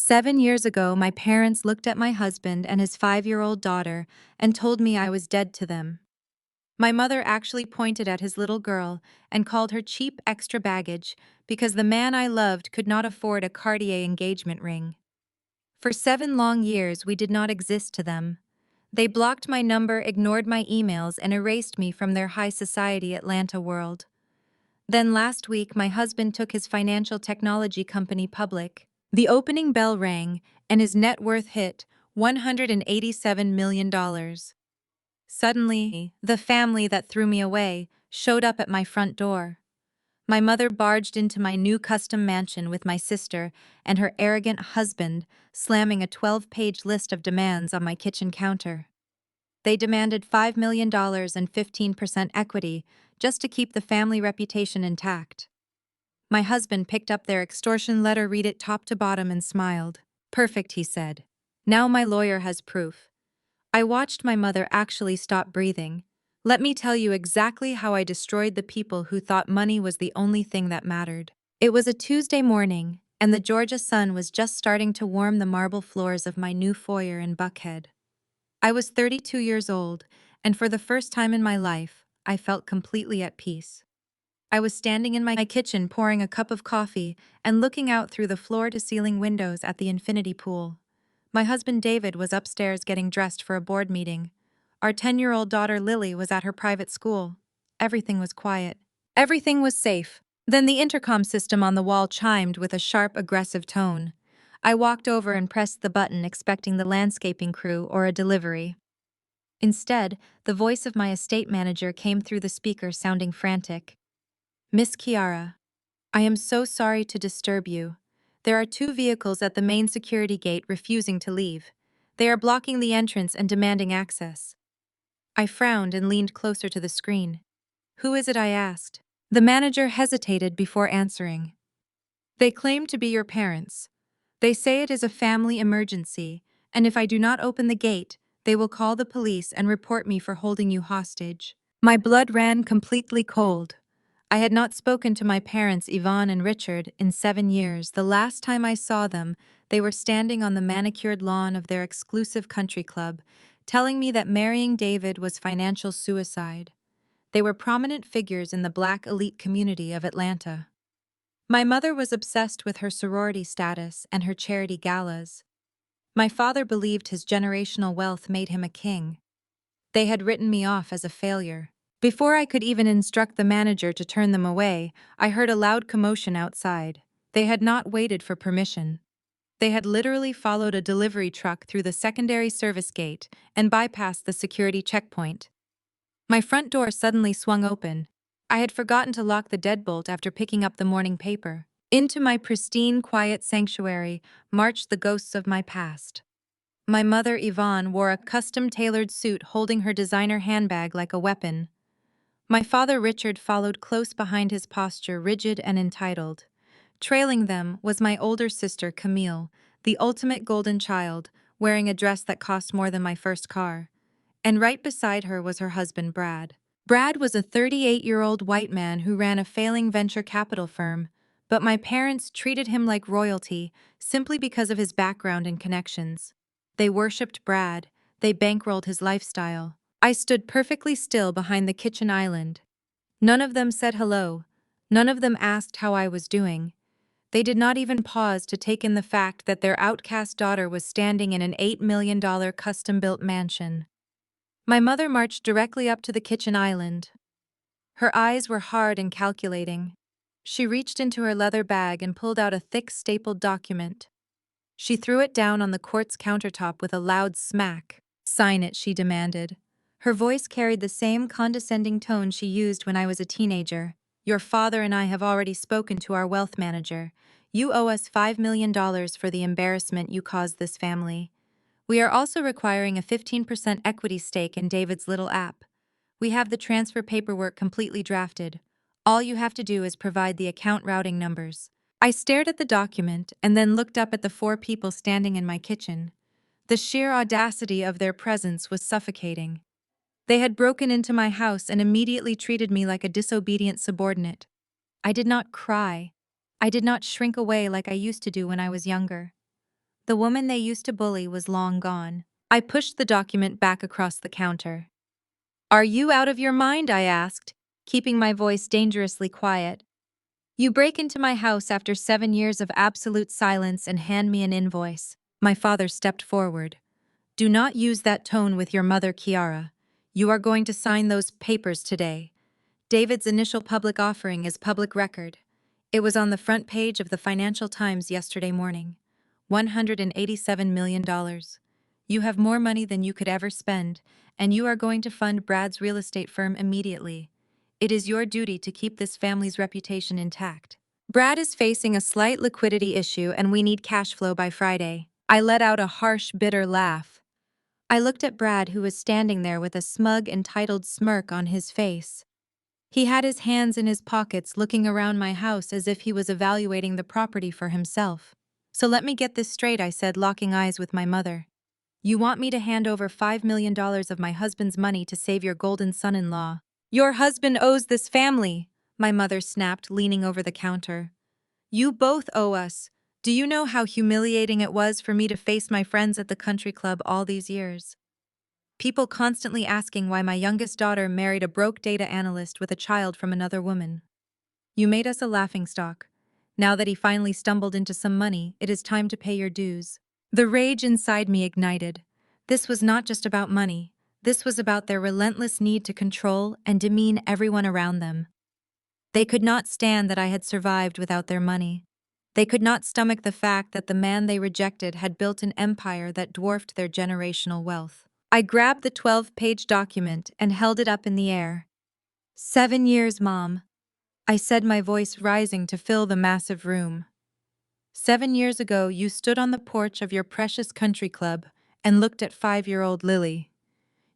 7 years ago, my parents looked at my husband and his 5-year-old daughter and told me I was dead to them. My mother actually pointed at his little girl and called her cheap extra baggage because the man I loved could not afford a Cartier engagement ring. For 7 long years, we did not exist to them. They blocked my number, ignored my emails, and erased me from their high society Atlanta world. Then last week, my husband took his financial technology company public. The opening bell rang, and his net worth hit $187 million. Suddenly, the family that threw me away showed up at my front door. My mother barged into my new custom mansion with my sister and her arrogant husband, slamming a 12-page list of demands on my kitchen counter. They demanded $5 million and 15% equity just to keep the family reputation intact. My husband picked up their extortion letter, read it top to bottom, and smiled. "Perfect," he said. "Now my lawyer has proof." I watched my mother actually stop breathing. "Let me tell you exactly how I destroyed the people who thought money was the only thing that mattered." It was a Tuesday morning, and the Georgia sun was just starting to warm the marble floors of my new foyer in Buckhead. I was 32 years old, and for the first time in my life, I felt completely at peace. I was standing in my kitchen pouring a cup of coffee and looking out through the floor-to-ceiling windows at the infinity pool. My husband David was upstairs getting dressed for a board meeting. Our 10-year-old daughter Lily was at her private school. Everything was quiet. Everything was safe. Then the intercom system on the wall chimed with a sharp, aggressive tone. I walked over and pressed the button, expecting the landscaping crew or a delivery. Instead, the voice of my estate manager came through the speaker, sounding frantic. "Miss Kiara, I am so sorry to disturb you. There are 2 vehicles at the main security gate refusing to leave. They are blocking the entrance and demanding access." I frowned and leaned closer to the screen. "Who is it?" I asked. The manager hesitated before answering. "They claim to be your parents. They say it is a family emergency, and if I do not open the gate, they will call the police and report me for holding you hostage." My blood ran completely cold. I had not spoken to my parents, Yvonne and Richard, in 7 years. The last time I saw them, they were standing on the manicured lawn of their exclusive country club, telling me that marrying David was financial suicide. They were prominent figures in the Black elite community of Atlanta. My mother was obsessed with her sorority status and her charity galas. My father believed his generational wealth made him a king. They had written me off as a failure. Before I could even instruct the manager to turn them away, I heard a loud commotion outside. They had not waited for permission. They had literally followed a delivery truck through the secondary service gate and bypassed the security checkpoint. My front door suddenly swung open. I had forgotten to lock the deadbolt after picking up the morning paper. Into my pristine, quiet sanctuary marched the ghosts of my past. My mother, Yvonne, wore a custom-tailored suit, holding her designer handbag like a weapon. My father, Richard, followed close behind, his posture rigid and entitled. Trailing them was my older sister, Camille, the ultimate golden child, wearing a dress that cost more than my first car. And right beside her was her husband, Brad. Brad was a 38-year-old white man who ran a failing venture capital firm, but my parents treated him like royalty simply because of his background and connections. They worshipped Brad. They bankrolled his lifestyle. I stood perfectly still behind the kitchen island. None of them said hello. None of them asked how I was doing. They did not even pause to take in the fact that their outcast daughter was standing in an $8 million custom-built mansion. My mother marched directly up to the kitchen island. Her eyes were hard and calculating. She reached into her leather bag and pulled out a thick, stapled document. She threw it down on the quartz countertop with a loud smack. "Sign it," she demanded. Her voice carried the same condescending tone she used when I was a teenager. "Your father and I have already spoken to our wealth manager. You owe us $5 million for the embarrassment you caused this family. We are also requiring a 15% equity stake in David's little app. We have the transfer paperwork completely drafted. All you have to do is provide the account routing numbers." I stared at the document and then looked up at the 4 people standing in my kitchen. The sheer audacity of their presence was suffocating. They had broken into my house and immediately treated me like a disobedient subordinate. I did not cry. I did not shrink away like I used to do when I was younger. The woman they used to bully was long gone. I pushed the document back across the counter. "Are you out of your mind?" I asked, keeping my voice dangerously quiet. "You break into my house after 7 years of absolute silence and hand me an invoice." My father stepped forward. "Do not use that tone with your mother, Kiara. You are going to sign those papers today." David's initial public offering is public record. It was on the front page of the Financial Times yesterday morning. $187 million. You have more money than you could ever spend, and you are going to fund Brad's real estate firm immediately. It is your duty to keep this family's reputation intact. Brad is facing a slight liquidity issue and we need cash flow by Friday. I let out a harsh, bitter laugh. I looked at Brad, who was standing there with a smug, entitled smirk on his face. He had his hands in his pockets looking around my house as if he was evaluating the property for himself. "So let me get this straight," I said, locking eyes with my mother. "You want me to hand over $5 million of my husband's money to save your golden son-in-law?" "Your husband owes this family," my mother snapped, leaning over the counter. "You both owe us. Do you know how humiliating it was for me to face my friends at the country club all these years? People constantly asking why my youngest daughter married a broke data analyst with a child from another woman. You made us a laughingstock. Now that he finally stumbled into some money, it is time to pay your dues." The rage inside me ignited. This was not just about money. This was about their relentless need to control and demean everyone around them. They could not stand that I had survived without their money. They could not stomach the fact that the man they rejected had built an empire that dwarfed their generational wealth. I grabbed the 12-page document and held it up in the air. 7 years, Mom," I said, my voice rising to fill the massive room. 7 years ago, you stood on the porch of your precious country club and looked at 5-year-old Lily.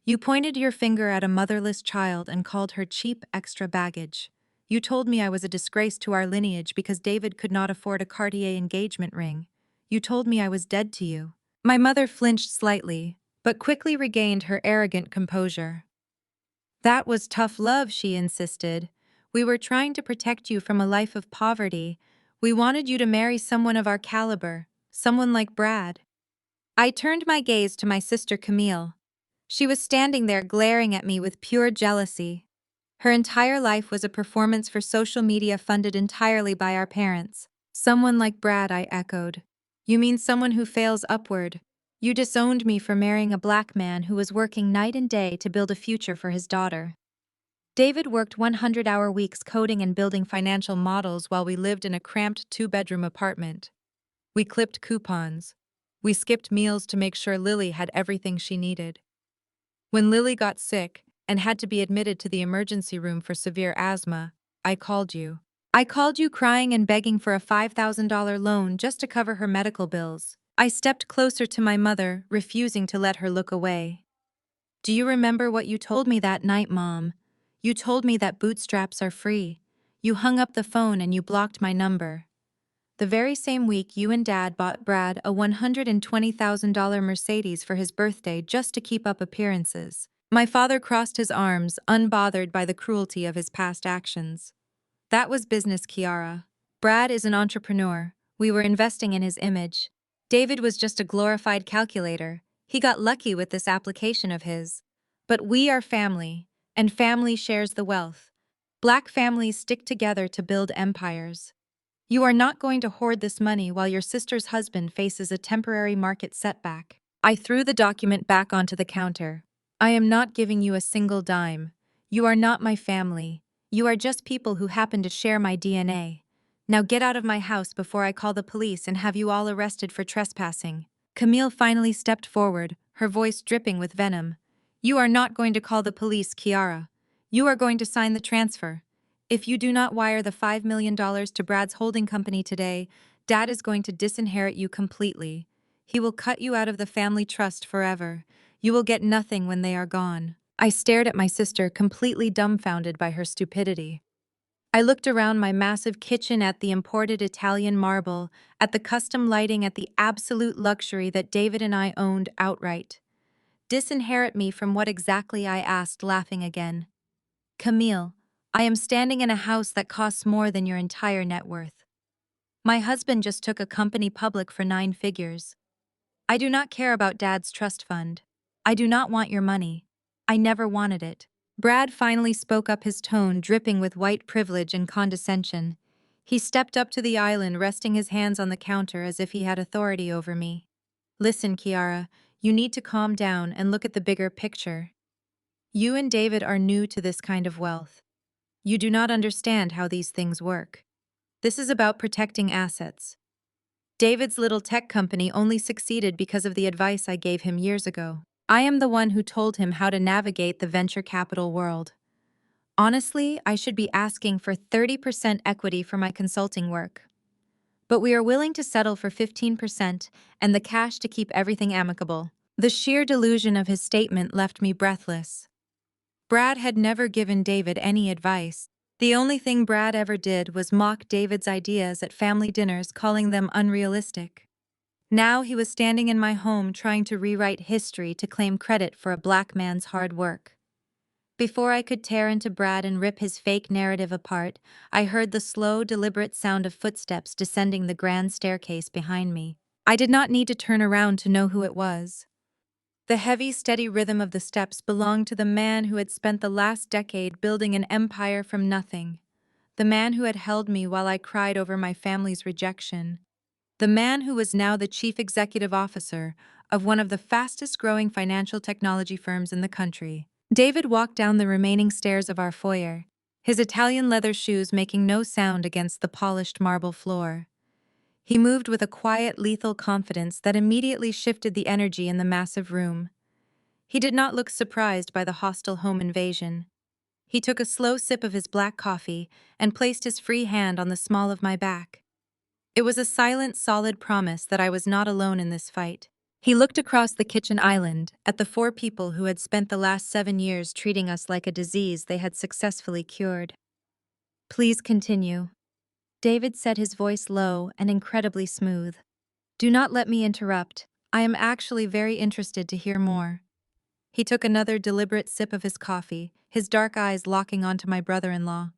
You pointed your finger at a motherless child and called her cheap extra baggage. You told me I was a disgrace to our lineage because David could not afford a Cartier engagement ring. You told me I was dead to you. My mother flinched slightly, but quickly regained her arrogant composure. "That was tough love," she insisted. "We were trying to protect you from a life of poverty. We wanted you to marry someone of our caliber, someone like Brad." I turned my gaze to my sister Camille. She was standing there glaring at me with pure jealousy. Her entire life was a performance for social media funded entirely by our parents. "Someone like Brad," I echoed. "You mean someone who fails upward? You disowned me for marrying a black man who was working night and day to build a future for his daughter." David worked 100-hour weeks coding and building financial models while we lived in a cramped 2-bedroom apartment. We clipped coupons. We skipped meals to make sure Lily had everything she needed. When Lily got sick and had to be admitted to the emergency room for severe asthma, I called you. I called you crying and begging for a $5,000 loan just to cover her medical bills. I stepped closer to my mother, refusing to let her look away. "Do you remember what you told me that night, Mom? You told me that bootstraps are free. You hung up the phone and you blocked my number. The very same week, you and Dad bought Brad a $120,000 Mercedes for his birthday just to keep up appearances." My father crossed his arms, unbothered by the cruelty of his past actions. "That was business, Kiara. Brad is an entrepreneur. We were investing in his image. David was just a glorified calculator. He got lucky with this application of his. But we are family, and family shares the wealth. Black families stick together to build empires. You are not going to hoard this money while your sister's husband faces a temporary market setback." I threw the document back onto the counter. "I am not giving you a single dime. You are not my family. You are just people who happen to share my DNA. Now get out of my house before I call the police and have you all arrested for trespassing." Camille finally stepped forward, her voice dripping with venom. "You are not going to call the police, Kiara. You are going to sign the transfer. If you do not wire the $5 million to Brad's holding company today, Dad is going to disinherit you completely. He will cut you out of the family trust forever. You will get nothing when they are gone." I stared at my sister, completely dumbfounded by her stupidity. I looked around my massive kitchen, at the imported Italian marble, at the custom lighting, at the absolute luxury that David and I owned outright. "Disinherit me from what exactly?" I asked, laughing again. "Camille, I am standing in a house that costs more than your entire net worth. My husband just took a company public for 9 figures. I do not care about Dad's trust fund. I do not want your money. I never wanted it. Brad finally spoke up, his tone dripping with white privilege and condescension. He stepped up to the island, resting his hands on the counter as if he had authority over me. Listen, Kiara, you need to calm down and look at the bigger picture. You and David are new to this kind of wealth. You do not understand how these things work. This is about protecting assets. David's little tech company only succeeded because of the advice I gave him years ago. I am the one who told him how to navigate the venture capital world. Honestly, I should be asking for 30% equity for my consulting work. But we are willing to settle for 15% and the cash to keep everything amicable. The sheer delusion of his statement left me breathless. Brad had never given David any advice. The only thing Brad ever did was mock David's ideas at family dinners, calling them unrealistic. Now he was standing in my home trying to rewrite history to claim credit for a black man's hard work. Before I could tear into Brad and rip his fake narrative apart, I heard the slow, deliberate sound of footsteps descending the grand staircase behind me. I did not need to turn around to know who it was. The heavy, steady rhythm of the steps belonged to the man who had spent the last decade building an empire from nothing. The man who had held me while I cried over my family's rejection. The man who was now the chief executive officer of one of the fastest-growing financial technology firms in the country. David walked down the remaining stairs of our foyer, his Italian leather shoes making no sound against the polished marble floor. He moved with a quiet, lethal confidence that immediately shifted the energy in the massive room. He did not look surprised by the hostile home invasion. He took a slow sip of his black coffee and placed his free hand on the small of my back. It was a silent, solid promise that I was not alone in this fight. He looked across the kitchen island at the 4 people who had spent the last 7 years treating us like a disease they had successfully cured. Please continue. David said, his voice low and incredibly smooth. Do not let me interrupt. I am actually very interested to hear more. He took another deliberate sip of his coffee, his dark eyes locking onto my brother-in-law.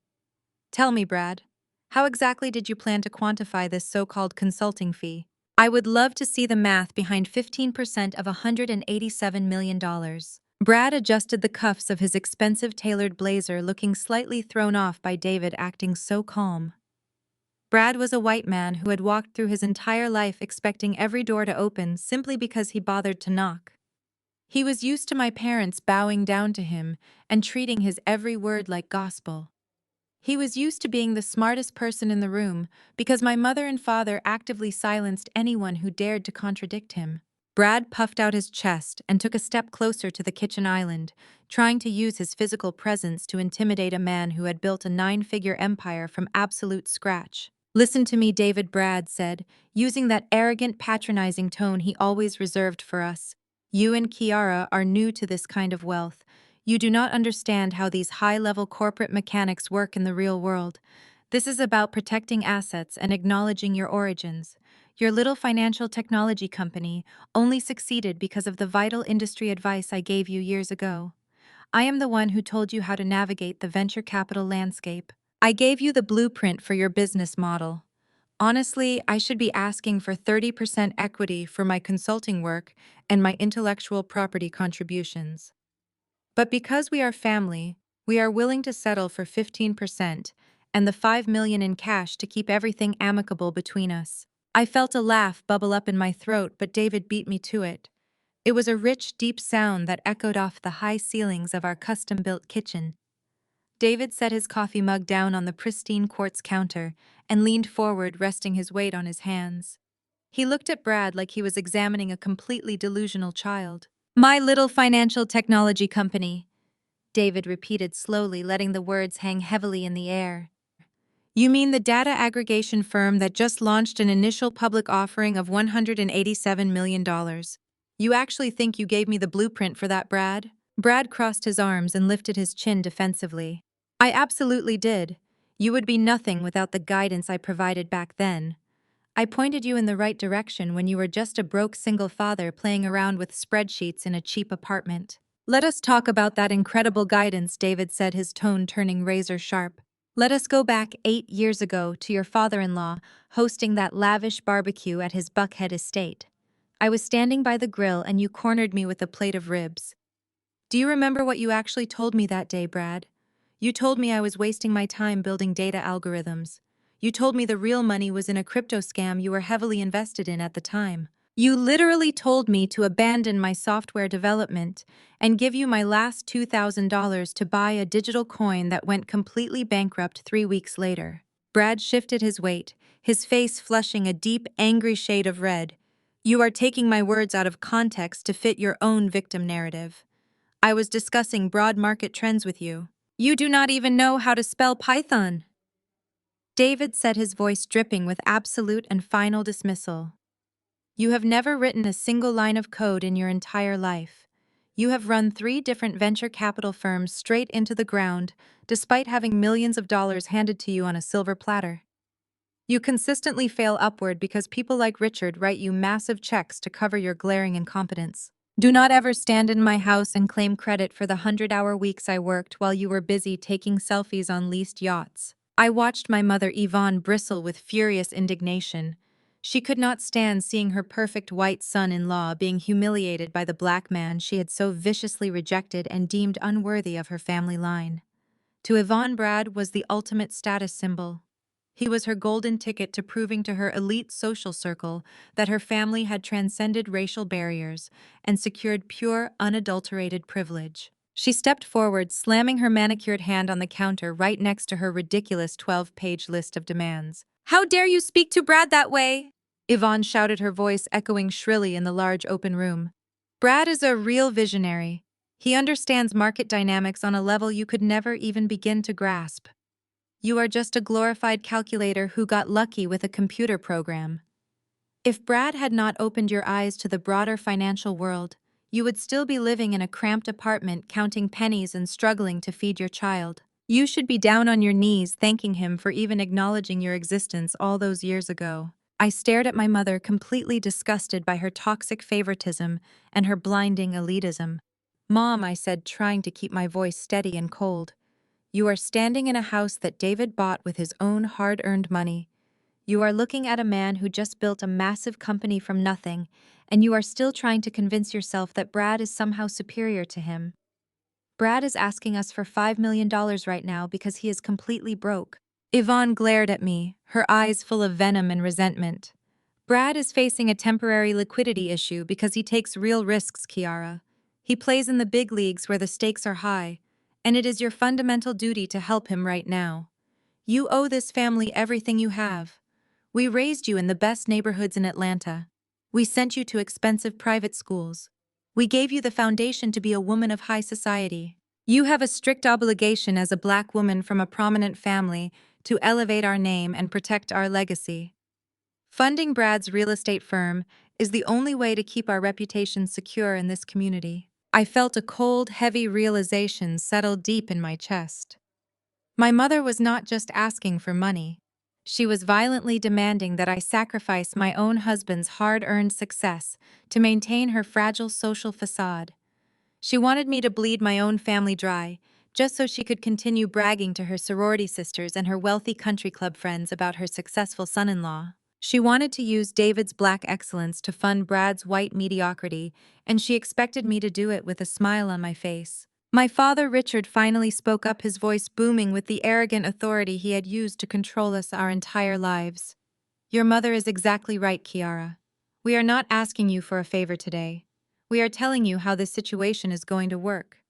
Tell me, Brad, how exactly did you plan to quantify this so-called consulting fee? I would love to see the math behind 15% of $187 million. Brad adjusted the cuffs of his expensive tailored blazer, looking slightly thrown off by David acting so calm. Brad was a white man who had walked through his entire life expecting every door to open simply because he bothered to knock. He was used to my parents bowing down to him and treating his every word like gospel. He was used to being the smartest person in the room because my mother and father actively silenced anyone who dared to contradict him. Brad puffed out his chest and took a step closer to the kitchen island, trying to use his physical presence to intimidate a man who had built a 9-figure empire from absolute scratch. Listen to me, David, Brad said, using that arrogant, patronizing tone he always reserved for us. You and Kiara are new to this kind of wealth. You do not understand how these high-level corporate mechanics work in the real world. This is about protecting assets and acknowledging your origins. Your little financial technology company only succeeded because of the vital industry advice I gave you years ago. I am the one who told you how to navigate the venture capital landscape. I gave you the blueprint for your business model. Honestly, I should be asking for 30% equity for my consulting work and my intellectual property contributions. But because we are family, we are willing to settle for 15% and the $5 million in cash to keep everything amicable between us. I felt a laugh bubble up in my throat, but David beat me to it. It was a rich, deep sound that echoed off the high ceilings of our custom-built kitchen. David set his coffee mug down on the pristine quartz counter and leaned forward, resting his weight on his hands. He looked at Brad like he was examining a completely delusional child. My little financial technology company, David repeated slowly, letting the words hang heavily in the air. You mean the data aggregation firm that just launched an initial public offering of $187 million. You actually think you gave me the blueprint for that, Brad? Brad crossed his arms and lifted his chin defensively. I absolutely did. You would be nothing without the guidance I provided back then. I pointed you in the right direction when you were just a broke single father playing around with spreadsheets in a cheap apartment. Let us talk about that incredible guidance, David said, his tone turning razor sharp. Let us go back 8 years ago to your father-in-law hosting that lavish barbecue at his Buckhead estate. I was standing by the grill and you cornered me with a plate of ribs. Do you remember what you actually told me that day, Brad? You told me I was wasting my time building data algorithms. You told me the real money was in a crypto scam you were heavily invested in at the time. You literally told me to abandon my software development and give you my last $2,000 to buy a digital coin that went completely bankrupt 3 weeks later. Brad shifted his weight, his face flushing a deep, angry shade of red. You are taking my words out of context to fit your own victim narrative. I was discussing broad market trends with you. You do not even know how to spell Python. David said, his voice dripping with absolute and final dismissal. You have never written a single line of code in your entire life. You have run 3 different venture capital firms straight into the ground, despite having millions of dollars handed to you on a silver platter. You consistently fail upward because people like Richard write you massive checks to cover your glaring incompetence. Do not ever stand in my house and claim credit for the 100-hour weeks I worked while you were busy taking selfies on leased yachts. I watched my mother Yvonne bristle with furious indignation. She could not stand seeing her perfect white son-in-law being humiliated by the black man she had so viciously rejected and deemed unworthy of her family line. To Yvonne, Brad was the ultimate status symbol. He was her golden ticket to proving to her elite social circle that her family had transcended racial barriers and secured pure, unadulterated privilege. She stepped forward, slamming her manicured hand on the counter right next to her ridiculous 12-page list of demands. "How dare you speak to Brad that way?" Yvonne shouted, her voice echoing shrilly in the large open room. Brad is a real visionary. He understands market dynamics on a level you could never even begin to grasp. You are just a glorified calculator who got lucky with a computer program. If Brad had not opened your eyes to the broader financial world, you would still be living in a cramped apartment counting pennies and struggling to feed your child. You should be down on your knees thanking him for even acknowledging your existence all those years ago. I stared at my mother, completely disgusted by her toxic favoritism and her blinding elitism. "Mom," I said, trying to keep my voice steady and cold, "you are standing in a house that David bought with his own hard-earned money. You are looking at a man who just built a massive company from nothing, and you are still trying to convince yourself that Brad is somehow superior to him. Brad is asking us for $5 million right now because he is completely broke." Yvonne glared at me, her eyes full of venom and resentment. "Brad is facing a temporary liquidity issue because he takes real risks, Kiara. He plays in the big leagues where the stakes are high, and it is your fundamental duty to help him right now. You owe this family everything you have. We raised you in the best neighborhoods in Atlanta. We sent you to expensive private schools. We gave you the foundation to be a woman of high society. You have a strict obligation as a black woman from a prominent family to elevate our name and protect our legacy. Funding Brad's real estate firm is the only way to keep our reputation secure in this community." I felt a cold, heavy realization settle deep in my chest. My mother was not just asking for money. She was violently demanding that I sacrifice my own husband's hard-earned success to maintain her fragile social facade. She wanted me to bleed my own family dry, just so she could continue bragging to her sorority sisters and her wealthy country club friends about her successful son-in-law. She wanted to use David's black excellence to fund Brad's white mediocrity, and she expected me to do it with a smile on my face. My father, Richard, finally spoke up, his voice booming with the arrogant authority he had used to control us our entire lives. "Your mother is exactly right, Kiara. We are not asking you for a favor today. We are telling you how this situation is going to work.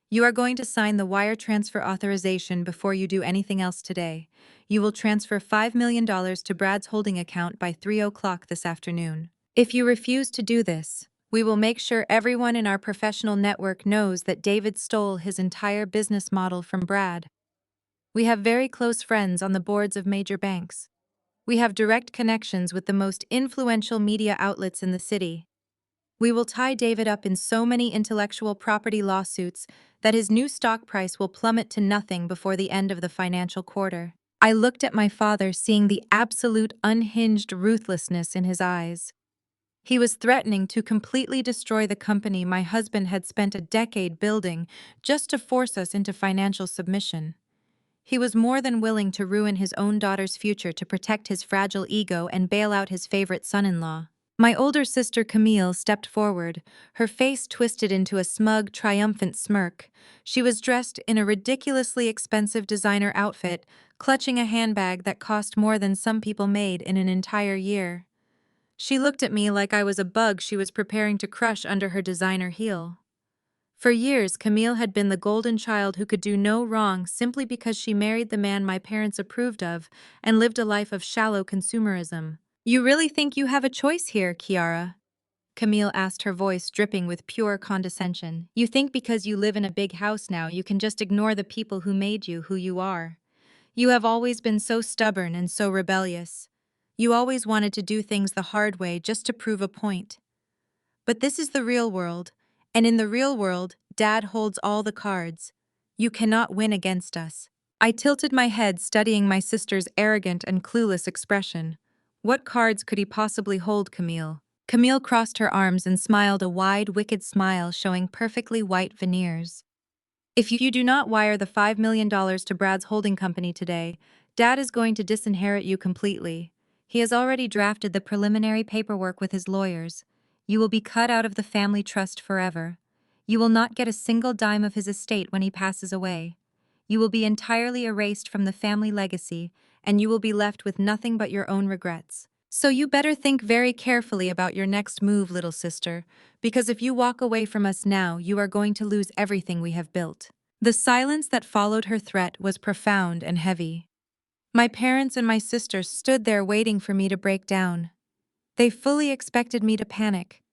You are going to sign the wire transfer authorization before you do anything else today. You will transfer $5 million to Brad's holding account by 3 o'clock this afternoon. If you refuse to do this, we will make sure everyone in our professional network knows that David stole his entire business model from Brad. We have very close friends on the boards of major banks. We have direct connections with the most influential media outlets in the city. We will tie David up in so many intellectual property lawsuits that his new stock price will plummet to nothing before the end of the financial quarter." I looked at my father, seeing the absolute unhinged ruthlessness in his eyes. He was threatening to completely destroy the company my husband had spent a decade building just to force us into financial submission. He was more than willing to ruin his own daughter's future to protect his fragile ego and bail out his favorite son-in-law. My older sister Camille stepped forward, her face twisted into a smug, triumphant smirk. She was dressed in a ridiculously expensive designer outfit, clutching a handbag that cost more than some people made in an entire year. She looked at me like I was a bug she was preparing to crush under her designer heel. For years, Camille had been the golden child who could do no wrong simply because she married the man my parents approved of and lived a life of shallow consumerism. You really think you have a choice here, Kiara? Camille asked, her voice dripping with pure condescension. You think because you live in a big house now you can just ignore the people who made you who you are. You have always been so stubborn and so rebellious. You always wanted to do things the hard way just to prove a point. But this is the real world, and in the real world, Dad holds all the cards. You cannot win against us. I tilted my head, studying my sister's arrogant and clueless expression. What cards could he possibly hold, Camille? Camille crossed her arms and smiled, a wide, wicked smile showing perfectly white veneers. If you do not wire the $5 million to Brad's holding company today, Dad is going to disinherit you completely. He has already drafted the preliminary paperwork with his lawyers. You will be cut out of the family trust forever. You will not get a single dime of his estate when he passes away. You will be entirely erased from the family legacy, and you will be left with nothing but your own regrets. So you better think very carefully about your next move, little sister, because if you walk away from us now, you are going to lose everything we have built. The silence that followed her threat was profound and heavy. My parents and my sister stood there waiting for me to break down. They fully expected me to panic.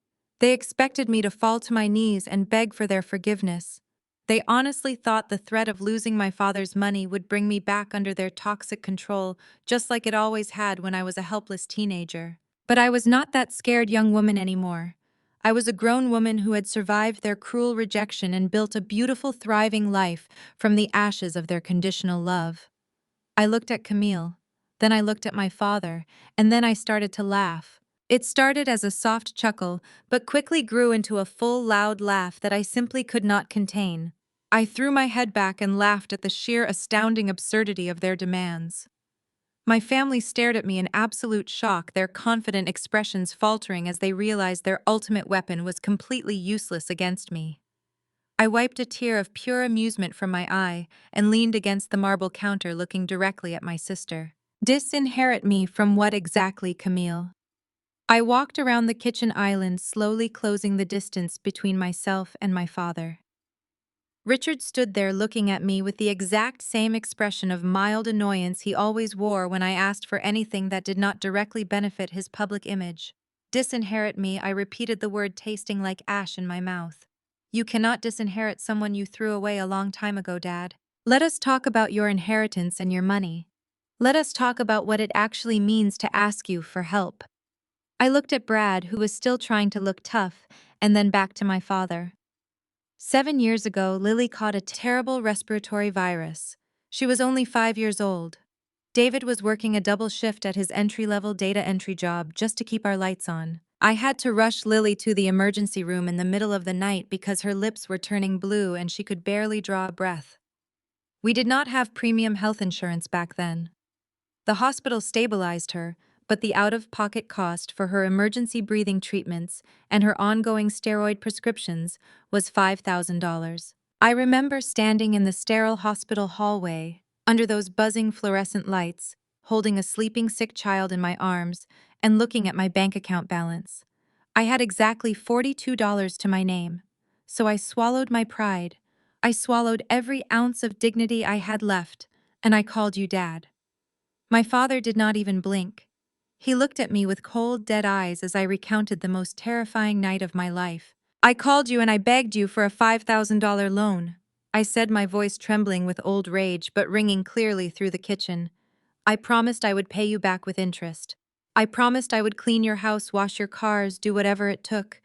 They expected me to fall to my knees and beg for their forgiveness. They honestly thought the threat of losing my father's money would bring me back under their toxic control, just like it always had when I was a helpless teenager. But I was not that scared young woman anymore. I was a grown woman who had survived their cruel rejection and built a beautiful, thriving life from the ashes of their conditional love. I looked at Camille, then I looked at my father, and then I started to laugh. It started as a soft chuckle, but quickly grew into a full, loud laugh that I simply could not contain. I threw my head back and laughed at the sheer astounding absurdity of their demands. My family stared at me in absolute shock, their confident expressions faltering as they realized their ultimate weapon was completely useless against me. I wiped a tear of pure amusement from my eye and leaned against the marble counter, looking directly at my sister. Disinherit me from what exactly, Camille? I walked around the kitchen island, slowly closing the distance between myself and my father. Richard stood there looking at me with the exact same expression of mild annoyance he always wore when I asked for anything that did not directly benefit his public image. Disinherit me, I repeated the word, tasting like ash in my mouth. You cannot disinherit someone you threw away a long time ago, Dad. Let us talk about your inheritance and your money. Let us talk about what it actually means to ask you for help. I looked at Brad, who was still trying to look tough, and then back to my father. 7 years ago, Lily caught a terrible respiratory virus. She was only 5 years old. David was working a double shift at his entry-level data entry job just to keep our lights on. I had to rush Lily to the emergency room in the middle of the night because her lips were turning blue and she could barely draw a breath. We did not have premium health insurance back then. The hospital stabilized her, but the out-of-pocket cost for her emergency breathing treatments and her ongoing steroid prescriptions was $5,000. I remember standing in the sterile hospital hallway, under those buzzing fluorescent lights, holding a sleeping sick child in my arms and looking at my bank account balance. I had exactly $42 to my name, so I swallowed my pride. I swallowed every ounce of dignity I had left, and I called you Dad. My father did not even blink. He looked at me with cold, dead eyes as I recounted the most terrifying night of my life. I called you and I begged you for a $5,000 loan. I said, my voice trembling with old rage but ringing clearly through the kitchen. I promised I would pay you back with interest. I promised I would clean your house, wash your cars, do whatever it took.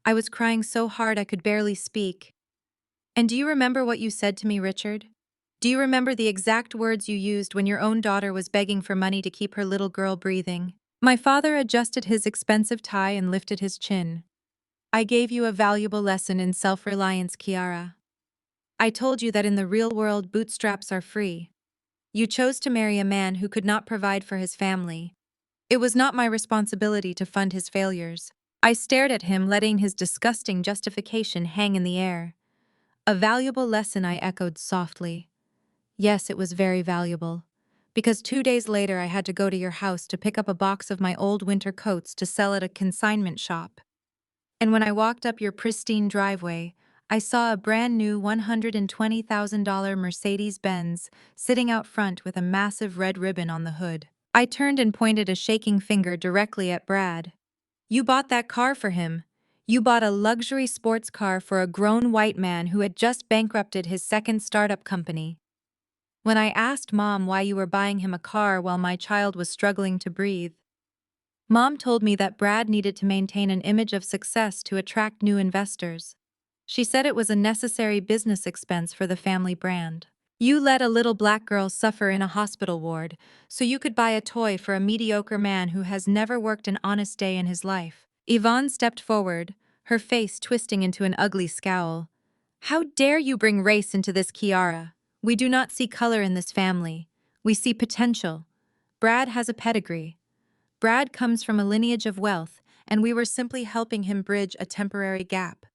I was crying so hard I could barely speak. And do you remember what you said to me, Richard? Do you remember the exact words you used when your own daughter was begging for money to keep her little girl breathing? My father adjusted his expensive tie and lifted his chin. I gave you a valuable lesson in self-reliance, Kiara. I told you that in the real world, bootstraps are free. You chose to marry a man who could not provide for his family. It was not my responsibility to fund his failures. I stared at him, letting his disgusting justification hang in the air. A valuable lesson, I echoed softly. Yes, it was very valuable. Because 2 days later I had to go to your house to pick up a box of my old winter coats to sell at a consignment shop. And when I walked up your pristine driveway, I saw a brand new $120,000 Mercedes-Benz sitting out front with a massive red ribbon on the hood. I turned and pointed a shaking finger directly at Brad. You bought that car for him. You bought a luxury sports car for a grown white man who had just bankrupted his second startup company. When I asked Mom why you were buying him a car while my child was struggling to breathe, Mom told me that Brad needed to maintain an image of success to attract new investors. She said it was a necessary business expense for the family brand. You let a little black girl suffer in a hospital ward so you could buy a toy for a mediocre man who has never worked an honest day in his life. Yvonne stepped forward, her face twisting into an ugly scowl. How dare you bring race into this, Kiara? We do not see color in this family. We see potential. Brad has a pedigree. Brad comes from a lineage of wealth, and we were simply helping him bridge a temporary gap.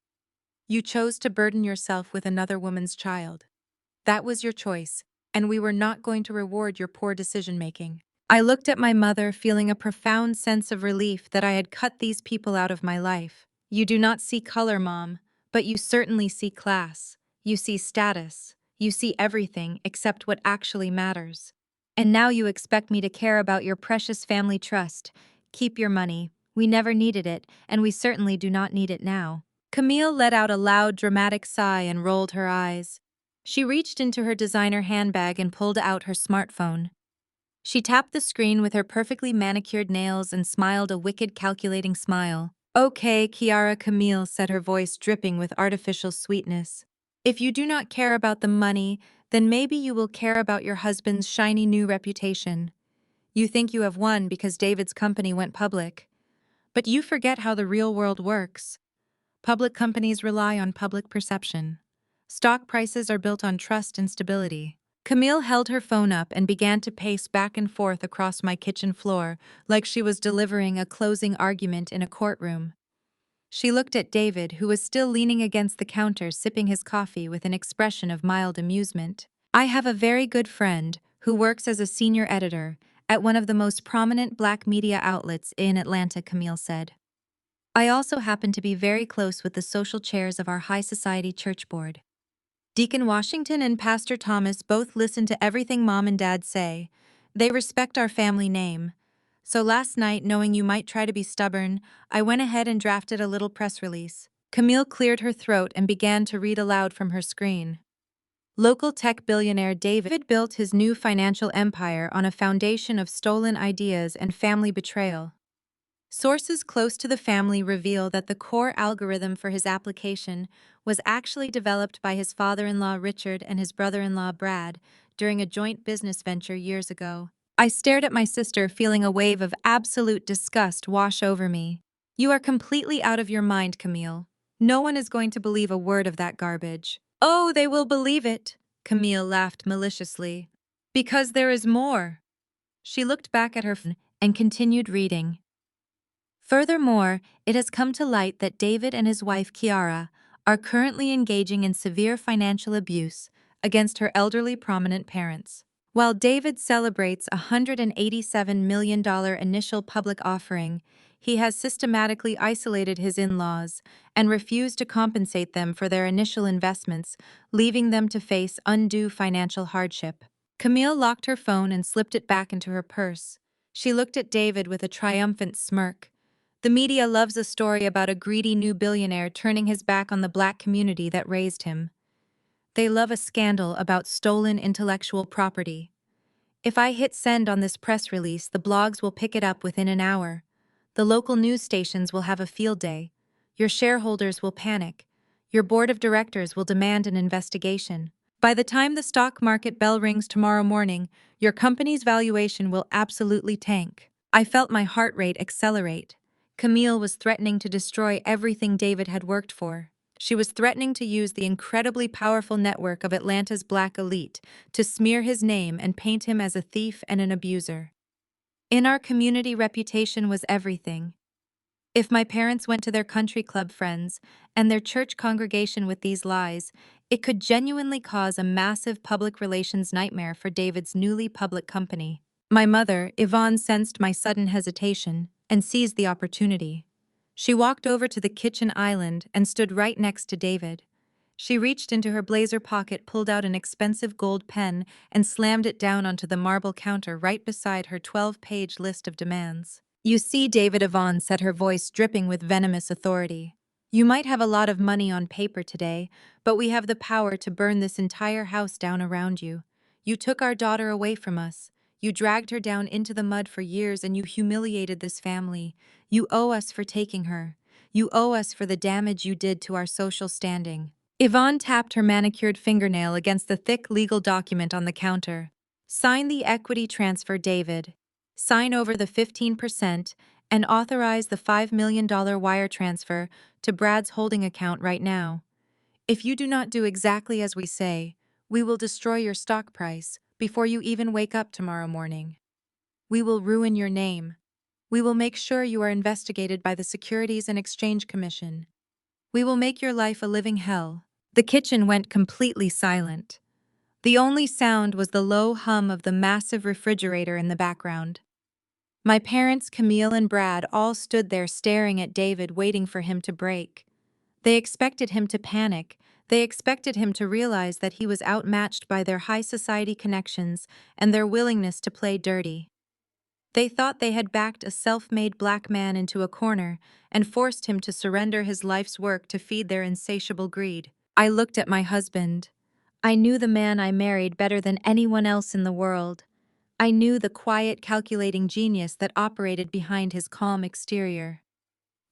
You chose to burden yourself with another woman's child. That was your choice, and we were not going to reward your poor decision-making. I looked at my mother, feeling a profound sense of relief that I had cut these people out of my life. You do not see color, Mom, but you certainly see class. You see status. You see everything except what actually matters. And now you expect me to care about your precious family trust. Keep your money. We never needed it, and we certainly do not need it now. Camille let out a loud, dramatic sigh and rolled her eyes. She reached into her designer handbag and pulled out her smartphone. She tapped the screen with her perfectly manicured nails and smiled a wicked, calculating smile. Okay, Kiara, Camille said, her voice dripping with artificial sweetness. If you do not care about the money, then maybe you will care about your husband's shiny new reputation. You think you have won because David's company went public. But you forget how the real world works. Public companies rely on public perception. Stock prices are built on trust and stability. Camille held her phone up and began to pace back and forth across my kitchen floor like she was delivering a closing argument in a courtroom. She looked at David, who was still leaning against the counter sipping his coffee with an expression of mild amusement. I have a very good friend who works as a senior editor at one of the most prominent black media outlets in Atlanta, Camille said. I also happen to be very close with the social chairs of our high society church board. Deacon Washington and Pastor Thomas both listen to everything Mom and Dad say. They respect our family name. So last night, knowing you might try to be stubborn, I went ahead and drafted a little press release. Camille cleared her throat and began to read aloud from her screen. Local tech billionaire David built his new financial empire on a foundation of stolen ideas and family betrayal. Sources close to the family reveal that the core algorithm for his application was actually developed by his father-in-law Richard and his brother-in-law Brad during a joint business venture years ago. I stared at my sister, feeling a wave of absolute disgust wash over me. You are completely out of your mind, Camille. No one is going to believe a word of that garbage. Oh, they will believe it, Camille laughed maliciously. Because there is more. She looked back at her phone and continued reading. Furthermore, it has come to light that David and his wife Kiara are currently engaging in severe financial abuse against her elderly prominent parents. While David celebrates a $187 million initial public offering, he has systematically isolated his in-laws and refused to compensate them for their initial investments, leaving them to face undue financial hardship. Camille locked her phone and slipped it back into her purse. She looked at David with a triumphant smirk. The media loves a story about a greedy new billionaire turning his back on the black community that raised him. They love a scandal about stolen intellectual property. If I hit send on this press release, the blogs will pick it up within an hour. The local news stations will have a field day. Your shareholders will panic. Your board of directors will demand an investigation. By the time the stock market bell rings tomorrow morning, your company's valuation will absolutely tank. I felt my heart rate accelerate. Camille was threatening to destroy everything David had worked for. She was threatening to use the incredibly powerful network of Atlanta's black elite to smear his name and paint him as a thief and an abuser. In our community, reputation was everything. If my parents went to their country club friends and their church congregation with these lies, it could genuinely cause a massive public relations nightmare for David's newly public company. My mother, Yvonne, sensed my sudden hesitation and seized the opportunity. She walked over to the kitchen island and stood right next to David. She reached into her blazer pocket, pulled out an expensive gold pen, and slammed it down onto the marble counter right beside her 12-page list of demands. "You see, David," Yvonne said, her voice dripping with venomous authority. "You might have a lot of money on paper today, but we have the power to burn this entire house down around you. You took our daughter away from us. You dragged her down into the mud for years and you humiliated this family. You owe us for taking her. You owe us for the damage you did to our social standing." Yvonne tapped her manicured fingernail against the thick legal document on the counter. "Sign the equity transfer, David. Sign over the 15% and authorize the $5 million wire transfer to Brad's holding account right now. If you do not do exactly as we say, we will destroy your stock price before you even wake up tomorrow morning. We will ruin your name. We will make sure you are investigated by the Securities and Exchange Commission. We will make your life a living hell." The kitchen went completely silent. The only sound was the low hum of the massive refrigerator in the background. My parents, Camille and Brad, all stood there staring at David, waiting for him to break. They expected him to panic. They expected him to realize that he was outmatched by their high society connections and their willingness to play dirty. They thought they had backed a self-made black man into a corner and forced him to surrender his life's work to feed their insatiable greed. I looked at my husband. I knew the man I married better than anyone else in the world. I knew the quiet, calculating genius that operated behind his calm exterior.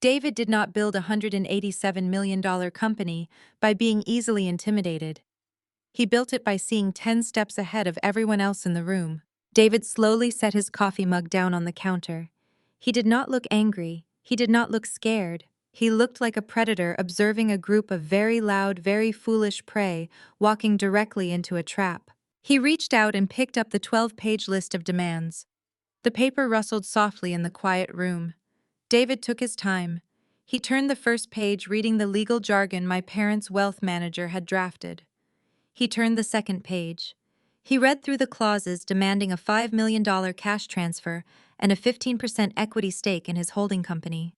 David did not build a $187 million company by being easily intimidated. He built it by seeing 10 steps ahead of everyone else in the room. David slowly set his coffee mug down on the counter. He did not look angry. He did not look scared. He looked like a predator observing a group of very loud, very foolish prey walking directly into a trap. He reached out and picked up the 12-page list of demands. The paper rustled softly in the quiet room. David took his time. He turned the first page, reading the legal jargon my parents' wealth manager had drafted. He turned the second page. He read through the clauses demanding a $5 million cash transfer and a 15% equity stake in his holding company.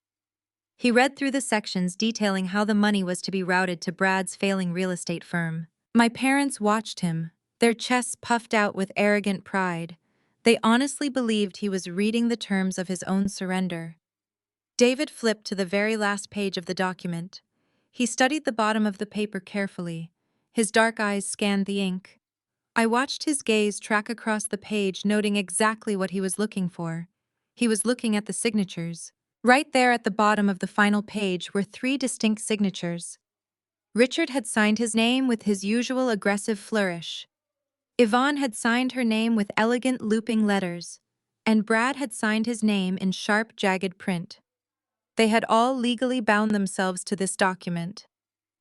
He read through the sections detailing how the money was to be routed to Brad's failing real estate firm. My parents watched him, their chests puffed out with arrogant pride. They honestly believed he was reading the terms of his own surrender. David flipped to the very last page of the document. He studied the bottom of the paper carefully. His dark eyes scanned the ink. I watched his gaze track across the page, noting exactly what he was looking for. He was looking at the signatures. Right there at the bottom of the final page were 3 distinct signatures. Richard had signed his name with his usual aggressive flourish. Yvonne had signed her name with elegant looping letters. And Brad had signed his name in sharp, jagged print. They had all legally bound themselves to this document.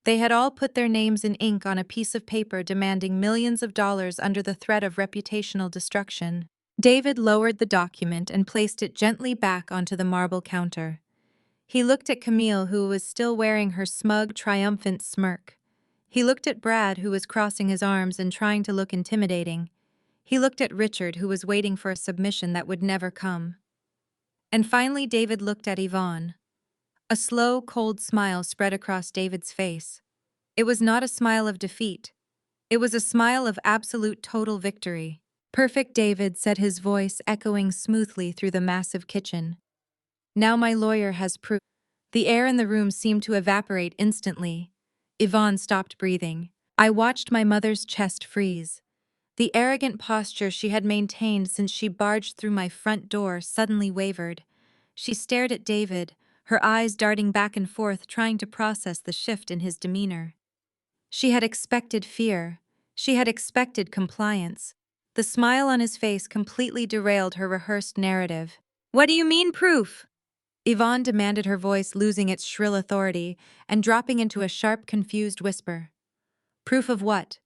They had all put their names in ink on a piece of paper demanding millions of dollars under the threat of reputational destruction. David lowered the document and placed it gently back onto the marble counter. He looked at Camille, who was still wearing her smug, triumphant smirk. He looked at Brad, who was crossing his arms and trying to look intimidating. He looked at Richard, who was waiting for a submission that would never come. And finally, David looked at Yvonne. A slow, cold smile spread across David's face. It was not a smile of defeat. It was a smile of absolute total victory. "Perfect, David," said his voice, echoing smoothly through the massive kitchen. "Now my lawyer has proof." The air in the room seemed to evaporate instantly. Yvonne stopped breathing. I watched my mother's chest freeze. The arrogant posture she had maintained since she barged through my front door suddenly wavered. She stared at David, her eyes darting back and forth, trying to process the shift in his demeanor. She had expected fear. She had expected compliance. The smile on his face completely derailed her rehearsed narrative. "What do you mean, proof?" Yvonne demanded, her voice losing its shrill authority and dropping into a sharp, confused whisper. "Proof of what?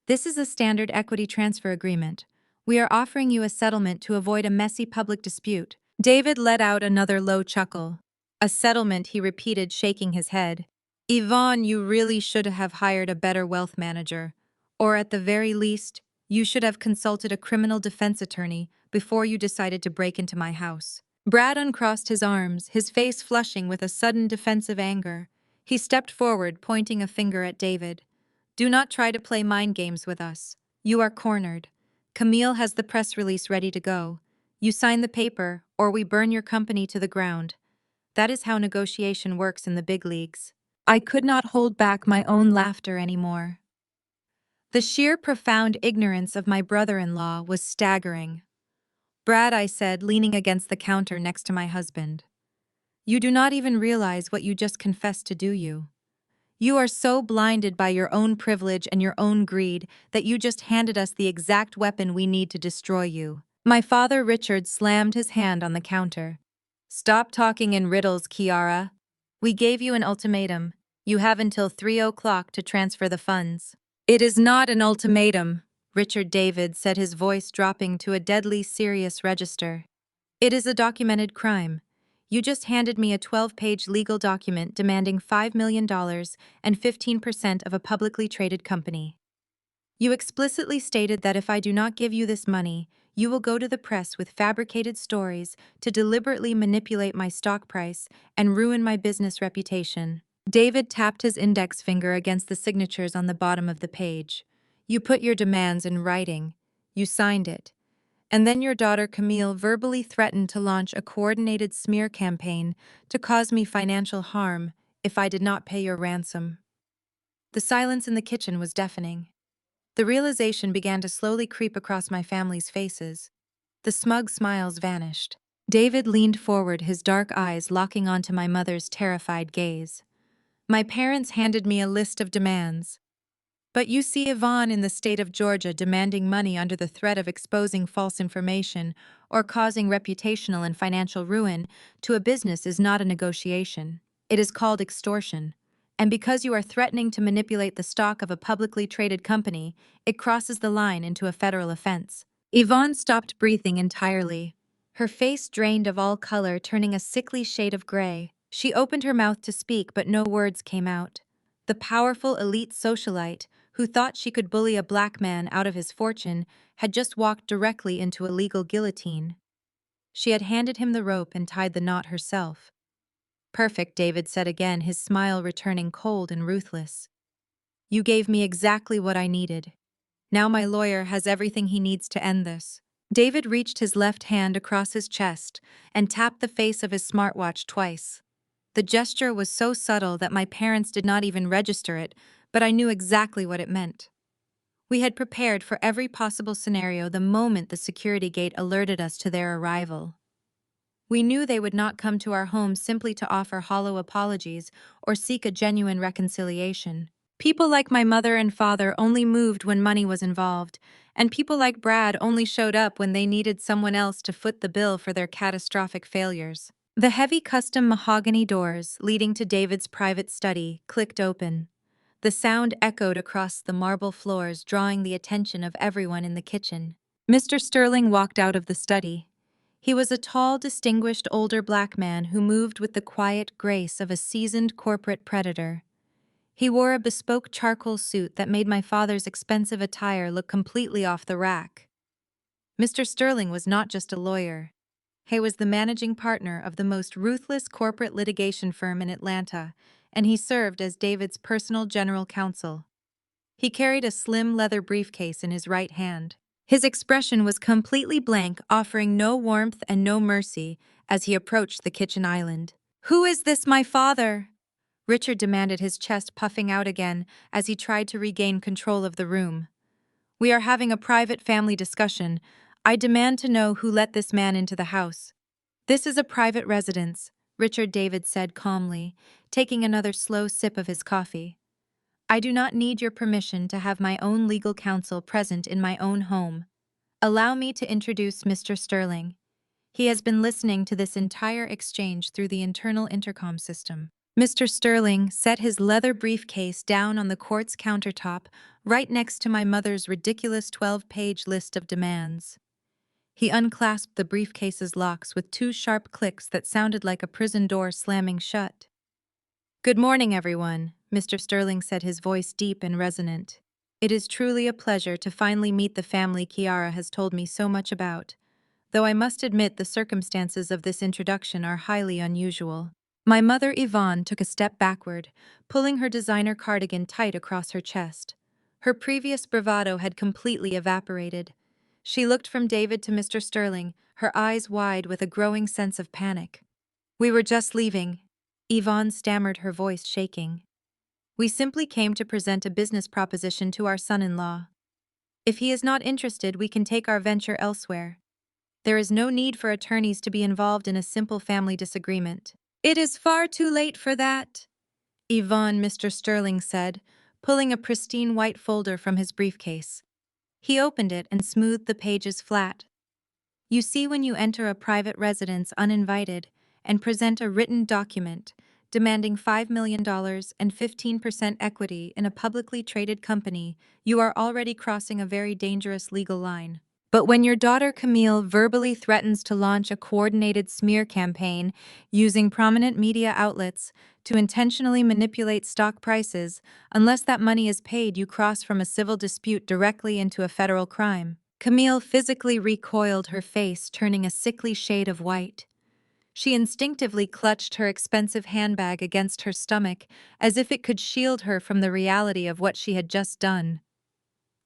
This is a standard equity transfer agreement. We are offering you a settlement to avoid a messy public dispute. David let out another low chuckle. A settlement, he repeated, shaking his head. Yvonne, you really should have hired a better wealth manager. Or at the very least, you should have consulted a criminal defense attorney before you decided to break into my house. Brad uncrossed his arms, his face flushing with a sudden defensive anger. He stepped forward, pointing a finger at David. Do not try to play mind games with us. You are cornered. Camille has the press release ready to go. You sign the paper, or we burn your company to the ground. That is how negotiation works in the big leagues. I could not hold back my own laughter anymore. The sheer profound ignorance of my brother-in-law was staggering. Brad, I said, leaning against the counter next to my husband. You do not even realize what you just confessed to, do you? You are so blinded by your own privilege and your own greed that you just handed us the exact weapon we need to destroy you. My father, Richard, slammed his hand on the counter. Stop talking in riddles, Kiara. We gave you an ultimatum. You have until 3 o'clock to transfer the funds. It is not an ultimatum, Richard David said, his voice dropping to a deadly serious register. It is a documented crime. You just handed me a 12-page legal document demanding $5 million and 15% of a publicly traded company. You explicitly stated that if I do not give you this money, you will go to the press with fabricated stories to deliberately manipulate my stock price and ruin my business reputation. David tapped his index finger against the signatures on the bottom of the page. You put your demands in writing. You signed it. And then your daughter Camille verbally threatened to launch a coordinated smear campaign to cause me financial harm if I did not pay your ransom. The silence in the kitchen was deafening. The realization began to slowly creep across my family's faces. The smug smiles vanished. David leaned forward, his dark eyes locking onto my mother's terrified gaze. My parents handed me a list of demands. But you see Yvonne in the state of Georgia demanding money under the threat of exposing false information or causing reputational and financial ruin to a business is not a negotiation. It is called extortion. And because you are threatening to manipulate the stock of a publicly traded company, it crosses the line into a federal offense. Yvonne stopped breathing entirely. Her face drained of all color, turning a sickly shade of gray. She opened her mouth to speak, but no words came out. The powerful elite socialite, who thought she could bully a black man out of his fortune, had just walked directly into a legal guillotine. She had handed him the rope and tied the knot herself. Perfect, David said again, his smile returning cold and ruthless. You gave me exactly what I needed. Now my lawyer has everything he needs to end this. David reached his left hand across his chest and tapped the face of his smartwatch twice. The gesture was so subtle that my parents did not even register it, but I knew exactly what it meant. We had prepared for every possible scenario the moment the security gate alerted us to their arrival. We knew they would not come to our home simply to offer hollow apologies or seek a genuine reconciliation. People like my mother and father only moved when money was involved, and people like Brad only showed up when they needed someone else to foot the bill for their catastrophic failures. The heavy custom mahogany doors leading to David's private study clicked open. The sound echoed across the marble floors, drawing the attention of everyone in the kitchen. Mr. Sterling walked out of the study. He was a tall, distinguished older black man who moved with the quiet grace of a seasoned corporate predator. He wore a bespoke charcoal suit that made my father's expensive attire look completely off the rack. Mr. Sterling was not just a lawyer. He was the managing partner of the most ruthless corporate litigation firm in Atlanta, and he served as David's personal general counsel. He carried a slim leather briefcase in his right hand. His expression was completely blank, offering no warmth and no mercy as he approached the kitchen island. "Who is this, my father?" Richard demanded, his chest puffing out again as he tried to regain control of the room. "We are having a private family discussion. I demand to know who let this man into the house." "This is a private residence," Richard David said calmly, taking another slow sip of his coffee. "I do not need your permission to have my own legal counsel present in my own home. Allow me to introduce Mr. Sterling. He has been listening to this entire exchange through the internal intercom system." Mr. Sterling set his leather briefcase down on the quartz countertop right next to my mother's ridiculous 12-page list of demands. He unclasped the briefcase's locks with two sharp clicks that sounded like a prison door slamming shut. "Good morning, everyone," Mr. Sterling said, his voice deep and resonant. "It is truly a pleasure to finally meet the family Kiara has told me so much about, though I must admit the circumstances of this introduction are highly unusual." My mother Yvonne took a step backward, pulling her designer cardigan tight across her chest. Her previous bravado had completely evaporated. She looked from David to Mr. Sterling, her eyes wide with a growing sense of panic. "We were just leaving," Yvonne stammered, her voice shaking. "We simply came to present a business proposition to our son-in-law. If he is not interested, we can take our venture elsewhere. There is no need for attorneys to be involved in a simple family disagreement." "It is far too late for that," Yvonne, Mr. Sterling said, pulling a pristine white folder from his briefcase. He opened it and smoothed the pages flat. "You see, when you enter a private residence uninvited and present a written document demanding $5 million and 15% equity in a publicly traded company, you are already crossing a very dangerous legal line. But when your daughter Camille verbally threatens to launch a coordinated smear campaign using prominent media outlets to intentionally manipulate stock prices, unless that money is paid, you cross from a civil dispute directly into a federal crime." Camille physically recoiled, her face turning a sickly shade of white. She instinctively clutched her expensive handbag against her stomach as if it could shield her from the reality of what she had just done.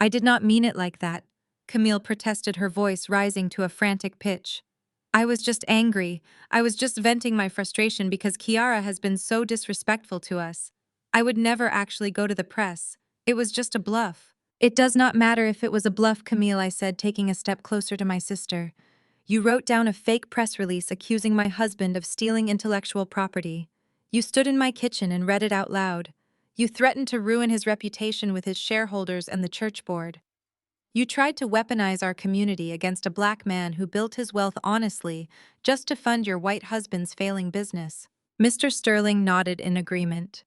"I did not mean it like that," Camille protested, her voice rising to a frantic pitch. "I was just angry. I was just venting my frustration because Kiara has been so disrespectful to us. I would never actually go to the press. It was just a bluff." "It does not matter if it was a bluff, Camille," I said, taking a step closer to my sister. "You wrote down a fake press release accusing my husband of stealing intellectual property. You stood in my kitchen and read it out loud. You threatened to ruin his reputation with his shareholders and the church board. You tried to weaponize our community against a black man who built his wealth honestly just to fund your white husband's failing business." Mr. Sterling nodded in agreement.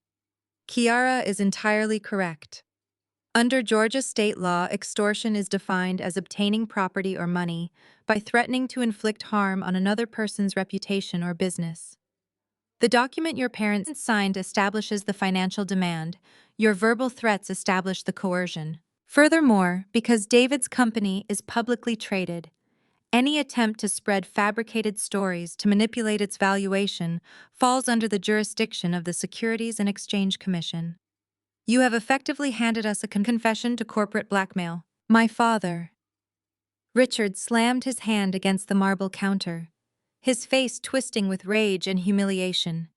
"Kiara is entirely correct. Under Georgia state law, extortion is defined as obtaining property or money by threatening to inflict harm on another person's reputation or business. The document your parents signed establishes the financial demand. Your verbal threats establish the coercion. Furthermore, because David's company is publicly traded, any attempt to spread fabricated stories to manipulate its valuation falls under the jurisdiction of the Securities and Exchange Commission. You have effectively handed us a confession to corporate blackmail." My father, Richard, slammed his hand against the marble counter, his face twisting with rage and humiliation.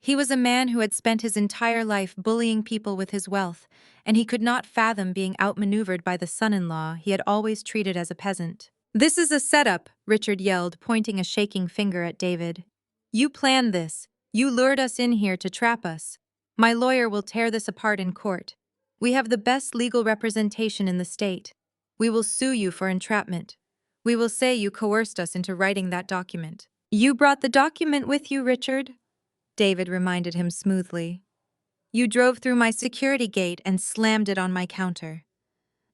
He was a man who had spent his entire life bullying people with his wealth, and he could not fathom being outmaneuvered by the son-in-law he had always treated as a peasant. "This is a setup," Richard yelled, pointing a shaking finger at David. "You planned this. You lured us in here to trap us. My lawyer will tear this apart in court. We have the best legal representation in the state. We will sue you for entrapment. We will say you coerced us into writing that document." "You brought the document with you, Richard," David reminded him smoothly. "You drove through my security gate and slammed it on my counter.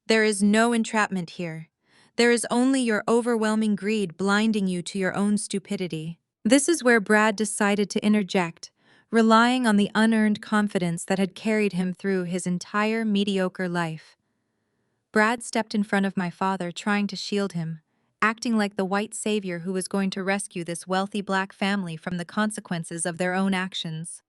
There is no entrapment here. There is only your overwhelming greed blinding you to your own stupidity." This is where Brad decided to interject, relying on the unearned confidence that had carried him through his entire mediocre life. Brad stepped in front of my father, trying to shield him, acting like the white savior who was going to rescue this wealthy black family from the consequences of their own actions.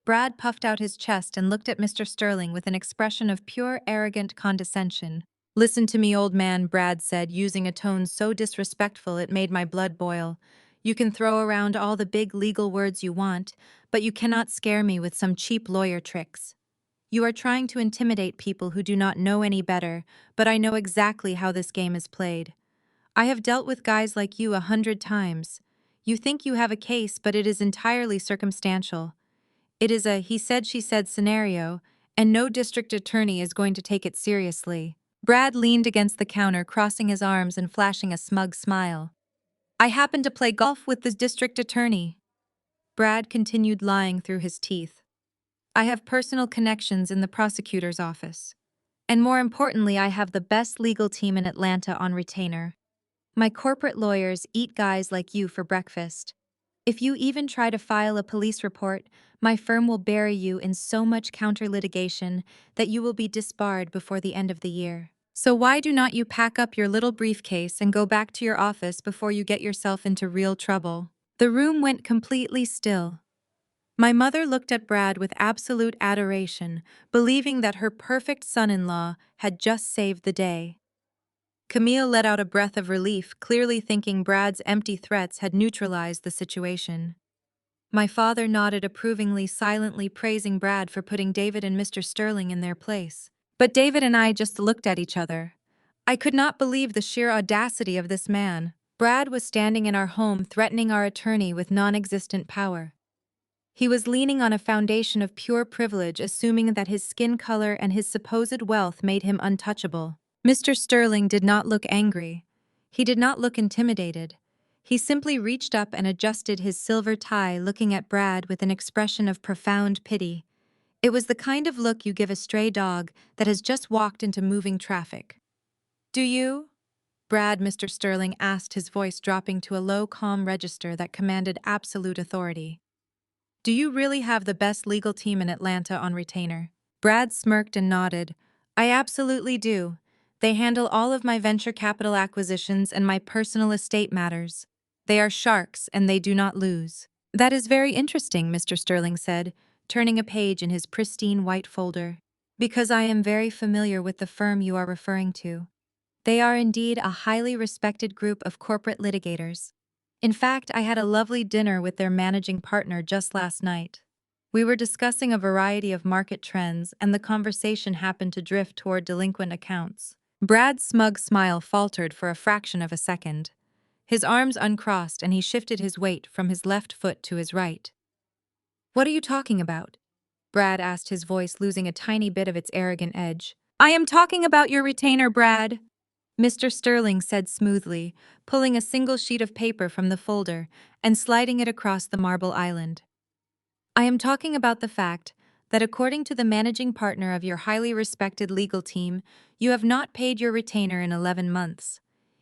Brad puffed out his chest and looked at Mr. Sterling with an expression of pure, arrogant condescension. "Listen to me, old man," Brad said, using a tone so disrespectful it made my blood boil. "You can throw around all the big legal words you want, but you cannot scare me with some cheap lawyer tricks. You are trying to intimidate people who do not know any better, but I know exactly how this game is played. I have dealt with guys like you 100 times. You think you have a case, but it is entirely circumstantial. It is a he said, she said scenario, and no district attorney is going to take it seriously." Brad leaned against the counter, crossing his arms and flashing a smug smile. "I happen to play golf with the district attorney." Brad continued lying through his teeth. I have personal connections in the prosecutor's office. And more importantly, I have the best legal team in Atlanta on retainer. My corporate lawyers eat guys like you for breakfast. If you even try to file a police report, my firm will bury you in so much counter-litigation that you will be disbarred before the end of the year. So why do not you pack up your little briefcase and go back to your office before you get yourself into real trouble? The room went completely still. My mother looked at Brad with absolute adoration, believing that her perfect son-in-law had just saved the day. Camille let out a breath of relief, clearly thinking Brad's empty threats had neutralized the situation. My father nodded approvingly, silently praising Brad for putting David and Mr. Sterling in their place. But David and I just looked at each other. I could not believe the sheer audacity of this man. Brad was standing in our home threatening our attorney with non-existent power. He was leaning on a foundation of pure privilege, assuming that his skin color and his supposed wealth made him untouchable. Mr. Sterling did not look angry. He did not look intimidated. He simply reached up and adjusted his silver tie, looking at Brad with an expression of profound pity. It was the kind of look you give a stray dog that has just walked into moving traffic. "Do you?" Mr. Sterling asked, his voice dropping to a low, calm register that commanded absolute authority. "Do you really have the best legal team in Atlanta on retainer?" Brad smirked and nodded. "I absolutely do. They handle all of my venture capital acquisitions and my personal estate matters. They are sharks and they do not lose." "That is very interesting," Mr. Sterling said, turning a page in his pristine white folder. "Because I am very familiar with the firm you are referring to. They are indeed a highly respected group of corporate litigators. In fact, I had a lovely dinner with their managing partner just last night. We were discussing a variety of market trends, and the conversation happened to drift toward delinquent accounts." Brad's smug smile faltered for a fraction of a second. His arms uncrossed and he shifted his weight from his left foot to his right. "What are you talking about?" Brad asked, his voice losing a tiny bit of its arrogant edge. "I am talking about your retainer, Brad," Mr. Sterling said smoothly, pulling a single sheet of paper from the folder and sliding it across the marble island. "I am talking about the fact that according to the managing partner of your highly respected legal team, you have not paid your retainer in 11 months.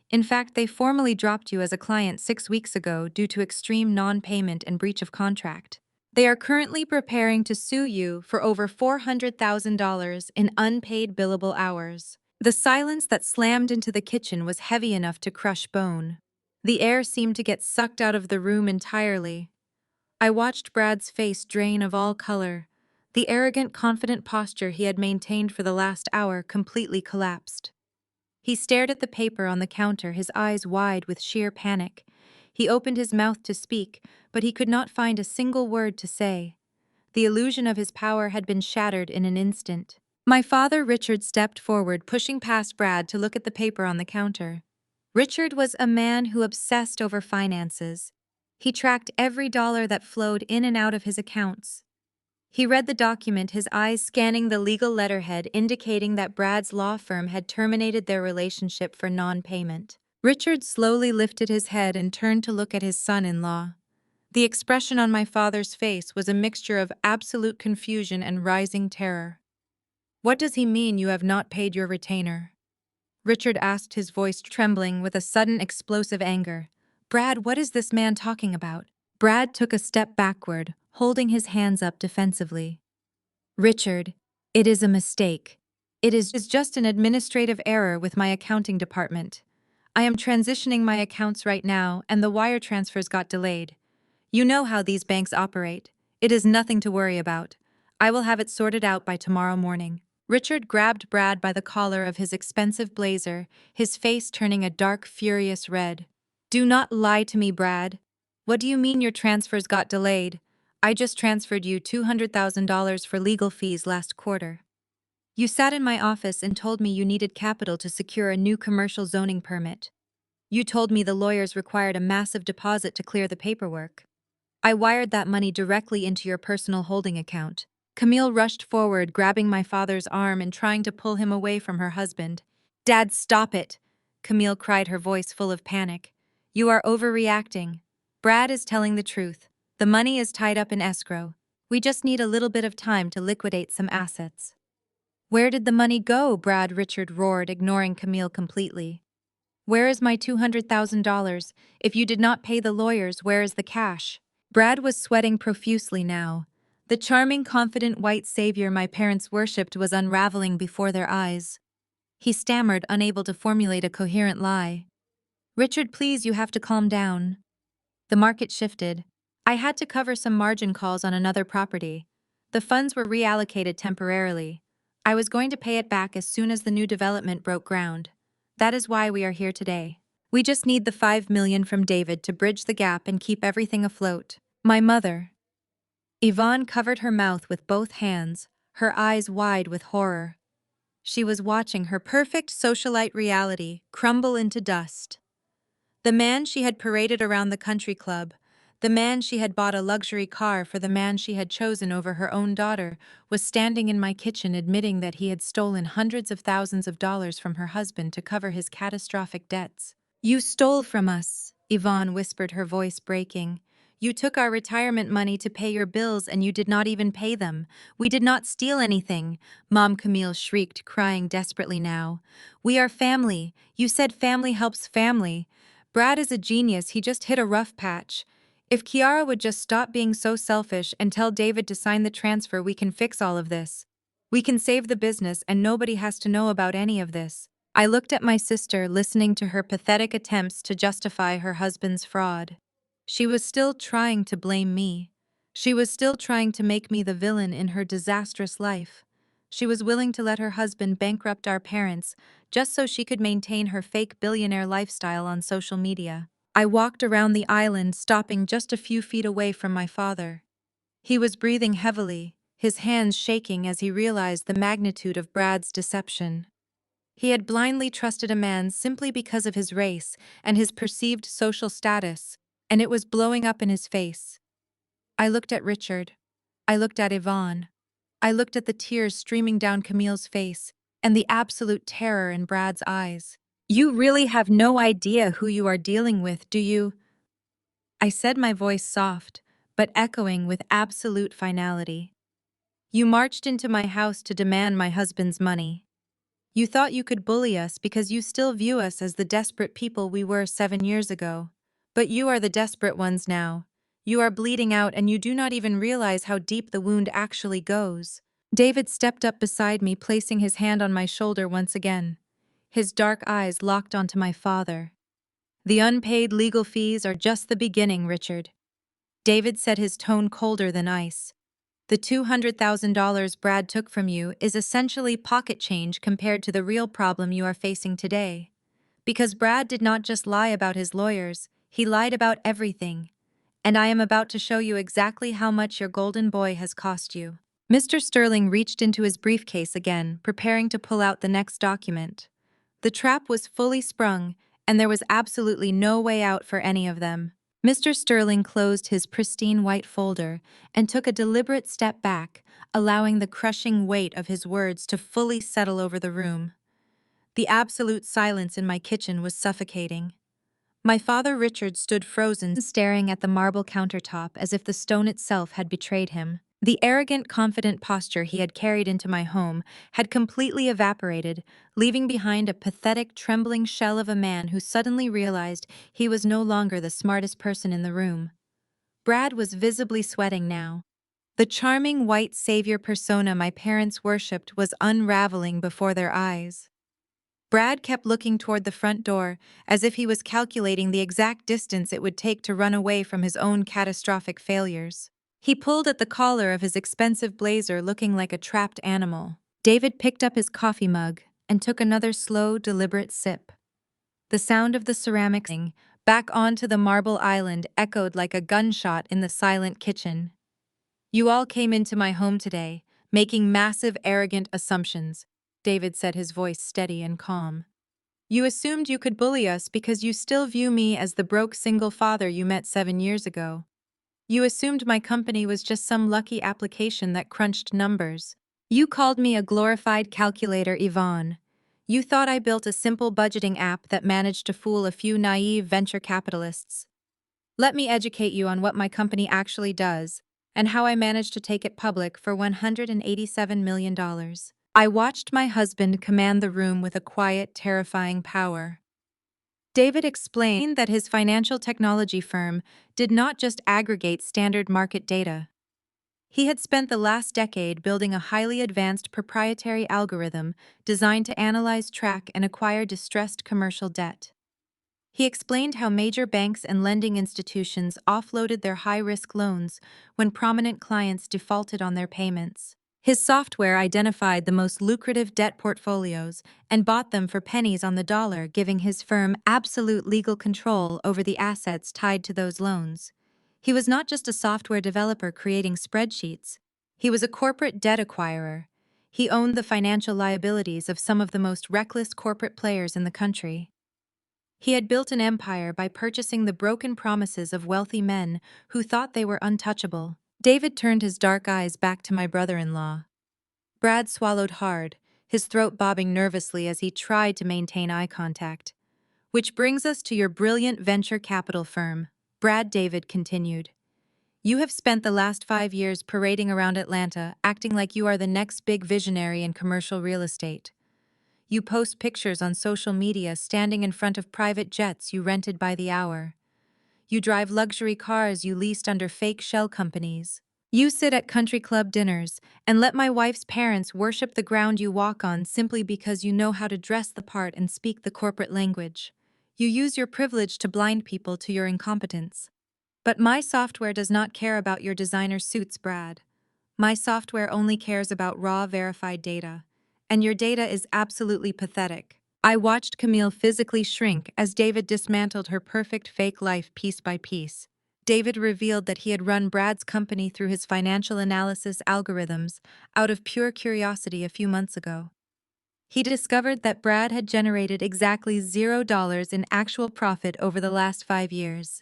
In fact, they formally dropped you as a client 6 weeks ago due to extreme non-payment and breach of contract. They are currently preparing to sue you for over $400,000 in unpaid billable hours." The silence that slammed into the kitchen was heavy enough to crush bone. The air seemed to get sucked out of the room entirely. I watched Brad's face drain of all color. The arrogant, confident posture he had maintained for the last hour completely collapsed. He stared at the paper on the counter, his eyes wide with sheer panic. He opened his mouth to speak, but he could not find a single word to say. The illusion of his power had been shattered in an instant. My father, Richard, stepped forward, pushing past Brad to look at the paper on the counter. Richard was a man who obsessed over finances. He tracked every dollar that flowed in and out of his accounts. He read the document, his eyes scanning the legal letterhead indicating that Brad's law firm had terminated their relationship for non-payment. Richard slowly lifted his head and turned to look at his son-in-law. The expression on my father's face was a mixture of absolute confusion and rising terror. "What does he mean you have not paid your retainer?" Richard asked, his voice trembling with a sudden explosive anger. "Brad, what is this man talking about?" Brad took a step backward, holding his hands up defensively. "Richard, it is a mistake. It is just an administrative error with my accounting department. I am transitioning my accounts right now, and the wire transfers got delayed. You know how these banks operate. It is nothing to worry about. I will have it sorted out by tomorrow morning." Richard grabbed Brad by the collar of his expensive blazer, his face turning a dark, furious red. "Do not lie to me, Brad. What do you mean your transfers got delayed? I just transferred you $200,000 for legal fees last quarter. You sat in my office and told me you needed capital to secure a new commercial zoning permit. You told me the lawyers required a massive deposit to clear the paperwork. I wired that money directly into your personal holding account." Camille rushed forward, grabbing my father's arm and trying to pull him away from her husband. "Dad, stop it!" Camille cried, her voice full of panic. "You are overreacting. Brad is telling the truth. The money is tied up in escrow. We just need a little bit of time to liquidate some assets. Where did the money go? Brad Richard roared, ignoring Camille completely. Where is my $200,000? If you did not pay the lawyers, where is the cash? Brad was sweating profusely now. The charming, confident white savior my parents worshipped was unraveling before their eyes. He stammered, unable to formulate a coherent lie. Richard, please, you have to calm down. The market shifted. I had to cover some margin calls on another property. The funds were reallocated temporarily. I was going to pay it back as soon as the new development broke ground. That is why we are here today. We just need the $5 million from David to bridge the gap and keep everything afloat. My mother. Yvonne covered her mouth with both hands, her eyes wide with horror. She was watching her perfect socialite reality crumble into dust. The man she had paraded around the country club, the man she had bought a luxury car for, the man she had chosen over her own daughter, was standing in my kitchen admitting that he had stolen hundreds of thousands of dollars from her husband to cover his catastrophic debts. You stole from us, Yvonne whispered, her voice breaking. You took our retirement money to pay your bills and you did not even pay them. We did not steal anything, Mom Camille shrieked, crying desperately now. We are family. You said family helps family. Brad is a genius, he just hit a rough patch. If Kiara would just stop being so selfish and tell David to sign the transfer, we can fix all of this. We can save the business and nobody has to know about any of this. I looked at my sister, listening to her pathetic attempts to justify her husband's fraud. She was still trying to blame me. She was still trying to make me the villain in her disastrous life. She was willing to let her husband bankrupt our parents just so she could maintain her fake billionaire lifestyle on social media. I walked around the island, stopping just a few feet away from my father. He was breathing heavily, his hands shaking as he realized the magnitude of Brad's deception. He had blindly trusted a man simply because of his race and his perceived social status, and it was blowing up in his face. I looked at Richard. I looked at Yvonne. I looked at the tears streaming down Camille's face and the absolute terror in Brad's eyes. You really have no idea who you are dealing with, do you? I said, my voice soft, but echoing with absolute finality. You marched into my house to demand my husband's money. You thought you could bully us because you still view us as the desperate people we were 7 years ago. But you are the desperate ones now. You are bleeding out and you do not even realize how deep the wound actually goes. David stepped up beside me, placing his hand on my shoulder once again. His dark eyes locked onto my father. The unpaid legal fees are just the beginning, Richard. David said, his tone colder than ice. The $200,000 Brad took from you is essentially pocket change compared to the real problem you are facing today. Because Brad did not just lie about his lawyers, he lied about everything. And I am about to show you exactly how much your golden boy has cost you. Mr. Sterling reached into his briefcase again, preparing to pull out the next document. The trap was fully sprung, and there was absolutely no way out for any of them. Mr. Sterling closed his pristine white folder and took a deliberate step back, allowing the crushing weight of his words to fully settle over the room. The absolute silence in my kitchen was suffocating. My father Richard stood frozen, staring at the marble countertop as if the stone itself had betrayed him. The arrogant, confident posture he had carried into my home had completely evaporated, leaving behind a pathetic, trembling shell of a man who suddenly realized he was no longer the smartest person in the room. Brad was visibly sweating now. The charming white savior persona my parents worshipped was unraveling before their eyes. Brad kept looking toward the front door, as if he was calculating the exact distance it would take to run away from his own catastrophic failures. He pulled at the collar of his expensive blazer, looking like a trapped animal. David picked up his coffee mug and took another slow, deliberate sip. The sound of the ceramic back onto the marble island echoed like a gunshot in the silent kitchen. You all came into my home today, making massive, arrogant assumptions, David said, his voice steady and calm. You assumed you could bully us because you still view me as the broke single father you met 7 years ago. You assumed my company was just some lucky application that crunched numbers. You called me a glorified calculator, Yvonne. You thought I built a simple budgeting app that managed to fool a few naive venture capitalists. Let me educate you on what my company actually does and how I managed to take it public for $187 million. I watched my husband command the room with a quiet, terrifying power. David explained that his financial technology firm did not just aggregate standard market data. He had spent the last decade building a highly advanced proprietary algorithm designed to analyze, track, and acquire distressed commercial debt. He explained how major banks and lending institutions offloaded their high-risk loans when prominent clients defaulted on their payments. His software identified the most lucrative debt portfolios and bought them for pennies on the dollar, giving his firm absolute legal control over the assets tied to those loans. He was not just a software developer creating spreadsheets. He was a corporate debt acquirer. He owned the financial liabilities of some of the most reckless corporate players in the country. He had built an empire by purchasing the broken promises of wealthy men who thought they were untouchable. David turned his dark eyes back to my brother-in-law. Brad swallowed hard, his throat bobbing nervously as he tried to maintain eye contact. Which brings us to your brilliant venture capital firm, Brad. David continued. You have spent the last 5 years parading around Atlanta, acting like you are the next big visionary in commercial real estate. You post pictures on social media standing in front of private jets you rented by the hour. You drive luxury cars you leased under fake shell companies. You sit at country club dinners and let my wife's parents worship the ground you walk on simply because you know how to dress the part and speak the corporate language. You use your privilege to blind people to your incompetence. But my software does not care about your designer suits, Brad. My software only cares about raw, verified data. And your data is absolutely pathetic. I watched Camille physically shrink as David dismantled her perfect fake life piece by piece. David revealed that he had run Brad's company through his financial analysis algorithms out of pure curiosity a few months ago. He discovered that Brad had generated exactly $0 in actual profit over the last 5 years.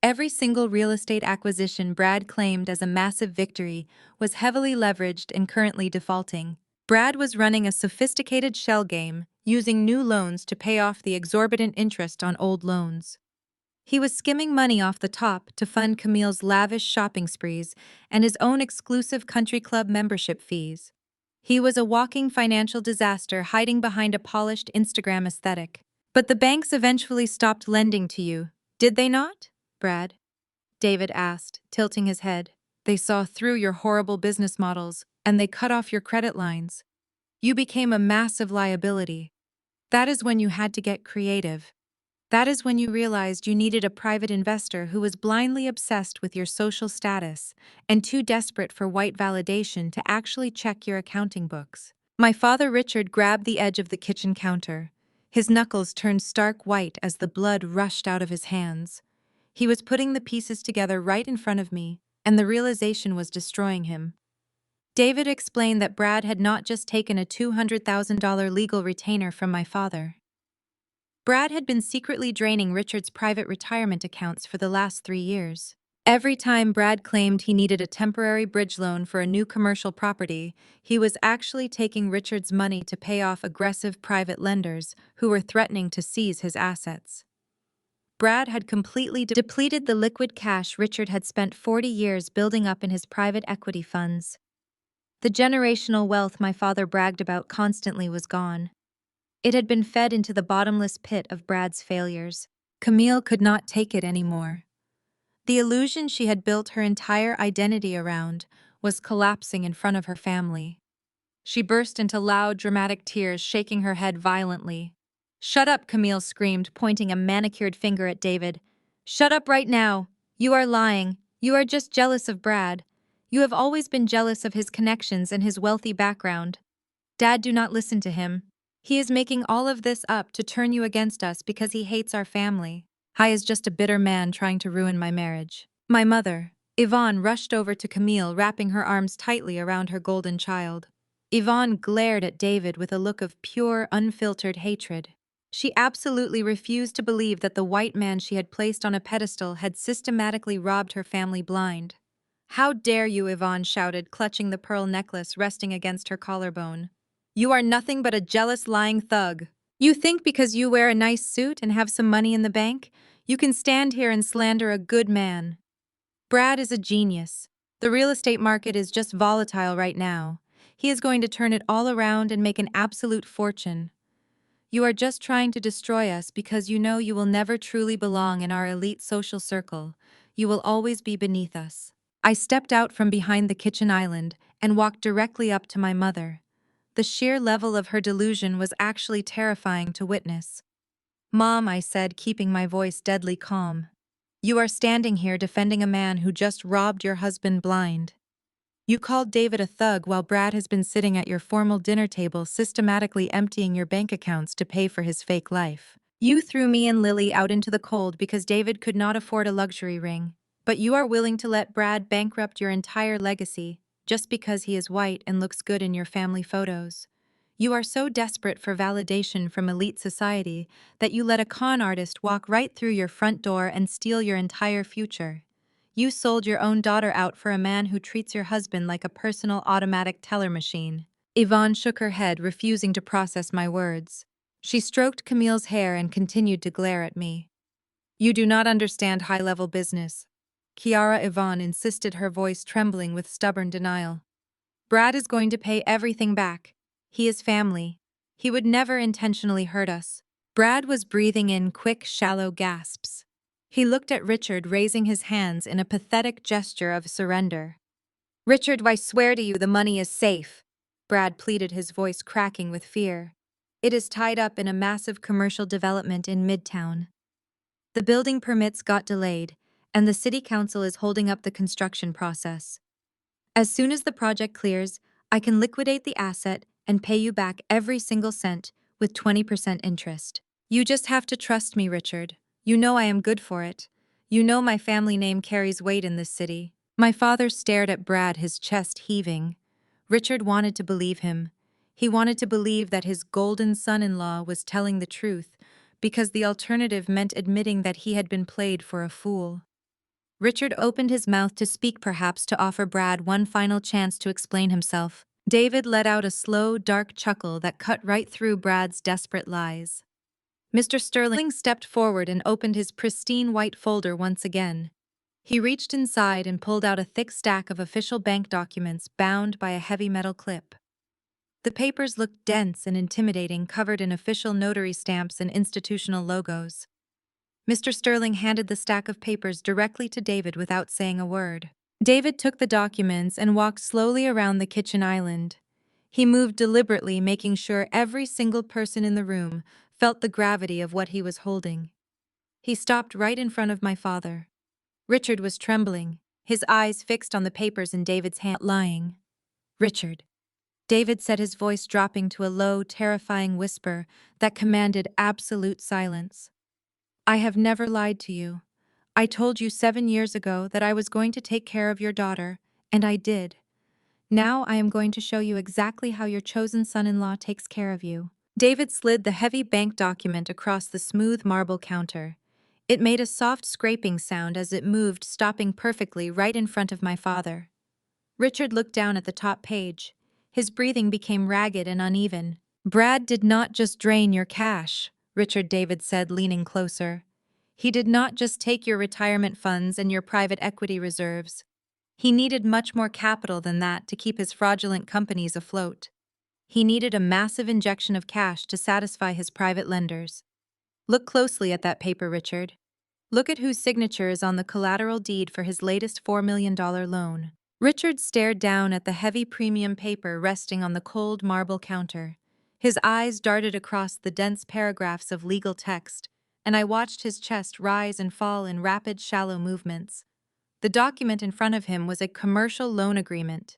Every single real estate acquisition Brad claimed as a massive victory was heavily leveraged and currently defaulting. Brad was running a sophisticated shell game, using new loans to pay off the exorbitant interest on old loans. He was skimming money off the top to fund Camille's lavish shopping sprees and his own exclusive country club membership fees. He was a walking financial disaster hiding behind a polished Instagram aesthetic. But the banks eventually stopped lending to you, did they not, Brad? David asked, tilting his head. They saw through your horrible business models, and they cut off your credit lines. You became a massive liability. That is when you had to get creative. That is when you realized you needed a private investor who was blindly obsessed with your social status and too desperate for white validation to actually check your accounting books. My father Richard grabbed the edge of the kitchen counter. His knuckles turned stark white as the blood rushed out of his hands. He was putting the pieces together right in front of me, and the realization was destroying him. David explained that Brad had not just taken a $200,000 legal retainer from my father. Brad had been secretly draining Richard's private retirement accounts for the last 3 years. Every time Brad claimed he needed a temporary bridge loan for a new commercial property, he was actually taking Richard's money to pay off aggressive private lenders who were threatening to seize his assets. Brad had completely depleted the liquid cash Richard had spent 40 years building up in his private equity funds. The generational wealth my father bragged about constantly was gone. It had been fed into the bottomless pit of Brad's failures. Camille could not take it anymore. The illusion she had built her entire identity around was collapsing in front of her family. She burst into loud, dramatic tears, shaking her head violently. "Shut up," Camille screamed, pointing a manicured finger at David. "Shut up right now. You are lying. You are just jealous of Brad. You have always been jealous of his connections and his wealthy background. Dad, do not listen to him. He is making all of this up to turn you against us because he hates our family. I is just a bitter man trying to ruin my marriage." My mother, Yvonne, rushed over to Camille, wrapping her arms tightly around her golden child. Yvonne glared at David with a look of pure, unfiltered hatred. She absolutely refused to believe that the white man she had placed on a pedestal had systematically robbed her family blind. "How dare you," Yvonne shouted, clutching the pearl necklace resting against her collarbone. "You are nothing but a jealous, lying thug. You think because you wear a nice suit and have some money in the bank, You can stand here and slander a good man. Brad is a genius. The real estate market is just volatile right now. He is going to turn it all around and make an absolute fortune. You are just trying to destroy us because you know you will never truly belong in our elite social circle. You will always be beneath us. I stepped out from behind the kitchen island and walked directly up to my mother. The sheer level of her delusion was actually terrifying to witness. Mom, I said, keeping my voice deadly calm. You are standing here defending a man who just robbed your husband blind. You called David a thug while Brad has been sitting at your formal dinner table systematically emptying your bank accounts to pay for his fake life. You threw me and Lily out into the cold because David could not afford a luxury ring. But you are willing to let Brad bankrupt your entire legacy just because he is white and looks good in your family photos. You are so desperate for validation from elite society that you let a con artist walk right through your front door and steal your entire future. You sold your own daughter out for a man who treats your husband like a personal automatic teller machine. Yvonne shook her head, refusing to process my words. She stroked Camille's hair and continued to glare at me. You do not understand high-level business. Kiara Yvonne insisted, her voice trembling with stubborn denial. Brad is going to pay everything back. He is family. He would never intentionally hurt us. Brad was breathing in quick, shallow gasps. He looked at Richard, raising his hands in a pathetic gesture of surrender. Richard, I swear to you the money is safe. Brad pleaded, his voice cracking with fear. It is tied up in a massive commercial development in Midtown. The building permits got delayed, and the city council is holding up the construction process. As soon as the project clears, I can liquidate the asset and pay you back every single cent with 20% interest. You just have to trust me, Richard. You know I am good for it. You know my family name carries weight in this city. My father stared at Brad, his chest heaving. Richard wanted to believe him. He wanted to believe that his golden son-in-law was telling the truth, because the alternative meant admitting that he had been played for a fool. Richard opened his mouth to speak, perhaps to offer Brad one final chance to explain himself. David let out a slow, dark chuckle that cut right through Brad's desperate lies. Mr. Sterling stepped forward and opened his pristine white folder once again. He reached inside and pulled out a thick stack of official bank documents bound by a heavy metal clip. The papers looked dense and intimidating, covered in official notary stamps and institutional logos. Mr. Sterling handed the stack of papers directly to David without saying a word. David took the documents and walked slowly around the kitchen island. He moved deliberately, making sure every single person in the room felt the gravity of what he was holding. He stopped right in front of my father. Richard was trembling, his eyes fixed on the papers in David's hand. Lying. Richard. David said, his voice dropping to a low, terrifying whisper that commanded absolute silence. I have never lied to you. I told you 7 years ago that I was going to take care of your daughter, and I did. Now I am going to show you exactly how your chosen son-in-law takes care of you. David slid the heavy bank document across the smooth marble counter. It made a soft scraping sound as it moved, stopping perfectly right in front of my father. Richard looked down at the top page. His breathing became ragged and uneven. Brad did not just drain your cash, Richard, David said, leaning closer. He did not just take your retirement funds and your private equity reserves. He needed much more capital than that to keep his fraudulent companies afloat. He needed a massive injection of cash to satisfy his private lenders. Look closely at that paper, Richard. Look at whose signature is on the collateral deed for his latest $4 million loan. Richard stared down at the heavy premium paper resting on the cold marble counter. His eyes darted across the dense paragraphs of legal text, and I watched his chest rise and fall in rapid, shallow movements. The document in front of him was a commercial loan agreement.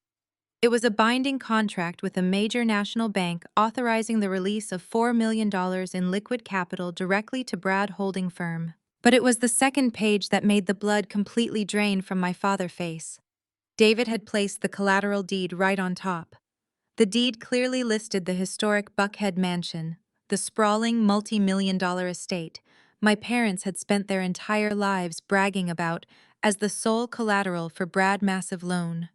It was a binding contract with a major national bank authorizing the release of $4 million in liquid capital directly to Brad Holding Firm. But it was the second page that made the blood completely drain from my father's face. David had placed the collateral deed right on top. The deed clearly listed the historic Buckhead Mansion, the sprawling multi-million-dollar estate my parents had spent their entire lives bragging about as the sole collateral for Brad's massive loan.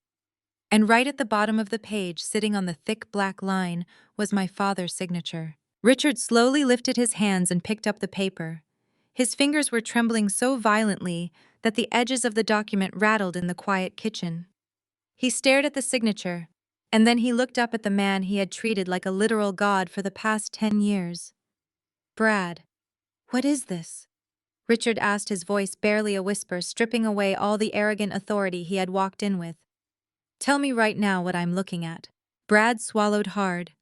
And right at the bottom of the page, sitting on the thick black line, was my father's signature. Richard slowly lifted his hands and picked up the paper. His fingers were trembling so violently that the edges of the document rattled in the quiet kitchen. He stared at the signature, and then he looked up at the man he had treated like a literal god for the past 10 years. Brad, what is this? Richard asked, his voice barely a whisper, stripping away all the arrogant authority he had walked in with. Tell me right now what I'm looking at. Brad swallowed hard.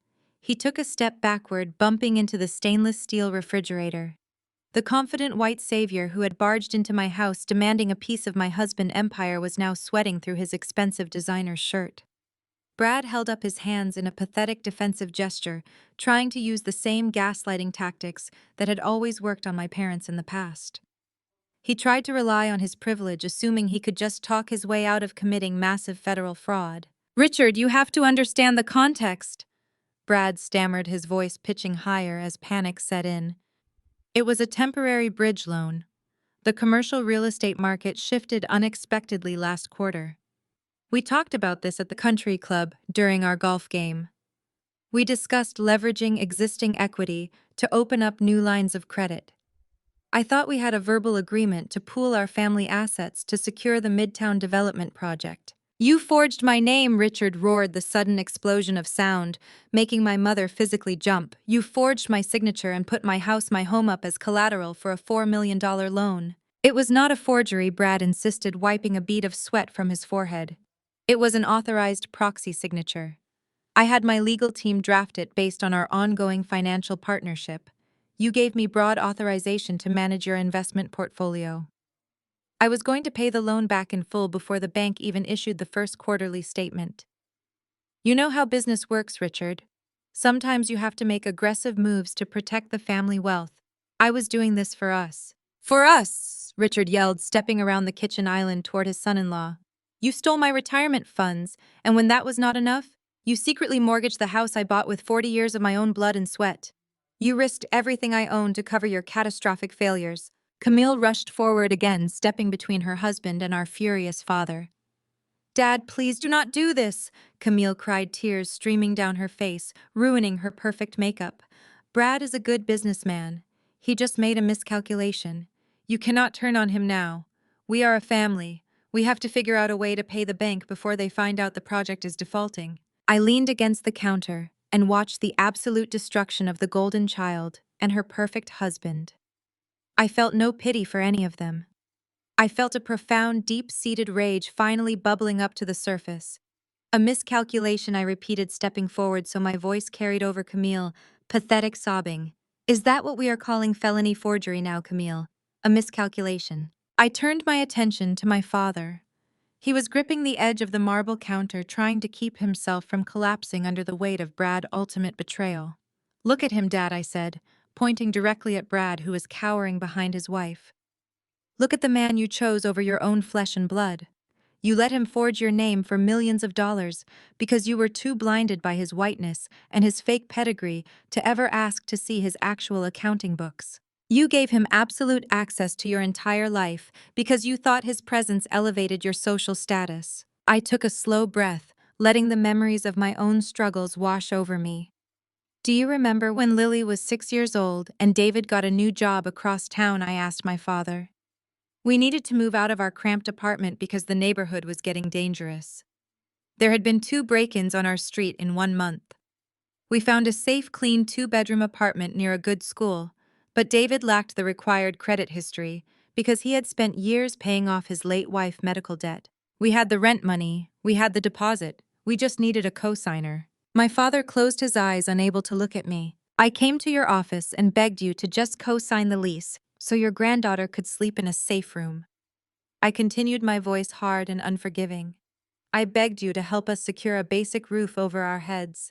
He took a step backward, bumping into the stainless steel refrigerator. The confident white savior who had barged into my house demanding a piece of my husband's empire was now sweating through his expensive designer shirt. Brad held up his hands in a pathetic defensive gesture, trying to use the same gaslighting tactics that had always worked on my parents in the past. He tried to rely on his privilege, assuming he could just talk his way out of committing massive federal fraud. Richard, you have to understand the context, Brad stammered, his voice pitching higher as panic set in. It was a temporary bridge loan. The commercial real estate market shifted unexpectedly last quarter. We talked about this at the country club during our golf game. We discussed leveraging existing equity to open up new lines of credit. I thought we had a verbal agreement to pool our family assets to secure the Midtown development project. You forged my name, Richard roared, the sudden explosion of sound, making my mother physically jump. You forged my signature and put my home up as collateral for a $4 million loan. It was not a forgery, Brad insisted, wiping a bead of sweat from his forehead. It was an authorized proxy signature. I had my legal team draft it based on our ongoing financial partnership. You gave me broad authorization to manage your investment portfolio. I was going to pay the loan back in full before the bank even issued the first quarterly statement. You know how business works, Richard. Sometimes you have to make aggressive moves to protect the family wealth. I was doing this for us. For us, Richard yelled, stepping around the kitchen island toward his son-in-law. You stole my retirement funds, and when that was not enough, you secretly mortgaged the house I bought with 40 years of my own blood and sweat. You risked everything I owned to cover your catastrophic failures. Camille rushed forward again, stepping between her husband and our furious father. Dad, please do not do this, Camille cried, tears streaming down her face, ruining her perfect makeup. Brad is a good businessman. He just made a miscalculation. You cannot turn on him now. We are a family. We have to figure out a way to pay the bank before they find out the project is defaulting. I leaned against the counter and watched the absolute destruction of the golden child and her perfect husband. I felt no pity for any of them. I felt a profound, deep-seated rage finally bubbling up to the surface. A miscalculation, I repeated, stepping forward so my voice carried over Camille, pathetic sobbing. Is that what we are calling felony forgery now, Camille? A miscalculation. I turned my attention to my father. He was gripping the edge of the marble counter, trying to keep himself from collapsing under the weight of Brad's ultimate betrayal. Look at him, Dad, I said, pointing directly at Brad, who was cowering behind his wife. Look at the man you chose over your own flesh and blood. You let him forge your name for millions of dollars because you were too blinded by his whiteness and his fake pedigree to ever ask to see his actual accounting books. You gave him absolute access to your entire life because you thought his presence elevated your social status. I took a slow breath, letting the memories of my own struggles wash over me. Do you remember when Lily was 6 years old and David got a new job across town? I asked my father. We needed to move out of our cramped apartment because the neighborhood was getting dangerous. There had been 2 break-ins on our street in 1 month. We found a safe, clean 2-bedroom apartment near a good school, but David lacked the required credit history because he had spent years paying off his late wife's medical debt. We had the rent money, we had the deposit, we just needed a cosigner. My father closed his eyes, unable to look at me. I came to your office and begged you to just co-sign the lease so your granddaughter could sleep in a safe room. I continued, my voice hard and unforgiving. I begged you to help us secure a basic roof over our heads.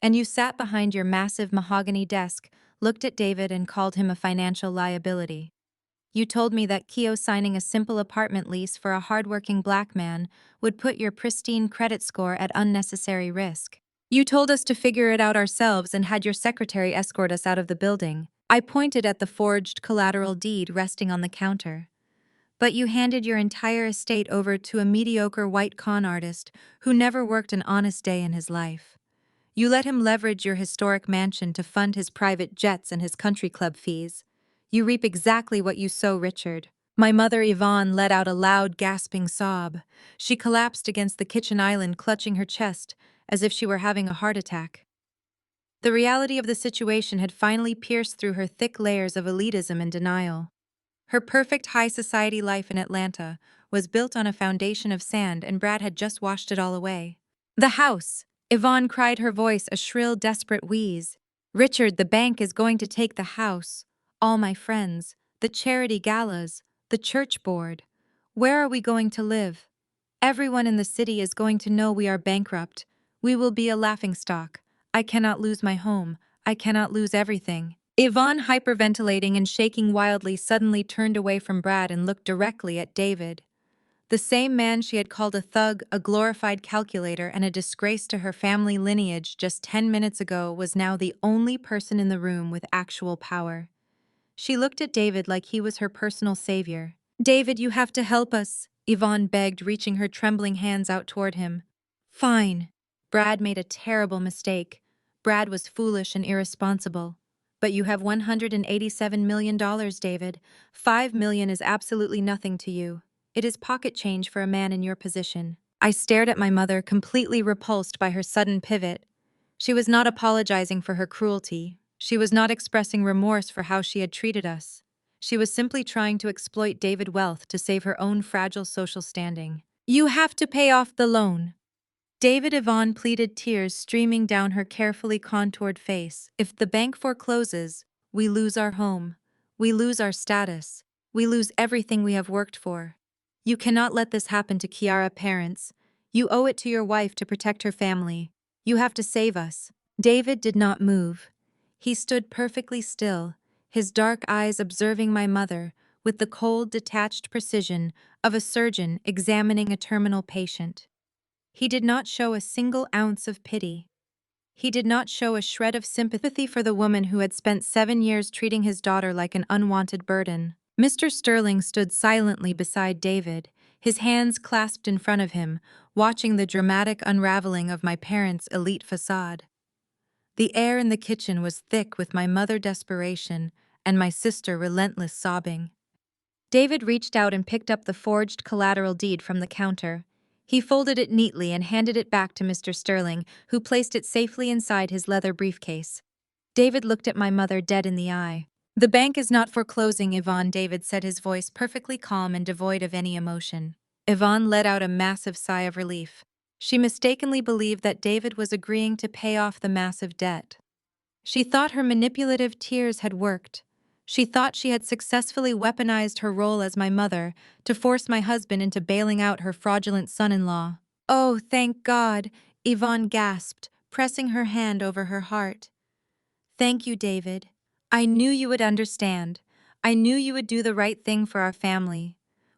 And you sat behind your massive mahogany desk, looked at David and called him a financial liability. You told me that signing a simple apartment lease for a hardworking black man would put your pristine credit score at unnecessary risk. You told us to figure it out ourselves and had your secretary escort us out of the building. I pointed at the forged collateral deed resting on the counter. But you handed your entire estate over to a mediocre white con artist who never worked an honest day in his life. You let him leverage your historic mansion to fund his private jets and his country club fees. You reap exactly what you sow, Richard. My mother Yvonne let out a loud, gasping sob. She collapsed against the kitchen island, clutching her chest as if she were having a heart attack. The reality of the situation had finally pierced through her thick layers of elitism and denial. Her perfect high society life in Atlanta was built on a foundation of sand, and Brad had just washed it all away. The house! Yvonne cried, her voice a shrill, desperate wheeze. Richard, the bank is going to take the house. All my friends, the charity galas, the church board. Where are we going to live? Everyone in the city is going to know we are bankrupt. We will be a laughingstock. I cannot lose my home. I cannot lose everything. Yvonne, hyperventilating and shaking wildly, suddenly turned away from Brad and looked directly at David. The same man she had called a thug, a glorified calculator, and a disgrace to her family lineage just 10 minutes ago was now the only person in the room with actual power. She looked at David like he was her personal savior. David, you have to help us, Yvonne begged, reaching her trembling hands out toward him. Fine. Brad made a terrible mistake. Brad was foolish and irresponsible. But you have $187 million, David. $5 million is absolutely nothing to you. It is pocket change for a man in your position. I stared at my mother, completely repulsed by her sudden pivot. She was not apologizing for her cruelty. She was not expressing remorse for how she had treated us. She was simply trying to exploit David's wealth to save her own fragile social standing. You have to pay off the loan. David, Yvonne pleaded, tears streaming down her carefully contoured face. If the bank forecloses, we lose our home. We lose our status. We lose everything we have worked for. You cannot let this happen to Kiara's parents. You owe it to your wife to protect her family. You have to save us. David did not move. He stood perfectly still, his dark eyes observing my mother with the cold, detached precision of a surgeon examining a terminal patient. He did not show a single ounce of pity. He did not show a shred of sympathy for the woman who had spent 7 years treating his daughter like an unwanted burden. Mr. Sterling stood silently beside David, his hands clasped in front of him, watching the dramatic unraveling of my parents' elite facade. The air in the kitchen was thick with my mother's desperation and my sister's relentless sobbing. David reached out and picked up the forged collateral deed from the counter. He folded it neatly and handed it back to Mr. Sterling, who placed it safely inside his leather briefcase. David looked at my mother dead in the eye. The bank is not foreclosing, Yvonne, David said, his voice perfectly calm and devoid of any emotion. Yvonne let out a massive sigh of relief. She mistakenly believed that David was agreeing to pay off the massive debt. She thought her manipulative tears had worked. She thought she had successfully weaponized her role as my mother to force my husband into bailing out her fraudulent son-in-law. Oh, thank God, Yvonne gasped, pressing her hand over her heart. Thank you, David. I knew you would understand. I knew you would do the right thing for our family.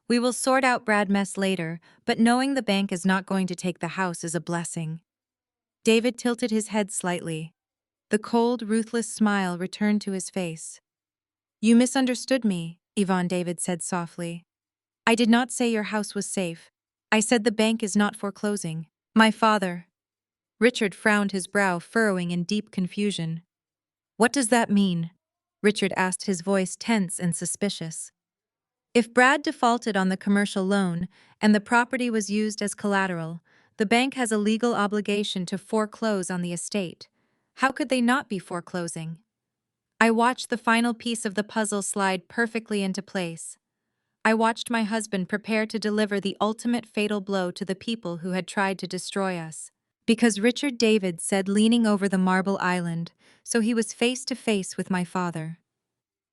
We will sort out Brad's mess later, but knowing the bank is not going to take the house is a blessing. David tilted his head slightly. The cold, ruthless smile returned to his face. You misunderstood me, Yvonne, David said softly. I did not say your house was safe. I said the bank is not foreclosing. My father. Richard frowned, his brow furrowing in deep confusion. What does that mean? Richard asked, his voice tense and suspicious. If Brad defaulted on the commercial loan and the property was used as collateral, the bank has a legal obligation to foreclose on the estate. How could they not be foreclosing? I watched the final piece of the puzzle slide perfectly into place. I watched my husband prepare to deliver the ultimate fatal blow to the people who had tried to destroy us. Because Richard, David said, leaning over the marble island, so he was face to face with my father.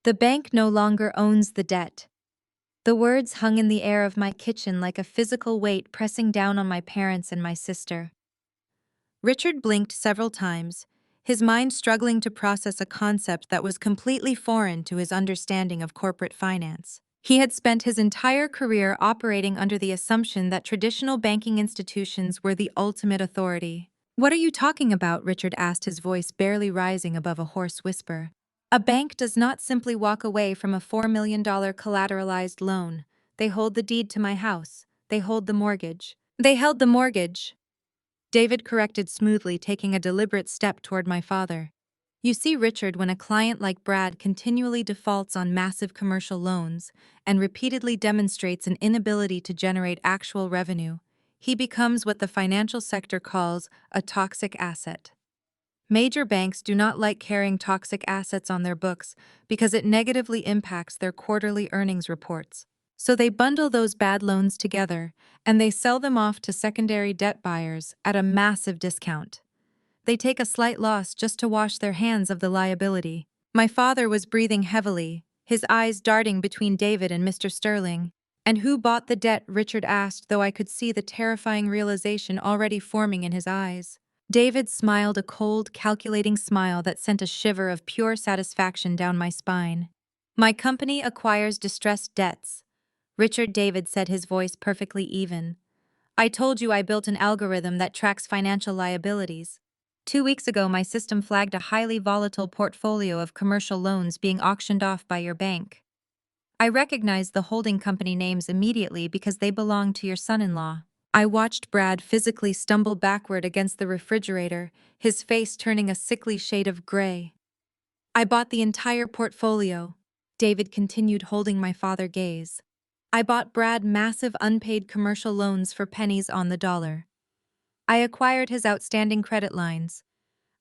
The bank no longer owns the debt. The words hung in the air of my kitchen like a physical weight pressing down on my parents and my sister. Richard blinked several times, his mind struggling to process a concept that was completely foreign to his understanding of corporate finance. He had spent his entire career operating under the assumption that traditional banking institutions were the ultimate authority. What are you talking about? Richard asked, his voice barely rising above a hoarse whisper. A bank does not simply walk away from a $4 million collateralized loan. They hold the deed to my house. They hold the mortgage. They held the mortgage. David corrected smoothly, taking a deliberate step toward my father. You see, Richard, when a client like Brad continually defaults on massive commercial loans and repeatedly demonstrates an inability to generate actual revenue, he becomes what the financial sector calls a toxic asset. Major banks do not like carrying toxic assets on their books because it negatively impacts their quarterly earnings reports. So they bundle those bad loans together and they sell them off to secondary debt buyers at a massive discount. They take a slight loss just to wash their hands of the liability. My father was breathing heavily, his eyes darting between David and Mr. Sterling. "And who bought the debt?" Richard asked, though I could see the terrifying realization already forming in his eyes. David smiled, a cold, calculating smile that sent a shiver of pure satisfaction down my spine. "My company acquires distressed debts," Richard David said, his voice perfectly even. "I told you I built an algorithm that tracks financial liabilities. 2 weeks ago, my system flagged a highly volatile portfolio of commercial loans being auctioned off by your bank. I recognized the holding company names immediately because they belong to your son-in-law." I watched Brad physically stumble backward against the refrigerator, his face turning a sickly shade of gray. "I bought the entire portfolio," David continued, holding my father gaze. "I bought Brad massive unpaid commercial loans for pennies on the dollar. I acquired his outstanding credit lines.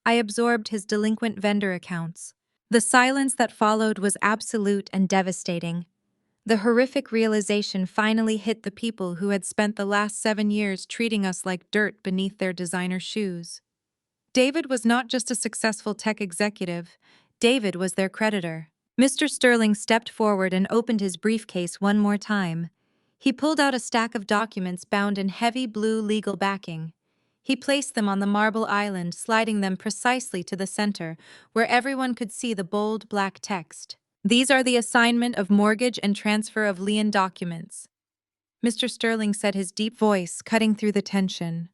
I absorbed his delinquent vendor accounts." The silence that followed was absolute and devastating. The horrific realization finally hit the people who had spent the last 7 years treating us like dirt beneath their designer shoes. David was not just a successful tech executive, David was their creditor. Mr. Sterling stepped forward and opened his briefcase one more time. He pulled out a stack of documents bound in heavy blue legal backing. He placed them on the marble island, sliding them precisely to the center, where everyone could see the bold black text. "These are the assignment of mortgage and transfer of lien documents," Mr. Sterling said, his deep voice cutting through the tension.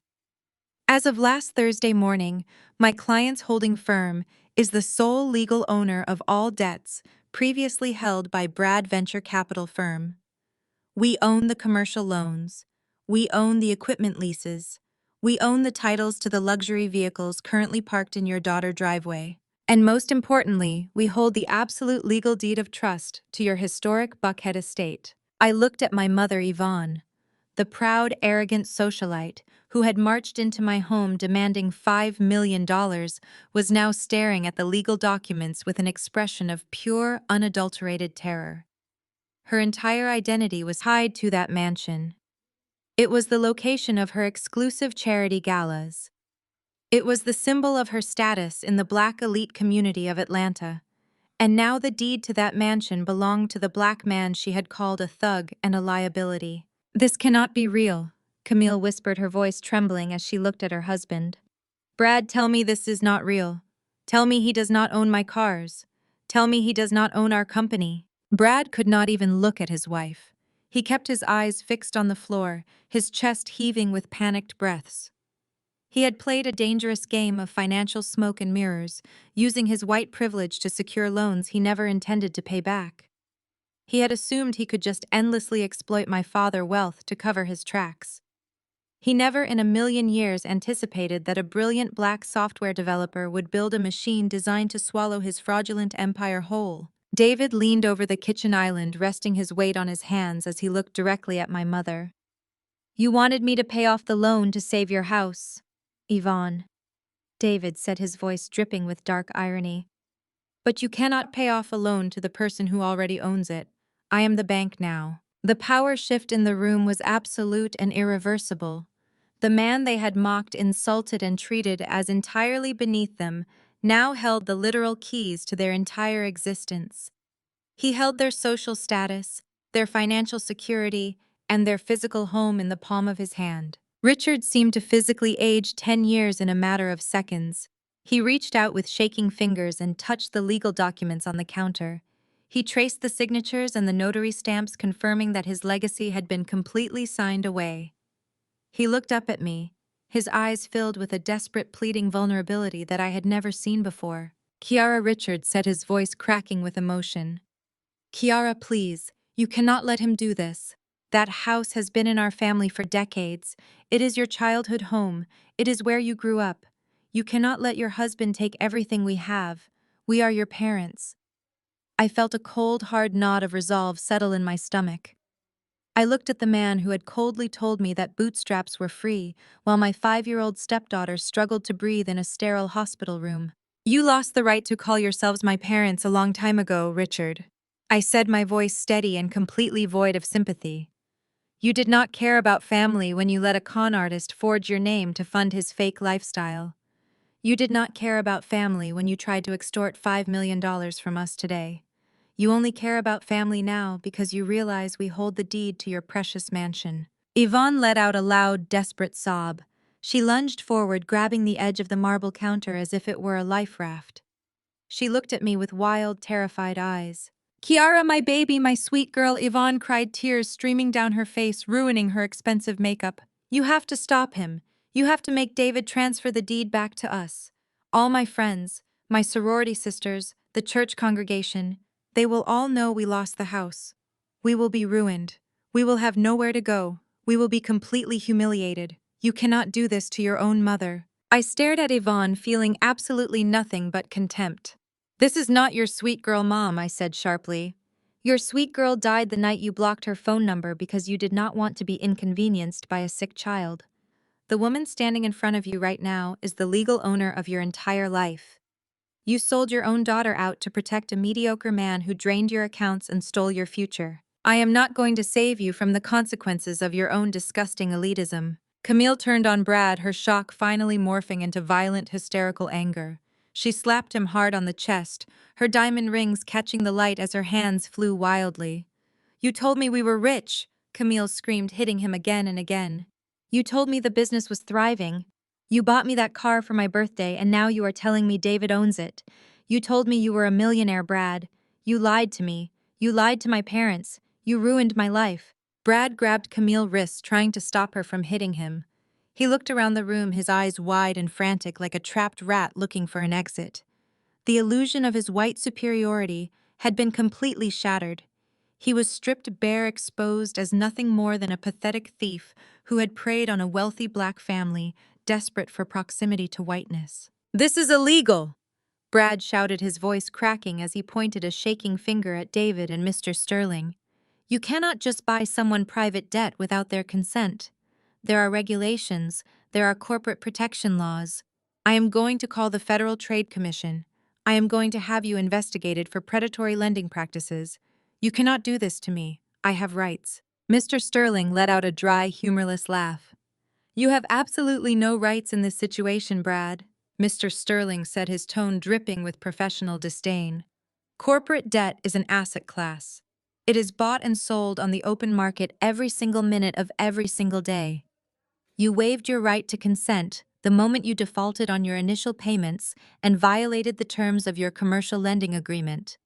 "As of last Thursday morning, my client's holding firm is the sole legal owner of all debts previously held by Brad Venture Capital Firm. We own the commercial loans. We own the equipment leases. We own the titles to the luxury vehicles currently parked in your daughter driveway. And most importantly, we hold the absolute legal deed of trust to your historic Buckhead estate." I looked at my mother, Yvonne. The proud, arrogant socialite who had marched into my home demanding $5 million was now staring at the legal documents with an expression of pure, unadulterated terror. Her entire identity was tied to that mansion. It was the location of her exclusive charity galas. It was the symbol of her status in the Black elite community of Atlanta. And now the deed to that mansion belonged to the Black man she had called a thug and a liability. "This cannot be real," Camille whispered, her voice trembling as she looked at her husband. "Brad, tell me this is not real. Tell me he does not own my cars. Tell me he does not own our company." Brad could not even look at his wife. He kept his eyes fixed on the floor, his chest heaving with panicked breaths. He had played a dangerous game of financial smoke and mirrors, using his white privilege to secure loans he never intended to pay back. He had assumed he could just endlessly exploit my father's wealth to cover his tracks. He never in a million years anticipated that a brilliant Black software developer would build a machine designed to swallow his fraudulent empire whole. David leaned over the kitchen island, resting his weight on his hands as he looked directly at my mother. "You wanted me to pay off the loan to save your house, Yvonne," David said, his voice dripping with dark irony. "But you cannot pay off a loan to the person who already owns it. I am the bank now." The power shift in the room was absolute and irreversible. The man they had mocked, insulted, and treated as entirely beneath them now held the literal keys to their entire existence. He held their social status, their financial security, and their physical home in the palm of his hand. Richard seemed to physically age 10 years in a matter of seconds. He reached out with shaking fingers and touched the legal documents on the counter. He traced the signatures and the notary stamps, confirming that his legacy had been completely signed away. He looked up at me, his eyes filled with a desperate, pleading vulnerability that I had never seen before. "Kiara," Richard said, his voice cracking with emotion. "Kiara, please, you cannot let him do this. That house has been in our family for decades. It is your childhood home. It is where you grew up. You cannot let your husband take everything we have. We are your parents. I felt a cold, hard knot of resolve settle in my stomach. I looked at the man who had coldly told me that bootstraps were free, while my 5-year-old stepdaughter struggled to breathe in a sterile hospital room. You lost the right to call yourselves my parents a long time ago, Richard. I said, my voice steady and completely void of sympathy. You did not care about family when you let a con artist forge your name to fund his fake lifestyle. You did not care about family when you tried to extort $5 million from us today. You only care about family now because you realize we hold the deed to your precious mansion. Yvonne let out a loud, desperate sob. She lunged forward, grabbing the edge of the marble counter as if it were a life raft. She looked at me with wild, terrified eyes. Kiara, my baby, my sweet girl, Yvonne cried, tears streaming down her face, ruining her expensive makeup. You have to stop him. You have to make David transfer the deed back to us. All my friends, my sorority sisters, the church congregation, they will all know we lost the house. We will be ruined. We will have nowhere to go. We will be completely humiliated. You cannot do this to your own mother. I stared at Yvonne, feeling absolutely nothing but contempt. This is not your sweet girl mom, I said sharply. Your sweet girl died the night you blocked her phone number because you did not want to be inconvenienced by a sick child. The woman standing in front of you right now is the legal owner of your entire life. You sold your own daughter out to protect a mediocre man who drained your accounts and stole your future. I am not going to save you from the consequences of your own disgusting elitism. Camille turned on Brad, her shock finally morphing into violent, hysterical anger. She slapped him hard on the chest, her diamond rings catching the light as her hands flew wildly. You told me we were rich, Camille screamed, hitting him again and again. You told me the business was thriving. You bought me that car for my birthday, and now you are telling me David owns it. You told me you were a millionaire, Brad. You lied to me. You lied to my parents. You ruined my life. Brad grabbed Camille's wrists, trying to stop her from hitting him. He looked around the room, his eyes wide and frantic like a trapped rat looking for an exit. The illusion of his white superiority had been completely shattered. He was stripped bare, exposed as nothing more than a pathetic thief who had preyed on a wealthy black family, desperate for proximity to whiteness. This is illegal! Brad shouted, his voice cracking as he pointed a shaking finger at David and Mr. Sterling. You cannot just buy someone private debt without their consent. There are regulations, there are corporate protection laws. I am going to call the Federal Trade Commission. I am going to have you investigated for predatory lending practices. You cannot do this to me. I have rights. Mr. Sterling let out a dry, humorless laugh. You have absolutely no rights in this situation, Brad, Mr. Sterling said, his tone dripping with professional disdain. Corporate debt is an asset class. It is bought and sold on the open market every single minute of every single day. You waived your right to consent the moment you defaulted on your initial payments and violated the terms of your commercial lending agreement.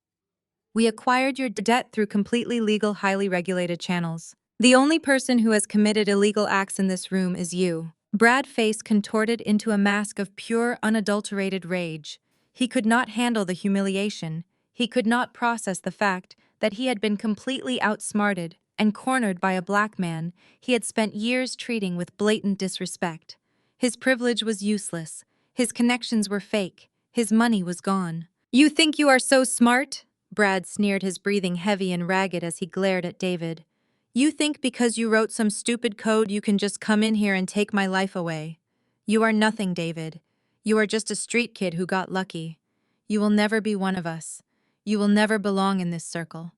We acquired your debt through completely legal, highly regulated channels. The only person who has committed illegal acts in this room is you. Brad's face contorted into a mask of pure, unadulterated rage. He could not handle the humiliation. He could not process the fact that he had been completely outsmarted and cornered by a black man he had spent years treating with blatant disrespect. His privilege was useless. His connections were fake. His money was gone. You think you are so smart? Brad sneered, his breathing heavy and ragged as he glared at David. You think because you wrote some stupid code you can just come in here and take my life away. You are nothing, David. You are just a street kid who got lucky. You will never be one of us. You will never belong in this circle.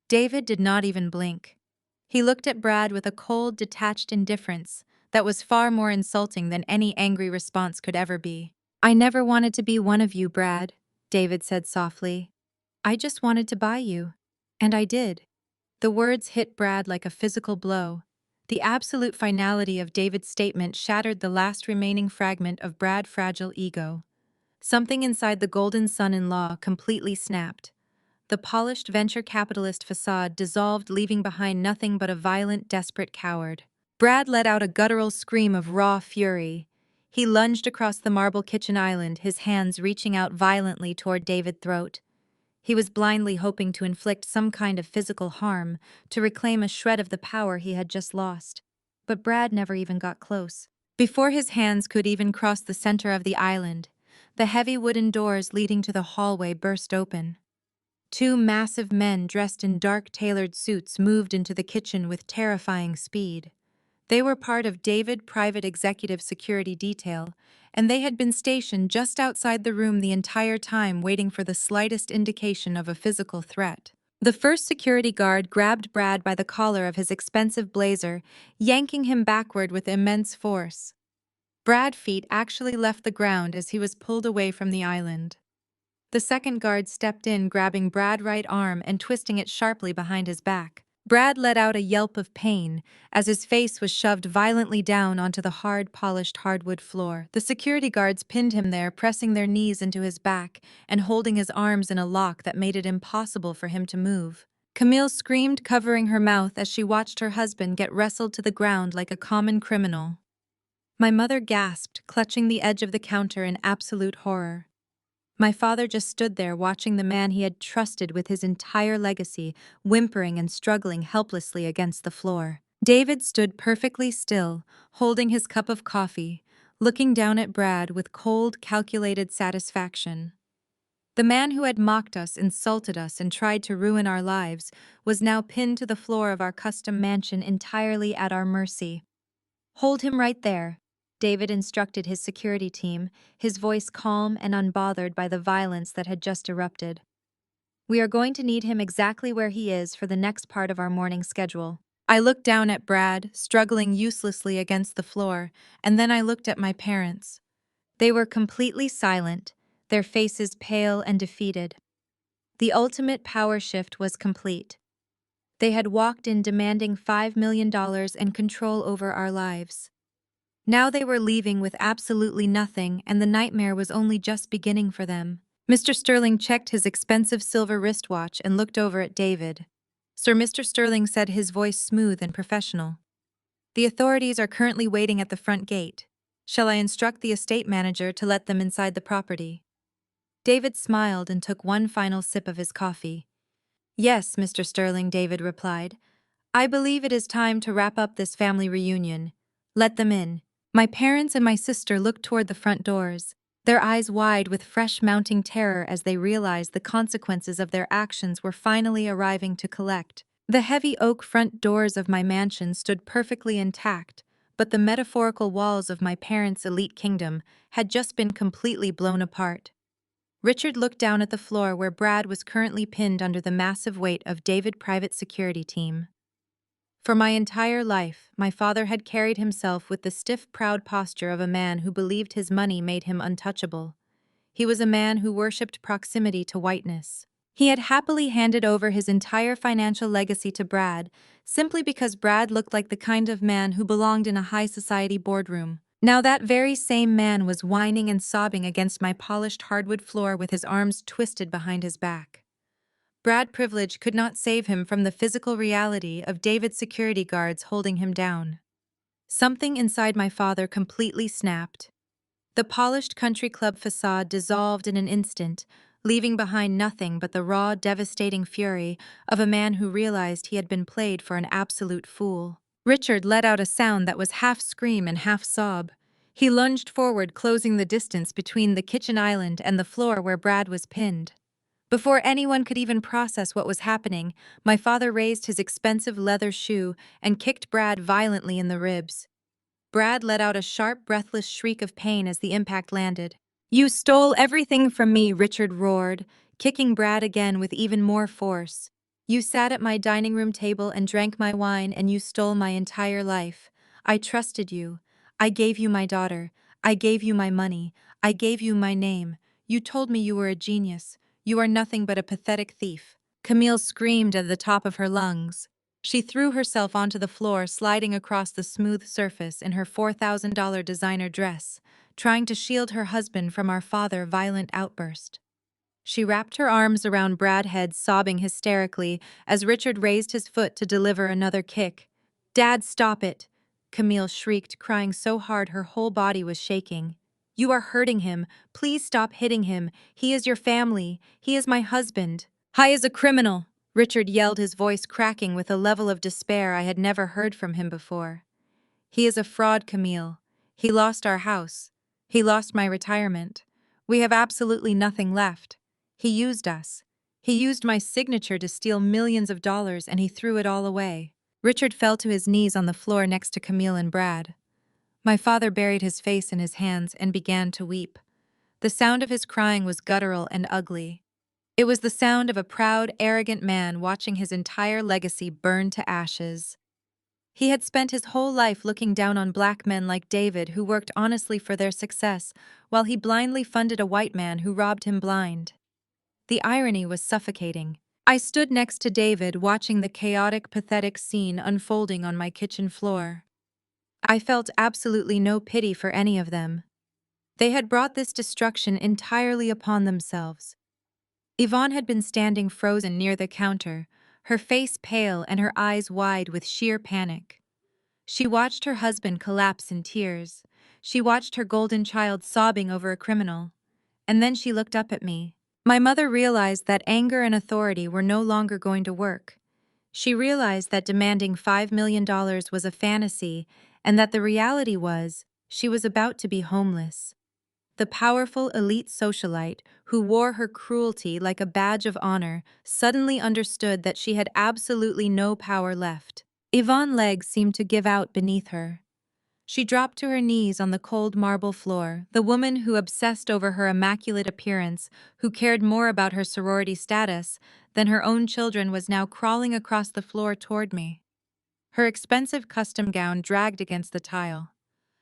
David did not even blink. He looked at Brad with a cold, detached indifference that was far more insulting than any angry response could ever be. I never wanted to be one of you, Brad, David said softly. I just wanted to buy you. And I did. The words hit Brad like a physical blow. The absolute finality of David's statement shattered the last remaining fragment of Brad's fragile ego. Something inside the golden son-in-law completely snapped. The polished venture capitalist facade dissolved, leaving behind nothing but a violent, desperate coward. Brad let out a guttural scream of raw fury. He lunged across the marble kitchen island, his hands reaching out violently toward David's throat. He was blindly hoping to inflict some kind of physical harm, to reclaim a shred of the power he had just lost. But Brad never even got close. Before his hands could even cross the center of the island, the heavy wooden doors leading to the hallway burst open. Two massive men dressed in dark tailored suits moved into the kitchen with terrifying speed. They were part of David's private executive security detail, and they had been stationed just outside the room the entire time waiting for the slightest indication of a physical threat. The first security guard grabbed Brad by the collar of his expensive blazer, yanking him backward with immense force. Brad's feet actually left the ground as he was pulled away from the island. The second guard stepped in, grabbing Brad's right arm and twisting it sharply behind his back. Brad let out a yelp of pain as his face was shoved violently down onto the hard, polished hardwood floor. The security guards pinned him there, pressing their knees into his back and holding his arms in a lock that made it impossible for him to move. Camille screamed, covering her mouth as she watched her husband get wrestled to the ground like a common criminal. My mother gasped, clutching the edge of the counter in absolute horror. My father just stood there watching the man he had trusted with his entire legacy, whimpering and struggling helplessly against the floor. David stood perfectly still, holding his cup of coffee, looking down at Brad with cold, calculated satisfaction. The man who had mocked us, insulted us, and tried to ruin our lives was now pinned to the floor of our custom mansion entirely at our mercy. "Hold him right there," David instructed his security team, his voice calm and unbothered by the violence that had just erupted. "We are going to need him exactly where he is for the next part of our morning schedule." I looked down at Brad, struggling uselessly against the floor, and then I looked at my parents. They were completely silent, their faces pale and defeated. The ultimate power shift was complete. They had walked in demanding $5 million and control over our lives. Now they were leaving with absolutely nothing, and the nightmare was only just beginning for them. Mr. Sterling checked his expensive silver wristwatch and looked over at David. "Sir," Mr. Sterling said, his voice smooth and professional. "The authorities are currently waiting at the front gate. Shall I instruct the estate manager to let them inside the property?" David smiled and took one final sip of his coffee. "Yes, Mr. Sterling," David replied. "I believe it is time to wrap up this family reunion. Let them in." My parents and my sister looked toward the front doors, their eyes wide with fresh mounting terror as they realized the consequences of their actions were finally arriving to collect. The heavy oak front doors of my mansion stood perfectly intact, but the metaphorical walls of my parents' elite kingdom had just been completely blown apart. Richard looked down at the floor where Brad was currently pinned under the massive weight of David's private security team. For my entire life, my father had carried himself with the stiff, proud posture of a man who believed his money made him untouchable. He was a man who worshipped proximity to whiteness. He had happily handed over his entire financial legacy to Brad, simply because Brad looked like the kind of man who belonged in a high society boardroom. Now that very same man was whining and sobbing against my polished hardwood floor with his arms twisted behind his back. Brad's privilege could not save him from the physical reality of David's security guards holding him down. Something inside my father completely snapped. The polished country club facade dissolved in an instant, leaving behind nothing but the raw, devastating fury of a man who realized he had been played for an absolute fool. Richard let out a sound that was half scream and half sob. He lunged forward, closing the distance between the kitchen island and the floor where Brad was pinned. Before anyone could even process what was happening, my father raised his expensive leather shoe and kicked Brad violently in the ribs. Brad let out a sharp, breathless shriek of pain as the impact landed. "You stole everything from me," Richard roared, kicking Brad again with even more force. "You sat at my dining room table and drank my wine, and you stole my entire life. I trusted you. I gave you my daughter. I gave you my money. I gave you my name. You told me you were a genius. You are nothing but a pathetic thief." Camille screamed at the top of her lungs. She threw herself onto the floor, sliding across the smooth surface in her $4,000 designer dress, trying to shield her husband from our father's violent outburst. She wrapped her arms around Brad's head, sobbing hysterically as Richard raised his foot to deliver another kick. "Dad, stop it!" Camille shrieked, crying so hard her whole body was shaking. "You are hurting him. Please stop hitting him. He is your family. He is my husband." "He is a criminal!" Richard yelled, his voice cracking with a level of despair I had never heard from him before. "He is a fraud, Camille. He lost our house. He lost my retirement. We have absolutely nothing left. He used us. He used my signature to steal millions of dollars and he threw it all away. Richard fell to his knees on the floor next to Camille and Brad. My father buried his face in his hands and began to weep. The sound of his crying was guttural and ugly. It was the sound of a proud, arrogant man watching his entire legacy burn to ashes. He had spent his whole life looking down on black men like David who worked honestly for their success, while he blindly funded a white man who robbed him blind. The irony was suffocating. I stood next to David watching the chaotic, pathetic scene unfolding on my kitchen floor. I felt absolutely no pity for any of them. They had brought this destruction entirely upon themselves. Yvonne had been standing frozen near the counter, her face pale and her eyes wide with sheer panic. She watched her husband collapse in tears. She watched her golden child sobbing over a criminal. And then she looked up at me. My mother realized that anger and authority were no longer going to work. She realized that demanding $5 million was a fantasy and that the reality was she was about to be homeless. The powerful elite socialite, who wore her cruelty like a badge of honor, suddenly understood that she had absolutely no power left. Yvonne's legs seemed to give out beneath her. She dropped to her knees on the cold marble floor. The woman who obsessed over her immaculate appearance, who cared more about her sorority status than her own children, was now crawling across the floor toward me. Her expensive custom gown dragged against the tile.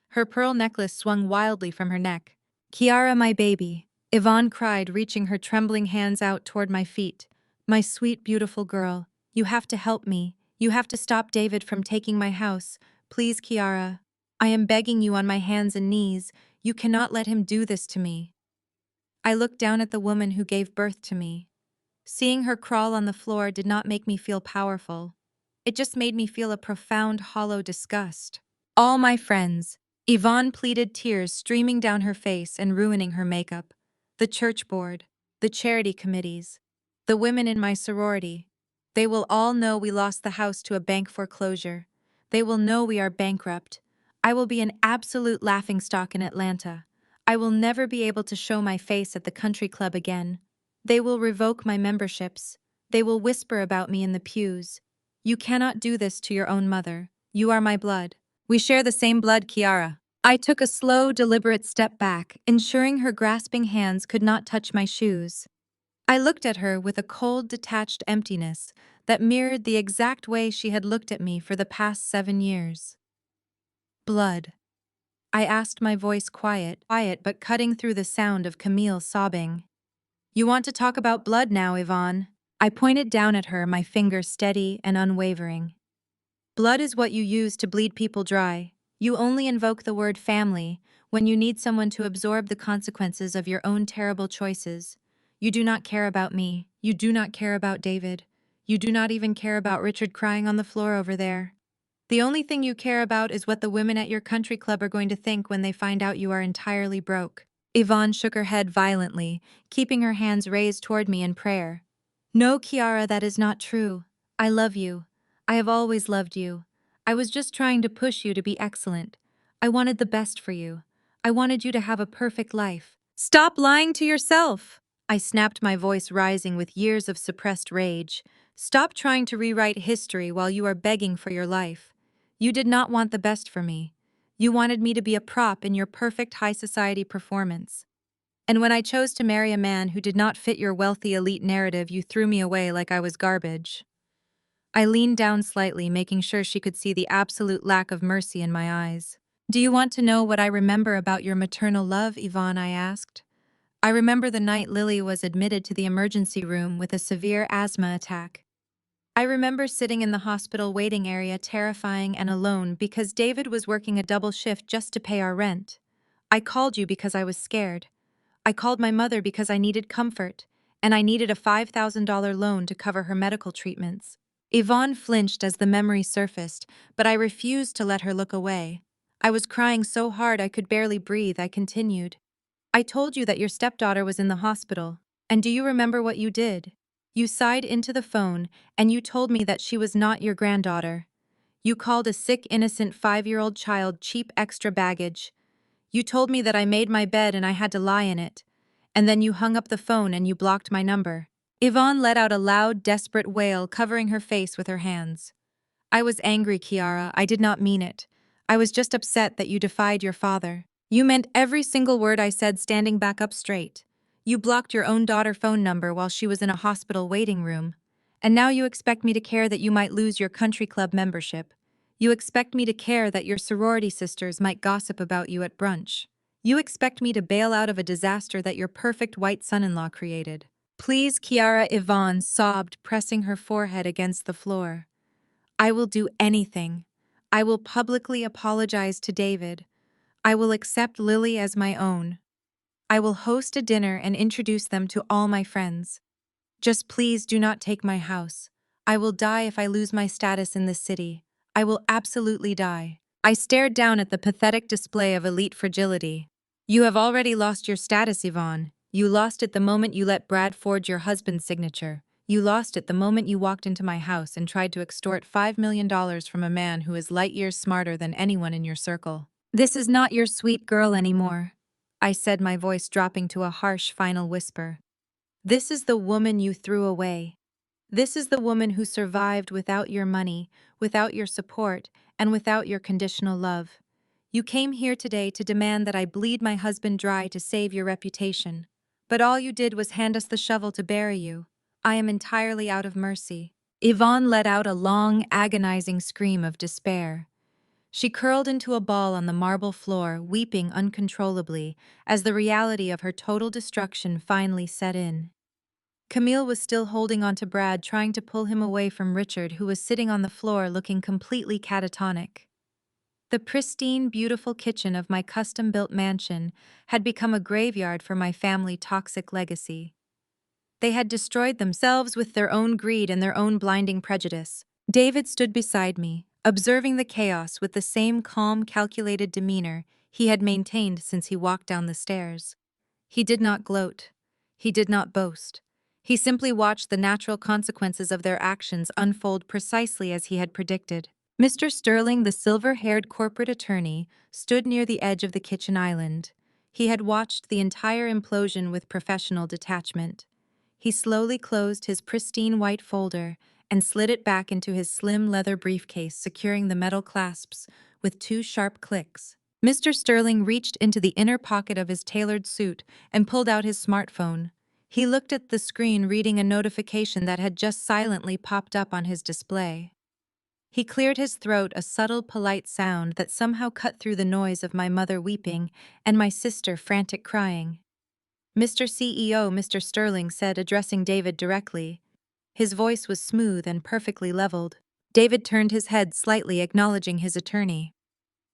Her pearl necklace swung wildly from her neck. "Kiara, my baby," Yvonne cried, reaching her trembling hands out toward my feet. "My sweet, beautiful girl, you have to help me. You have to stop David from taking my house. Please, Kiara. I am begging you on my hands and knees. You cannot let him do this to me." I looked down at the woman who gave birth to me. Seeing her crawl on the floor did not make me feel powerful. It just made me feel a profound, hollow disgust. All my friends, Yvonne pleaded, tears streaming down her face and ruining her makeup. The church board, the charity committees, the women in my sorority. They will all know we lost the house to a bank foreclosure. They will know we are bankrupt. I will be an absolute laughingstock in Atlanta. I will never be able to show my face at the country club again. They will revoke my memberships. They will whisper about me in the pews. You cannot do this to your own mother. You are my blood. We share the same blood, Kiara. I took a slow, deliberate step back, ensuring her grasping hands could not touch my shoes. I looked at her with a cold, detached emptiness that mirrored the exact way she had looked at me for the past 7 years. "Blood?" I asked, my voice quiet but cutting through the sound of Camille sobbing. "You want to talk about blood now, Yvonne?" I pointed down at her, my finger steady and unwavering. "Blood is what you use to bleed people dry. You only invoke the word family when you need someone to absorb the consequences of your own terrible choices. You do not care about me. You do not care about David. You do not even care about Richard crying on the floor over there. The only thing you care about is what the women at your country club are going to think when they find out you are entirely broke." Yvonne shook her head violently, keeping her hands raised toward me in prayer. "No, Kiara, that is not true. I love you. I have always loved you. I was just trying to push you to be excellent. I wanted the best for you. I wanted you to have a perfect life." "Stop lying to yourself!" I snapped, my voice rising with years of suppressed rage. "Stop trying to rewrite history while you are begging for your life. You did not want the best for me. You wanted me to be a prop in your perfect high society performance. And when I chose to marry a man who did not fit your wealthy elite narrative, you threw me away like I was garbage." I leaned down slightly, making sure she could see the absolute lack of mercy in my eyes. "Do you want to know what I remember about your maternal love, Yvonne?" I asked. "I remember the night Lily was admitted to the emergency room with a severe asthma attack. I remember sitting in the hospital waiting area, terrifying and alone because David was working a double shift just to pay our rent. I called you because I was scared. I called my mother because I needed comfort, and I needed a $5,000 loan to cover her medical treatments." Yvonne flinched as the memory surfaced, but I refused to let her look away. I was crying so hard I could barely breathe. I continued. "I told you that your stepdaughter was in the hospital, and do you remember what you did? You sighed into the phone, and you told me that she was not your granddaughter. You called a sick, innocent 5-year-old child cheap extra baggage. You told me that I made my bed and I had to lie in it. And then you hung up the phone and you blocked my number. Yvonne let out a loud, desperate wail, covering her face with her hands. I was angry, Kiara. I did not mean it. I was just upset that you defied your father. You meant every single word I said, standing back up straight. You blocked your own daughter phone number while she was in a hospital waiting room. And now you expect me to care that you might lose your country club membership. You expect me to care that your sorority sisters might gossip about you at brunch. You expect me to bail out of a disaster that your perfect white son-in-law created. Please, Kiara, Yvonne sobbed, pressing her forehead against the floor. I will do anything. I will publicly apologize to David. I will accept Lily as my own. I will host a dinner and introduce them to all my friends. Just please do not take my house. I will die if I lose my status in this city. I will absolutely die. I stared down at the pathetic display of elite fragility. You have already lost your status, Yvonne. You lost it the moment you let Brad forge your husband's signature. You lost it the moment you walked into my house and tried to extort $5 million from a man who is light years smarter than anyone in your circle. This is not your sweet girl anymore, I said, my voice dropping to a harsh final whisper. This is the woman you threw away. This is the woman who survived without your money, without your support, and without your conditional love. You came here today to demand that I bleed my husband dry to save your reputation. But all you did was hand us the shovel to bury you. I am entirely out of mercy. Yvonne let out a long, agonizing scream of despair. She curled into a ball on the marble floor, weeping uncontrollably, as the reality of her total destruction finally set in. Camille was still holding on to Brad, trying to pull him away from Richard, who was sitting on the floor looking completely catatonic. The pristine, beautiful kitchen of my custom-built mansion had become a graveyard for my family's toxic legacy. They had destroyed themselves with their own greed and their own blinding prejudice. David stood beside me, observing the chaos with the same calm, calculated demeanor he had maintained since he walked down the stairs. He did not gloat. He did not boast. He simply watched the natural consequences of their actions unfold precisely as he had predicted. Mr. Sterling, the silver-haired corporate attorney, stood near the edge of the kitchen island. He had watched the entire implosion with professional detachment. He slowly closed his pristine white folder and slid it back into his slim leather briefcase, securing the metal clasps with two sharp clicks. Mr. Sterling reached into the inner pocket of his tailored suit and pulled out his smartphone. He looked at the screen, reading a notification that had just silently popped up on his display. He cleared his throat, a subtle, polite sound that somehow cut through the noise of my mother weeping and my sister frantic crying. Mr. CEO, Mr. Sterling said, addressing David directly. His voice was smooth and perfectly leveled. David turned his head slightly, acknowledging his attorney.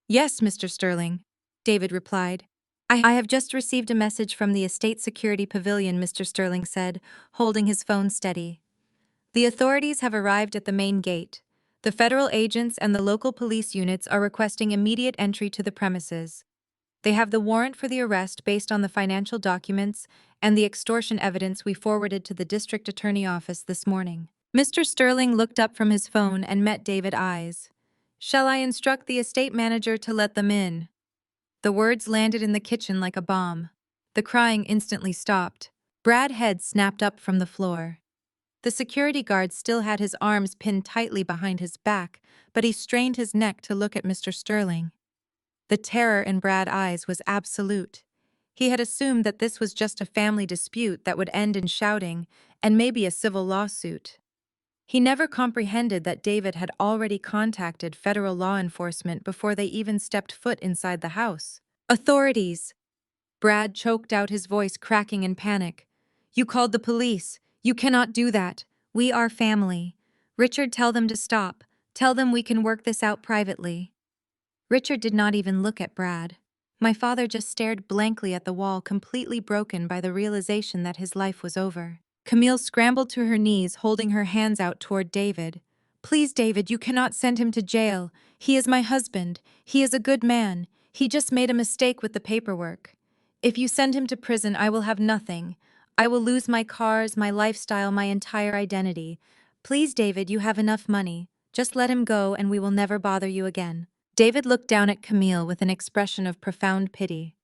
Yes, Mr. Sterling, David replied. I have just received a message from the Estate Security Pavilion, Mr. Sterling said, holding his phone steady. The authorities have arrived at the main gate. The federal agents and the local police units are requesting immediate entry to the premises. They have the warrant for the arrest based on the financial documents and the extortion evidence we forwarded to the district attorney office this morning. Mr. Sterling looked up from his phone and met David's eyes. Shall I instruct the estate manager to let them in? The words landed in the kitchen like a bomb. The crying instantly stopped. Brad's head snapped up from the floor. The security guard still had his arms pinned tightly behind his back, but he strained his neck to look at Mr. Sterling. The terror in Brad's eyes was absolute. He had assumed that this was just a family dispute that would end in shouting and maybe a civil lawsuit. He never comprehended that David had already contacted federal law enforcement before they even stepped foot inside the house. Authorities! Brad choked out, his voice cracking in panic. You called the police. You cannot do that. We are family. Richard, tell them to stop. Tell them we can work this out privately. Richard did not even look at Brad. My father just stared blankly at the wall, completely broken by the realization that his life was over. Camille scrambled to her knees, holding her hands out toward David. Please, David, you cannot send him to jail. He is my husband. He is a good man. He just made a mistake with the paperwork. If you send him to prison, I will have nothing. I will lose my cars, my lifestyle, my entire identity. Please, David, you have enough money. Just let him go and we will never bother you again. David looked down at Camille with an expression of profound pity.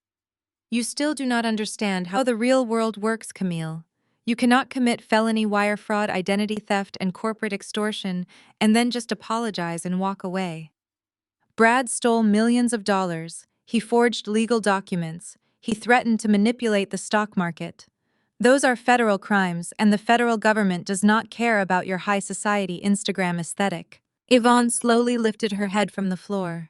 You still do not understand how the real world works, Camille. You cannot commit felony wire fraud, identity theft, and corporate extortion and then just apologize and walk away. Brad stole millions of dollars. He forged legal documents. He threatened to manipulate the stock market. Those are federal crimes, and the federal government does not care about your high society Instagram aesthetic. Yvonne slowly lifted her head from the floor.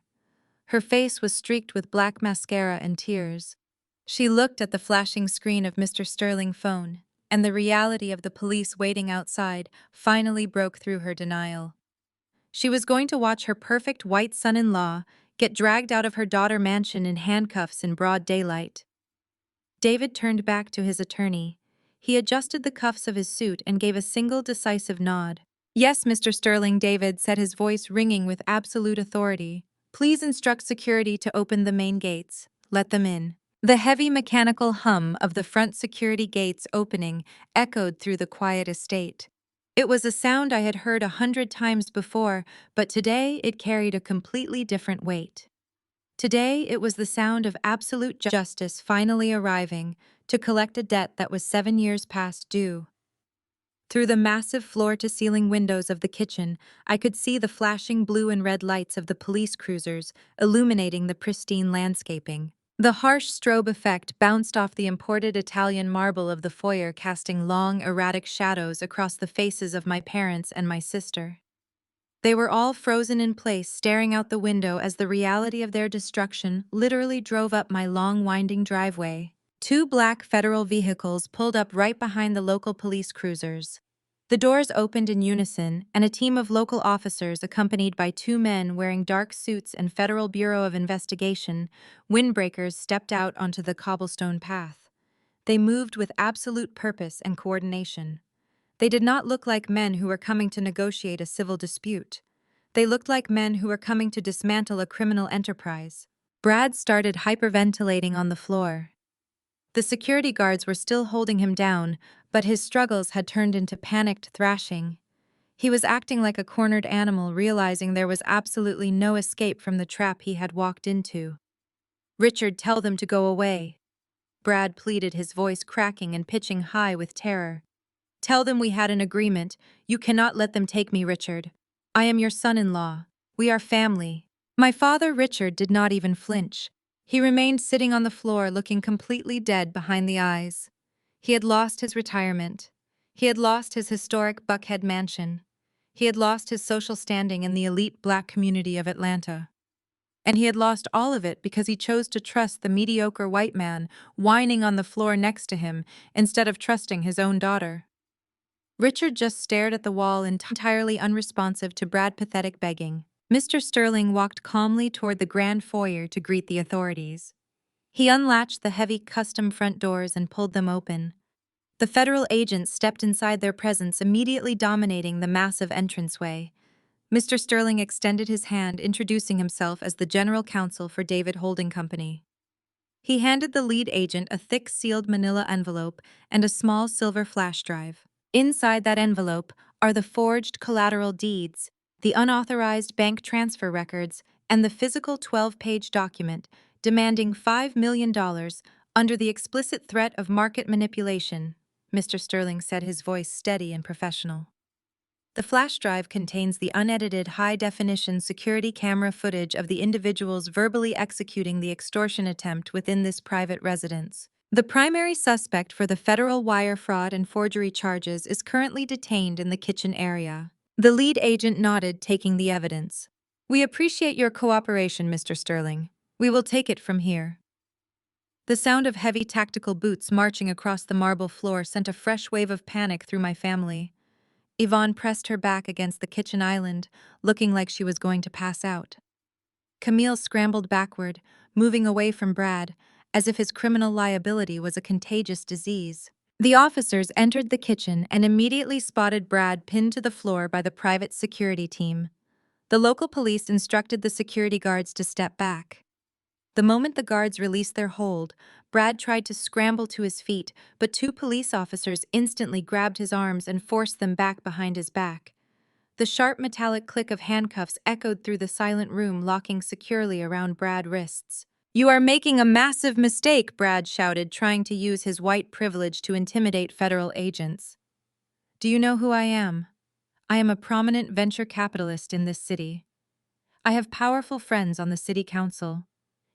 Her face was streaked with black mascara and tears. She looked at the flashing screen of Mr. Sterling's phone, and the reality of the police waiting outside finally broke through her denial. She was going to watch her perfect white son-in-law get dragged out of her daughter mansion in handcuffs in broad daylight. David turned back to his attorney. He adjusted the cuffs of his suit and gave a single decisive nod. Yes, Mr. Sterling, David said, his voice ringing with absolute authority. Please instruct security to open the main gates. Let them in. The heavy mechanical hum of the front security gates opening echoed through the quiet estate. It was a sound I had heard 100 times before, but today it carried a completely different weight. Today it was the sound of absolute justice finally arriving to collect a debt that was 7 years past due. Through the massive floor-to-ceiling windows of the kitchen, I could see the flashing blue and red lights of the police cruisers illuminating the pristine landscaping. The harsh strobe effect bounced off the imported Italian marble of the foyer, casting long, erratic shadows across the faces of my parents and my sister. They were all frozen in place, staring out the window as the reality of their destruction literally drove up my long, winding driveway. Two black federal vehicles pulled up right behind the local police cruisers. The doors opened in unison, and a team of local officers, accompanied by two men wearing dark suits and Federal Bureau of Investigation windbreakers, stepped out onto the cobblestone path. They moved with absolute purpose and coordination. They did not look like men who were coming to negotiate a civil dispute. They looked like men who were coming to dismantle a criminal enterprise. Brad started hyperventilating on the floor. The security guards were still holding him down, but his struggles had turned into panicked thrashing. He was acting like a cornered animal, realizing there was absolutely no escape from the trap he had walked into. Richard, tell them to go away. Brad pleaded, his voice cracking and pitching high with terror. Tell them we had an agreement. You cannot let them take me, Richard. I am your son-in-law. We are family. My father, Richard, did not even flinch. He remained sitting on the floor, looking completely dead behind the eyes. He had lost his retirement. He had lost his historic Buckhead mansion. He had lost his social standing in the elite black community of Atlanta. And he had lost all of it because he chose to trust the mediocre white man whining on the floor next to him instead of trusting his own daughter. Richard just stared at the wall, entirely unresponsive to Brad's pathetic begging. Mr. Sterling walked calmly toward the grand foyer to greet the authorities. He unlatched the heavy custom front doors and pulled them open. The federal agents stepped inside, their presence immediately dominating the massive entranceway. Mr. Sterling extended his hand, introducing himself as the general counsel for David Holding Company. He handed the lead agent a thick sealed manila envelope and a small silver flash drive. Inside that envelope are the forged collateral deeds, the unauthorized bank transfer records, and the physical 12-page document demanding $5 million under the explicit threat of market manipulation, Mr. Sterling said, his voice steady and professional. The flash drive contains the unedited high-definition security camera footage of the individuals verbally executing the extortion attempt within this private residence. The primary suspect for the federal wire fraud and forgery charges is currently detained in the kitchen area. The lead agent nodded, taking the evidence. We appreciate your cooperation, Mr. Sterling. We will take it from here. The sound of heavy tactical boots marching across the marble floor sent a fresh wave of panic through my family. Yvonne pressed her back against the kitchen island, looking like she was going to pass out. Camille scrambled backward, moving away from Brad, as if his criminal liability was a contagious disease. The officers entered the kitchen and immediately spotted Brad pinned to the floor by the private security team. The local police instructed the security guards to step back. The moment the guards released their hold, Brad tried to scramble to his feet, but two police officers instantly grabbed his arms and forced them back behind his back. The sharp metallic click of handcuffs echoed through the silent room, locking securely around Brad's wrists. "You are making a massive mistake," Brad shouted, trying to use his white privilege to intimidate federal agents. "Do you know who I am? I am a prominent venture capitalist in this city. I have powerful friends on the city council.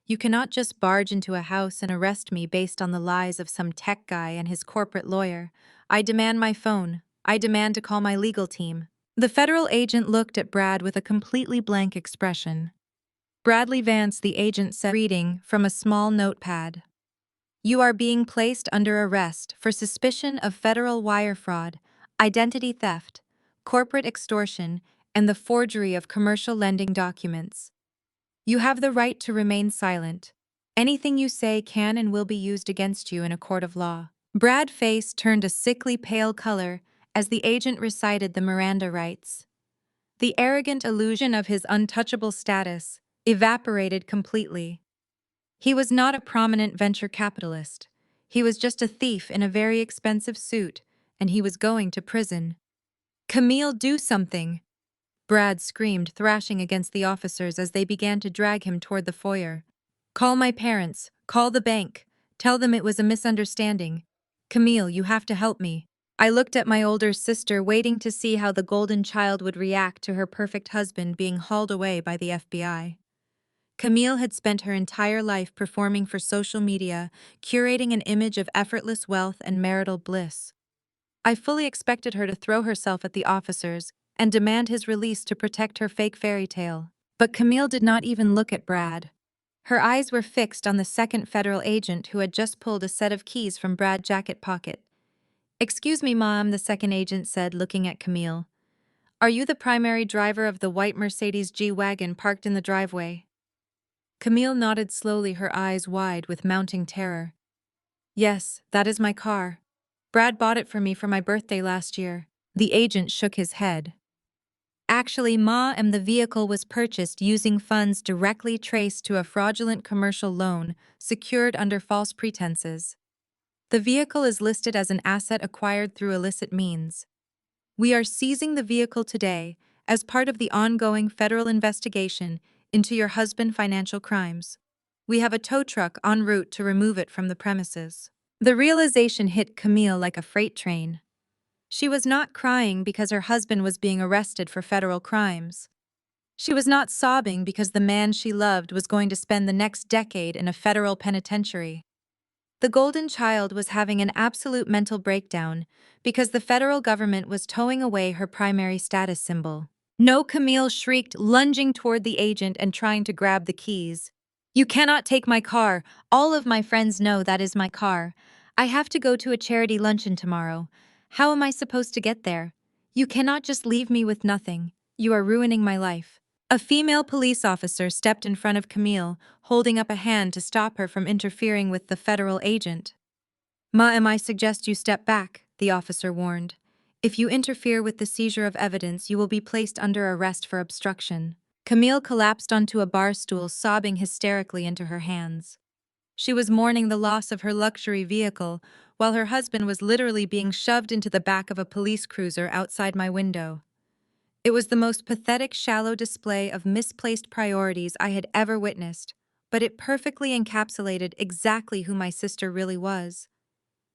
You cannot just barge into a house and arrest me based on the lies of some tech guy and his corporate lawyer. I demand my phone. I demand to call my legal team." The federal agent looked at Brad with a completely blank expression. "Bradley Vance," the agent said, reading from a small notepad. "You are being placed under arrest for suspicion of federal wire fraud, identity theft, corporate extortion, and the forgery of commercial lending documents. You have the right to remain silent. Anything you say can and will be used against you in a court of law." Brad's face turned a sickly pale color as the agent recited the Miranda rights. The arrogant illusion of his untouchable status evaporated completely. He was not a prominent venture capitalist. He was just a thief in a very expensive suit, and he was going to prison. "Camille, do something!" Brad screamed, thrashing against the officers as they began to drag him toward the foyer. "Call my parents. Call the bank. Tell them it was a misunderstanding. Camille, you have to help me." I looked at my older sister, waiting to see how the golden child would react to her perfect husband being hauled away by the FBI. Camille had spent her entire life performing for social media, curating an image of effortless wealth and marital bliss. I fully expected her to throw herself at the officers and demand his release to protect her fake fairy tale. But Camille did not even look at Brad. Her eyes were fixed on the second federal agent who had just pulled a set of keys from Brad's jacket pocket. "Excuse me, Mom," the second agent said, looking at Camille. "Are you the primary driver of the white Mercedes G-Wagon parked in the driveway?" Camille nodded slowly, her eyes wide with mounting terror. "Yes, that is my car. Brad bought it for me for my birthday last year." The agent shook his head. "Actually, Ma, the vehicle was purchased using funds directly traced to a fraudulent commercial loan secured under false pretenses. The vehicle is listed as an asset acquired through illicit means. We are seizing the vehicle today as part of the ongoing federal investigation into your husband's financial crimes. We have a tow truck en route to remove it from the premises." The realization hit Camille like a freight train. She was not crying because her husband was being arrested for federal crimes. She was not sobbing because the man she loved was going to spend the next decade in a federal penitentiary. The golden child was having an absolute mental breakdown because the federal government was towing away her primary status symbol. "No!" Camille shrieked, lunging toward the agent and trying to grab the keys. "You cannot take my car. All of my friends know that is my car. I have to go to a charity luncheon tomorrow. How am I supposed to get there? You cannot just leave me with nothing. You are ruining my life." A female police officer stepped in front of Camille, holding up a hand to stop her from interfering with the federal agent. I suggest you step back," the officer warned. "If you interfere with the seizure of evidence, you will be placed under arrest for obstruction." Camille collapsed onto a bar stool, sobbing hysterically into her hands. She was mourning the loss of her luxury vehicle, while her husband was literally being shoved into the back of a police cruiser outside my window. It was the most pathetic, shallow display of misplaced priorities I had ever witnessed, but it perfectly encapsulated exactly who my sister really was.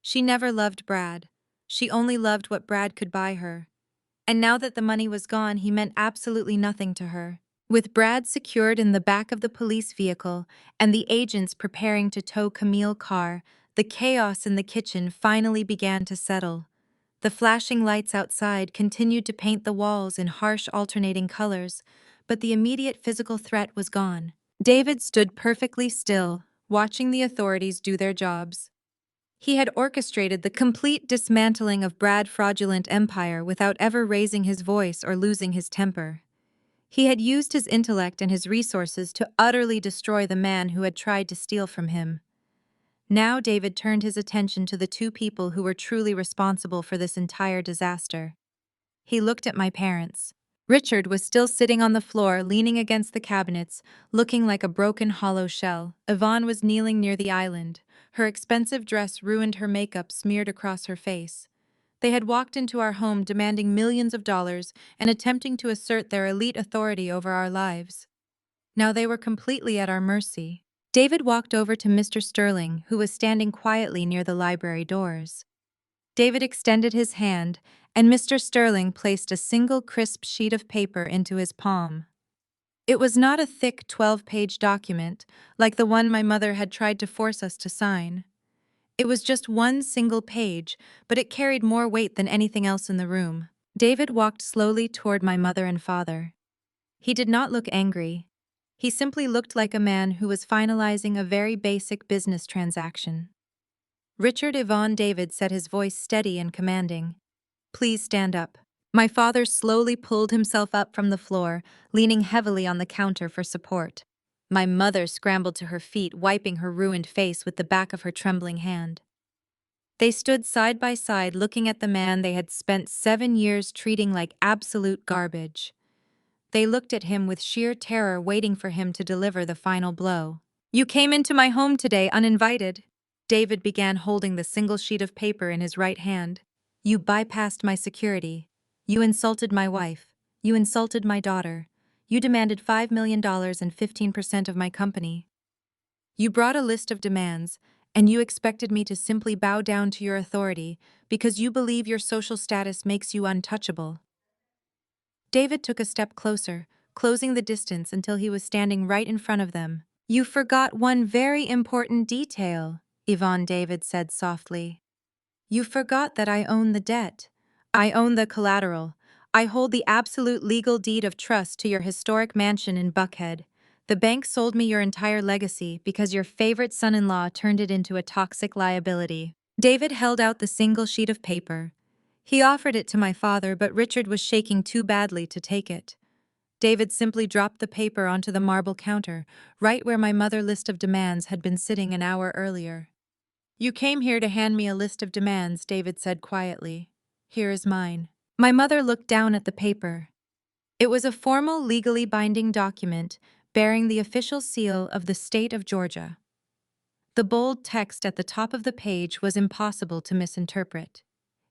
She never loved Brad. She only loved what Brad could buy her. And now that the money was gone, he meant absolutely nothing to her. With Brad secured in the back of the police vehicle and the agents preparing to tow Camille's car, the chaos in the kitchen finally began to settle. The flashing lights outside continued to paint the walls in harsh alternating colors, but the immediate physical threat was gone. David stood perfectly still, watching the authorities do their jobs. He had orchestrated the complete dismantling of Brad's fraudulent empire without ever raising his voice or losing his temper. He had used his intellect and his resources to utterly destroy the man who had tried to steal from him. Now David turned his attention to the two people who were truly responsible for this entire disaster. He looked at my parents. Richard was still sitting on the floor, leaning against the cabinets, looking like a broken hollow shell. Yvonne was kneeling near the island. Her expensive dress ruined her makeup smeared across her face. They had walked into our home demanding millions of dollars and attempting to assert their elite authority over our lives. Now they were completely at our mercy. David walked over to Mr. Sterling, who was standing quietly near the library doors. David extended his hand, and Mr. Sterling placed a single crisp sheet of paper into his palm. It was not a thick 12-page document, like the one my mother had tried to force us to sign. It was just one single page, but it carried more weight than anything else in the room. David walked slowly toward my mother and father. He did not look angry. He simply looked like a man who was finalizing a very basic business transaction. Richard Yvonne David said, his voice steady and commanding. "Please stand up." My father slowly pulled himself up from the floor, leaning heavily on the counter for support. My mother scrambled to her feet, wiping her ruined face with the back of her trembling hand. They stood side by side, looking at the man they had spent 7 years treating like absolute garbage. They looked at him with sheer terror, waiting for him to deliver the final blow. "You came into my home today uninvited." David began, holding the single sheet of paper in his right hand. "You bypassed my security. You insulted my wife. You insulted my daughter. You demanded $5 million and 15% of my company. You brought a list of demands, and you expected me to simply bow down to your authority because you believe your social status makes you untouchable." David took a step closer, closing the distance until he was standing right in front of them. "You forgot one very important detail," Yvonne David said softly. "You forgot that I own the debt. I own the collateral. I hold the absolute legal deed of trust to your historic mansion in Buckhead. The bank sold me your entire legacy because your favorite son-in-law turned it into a toxic liability." David held out the single sheet of paper. He offered it to my father, but Richard was shaking too badly to take it. David simply dropped the paper onto the marble counter, right where my mother's list of demands had been sitting an hour earlier. "You came here to hand me a list of demands," David said quietly. "Here is mine." My mother looked down at the paper. It was a formal, legally binding document bearing the official seal of the state of Georgia. The bold text at the top of the page was impossible to misinterpret.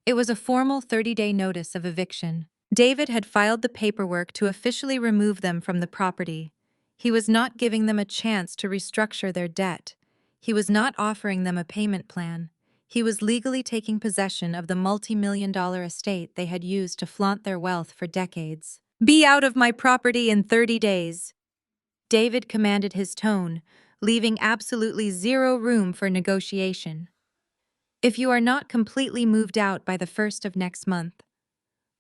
It was a formal 30-day notice of eviction. David had filed the paperwork to officially remove them from the property. He was not giving them a chance to restructure their debt. He was not offering them a payment plan. He was legally taking possession of the multi-million-dollar estate they had used to flaunt their wealth for decades. "Be out of my property in 30 days. David commanded, his tone, leaving absolutely zero room for negotiation. "If you are not completely moved out by the 1st of next month,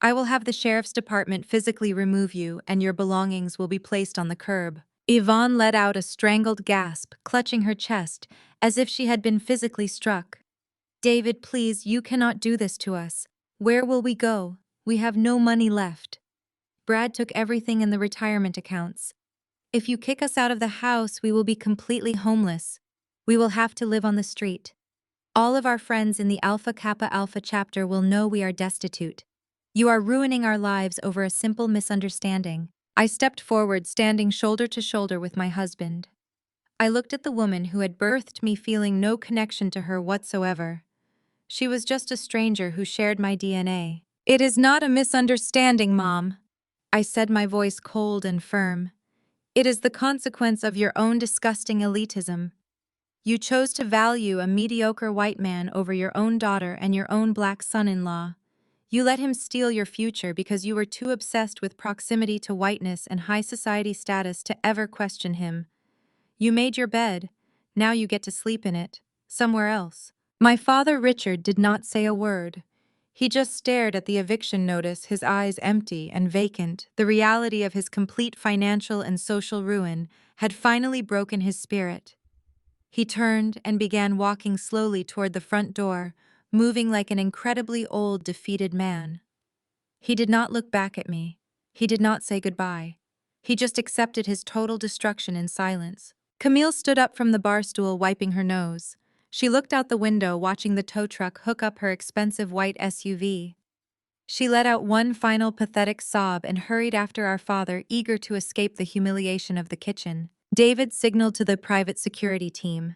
I will have the sheriff's department physically remove you and your belongings will be placed on the curb." Yvonne let out a strangled gasp, clutching her chest, as if she had been physically struck. "David, please, you cannot do this to us. Where will we go? We have no money left. Brad took everything in the retirement accounts. If you kick us out of the house, we will be completely homeless. We will have to live on the street. All of our friends in the Alpha Kappa Alpha chapter will know we are destitute. You are ruining our lives over a simple misunderstanding." I stepped forward, standing shoulder to shoulder with my husband. I looked at the woman who had birthed me, feeling no connection to her whatsoever. She was just a stranger who shared my DNA. "It is not a misunderstanding, Mom," I said, my voice cold and firm. "It is the consequence of your own disgusting elitism. You chose to value a mediocre white man over your own daughter and your own black son-in-law. You let him steal your future because you were too obsessed with proximity to whiteness and high society status to ever question him. You made your bed. Now you get to sleep in it, somewhere else." My father, Richard, did not say a word. He just stared at the eviction notice, his eyes empty and vacant. The reality of his complete financial and social ruin had finally broken his spirit. He turned and began walking slowly toward the front door, moving like an incredibly old, defeated man. He did not look back at me. He did not say goodbye. He just accepted his total destruction in silence. Camille stood up from the bar stool, wiping her nose. She looked out the window, watching the tow truck hook up her expensive white SUV. She let out one final pathetic sob and hurried after our father, eager to escape the humiliation of the kitchen. David signaled to the private security team.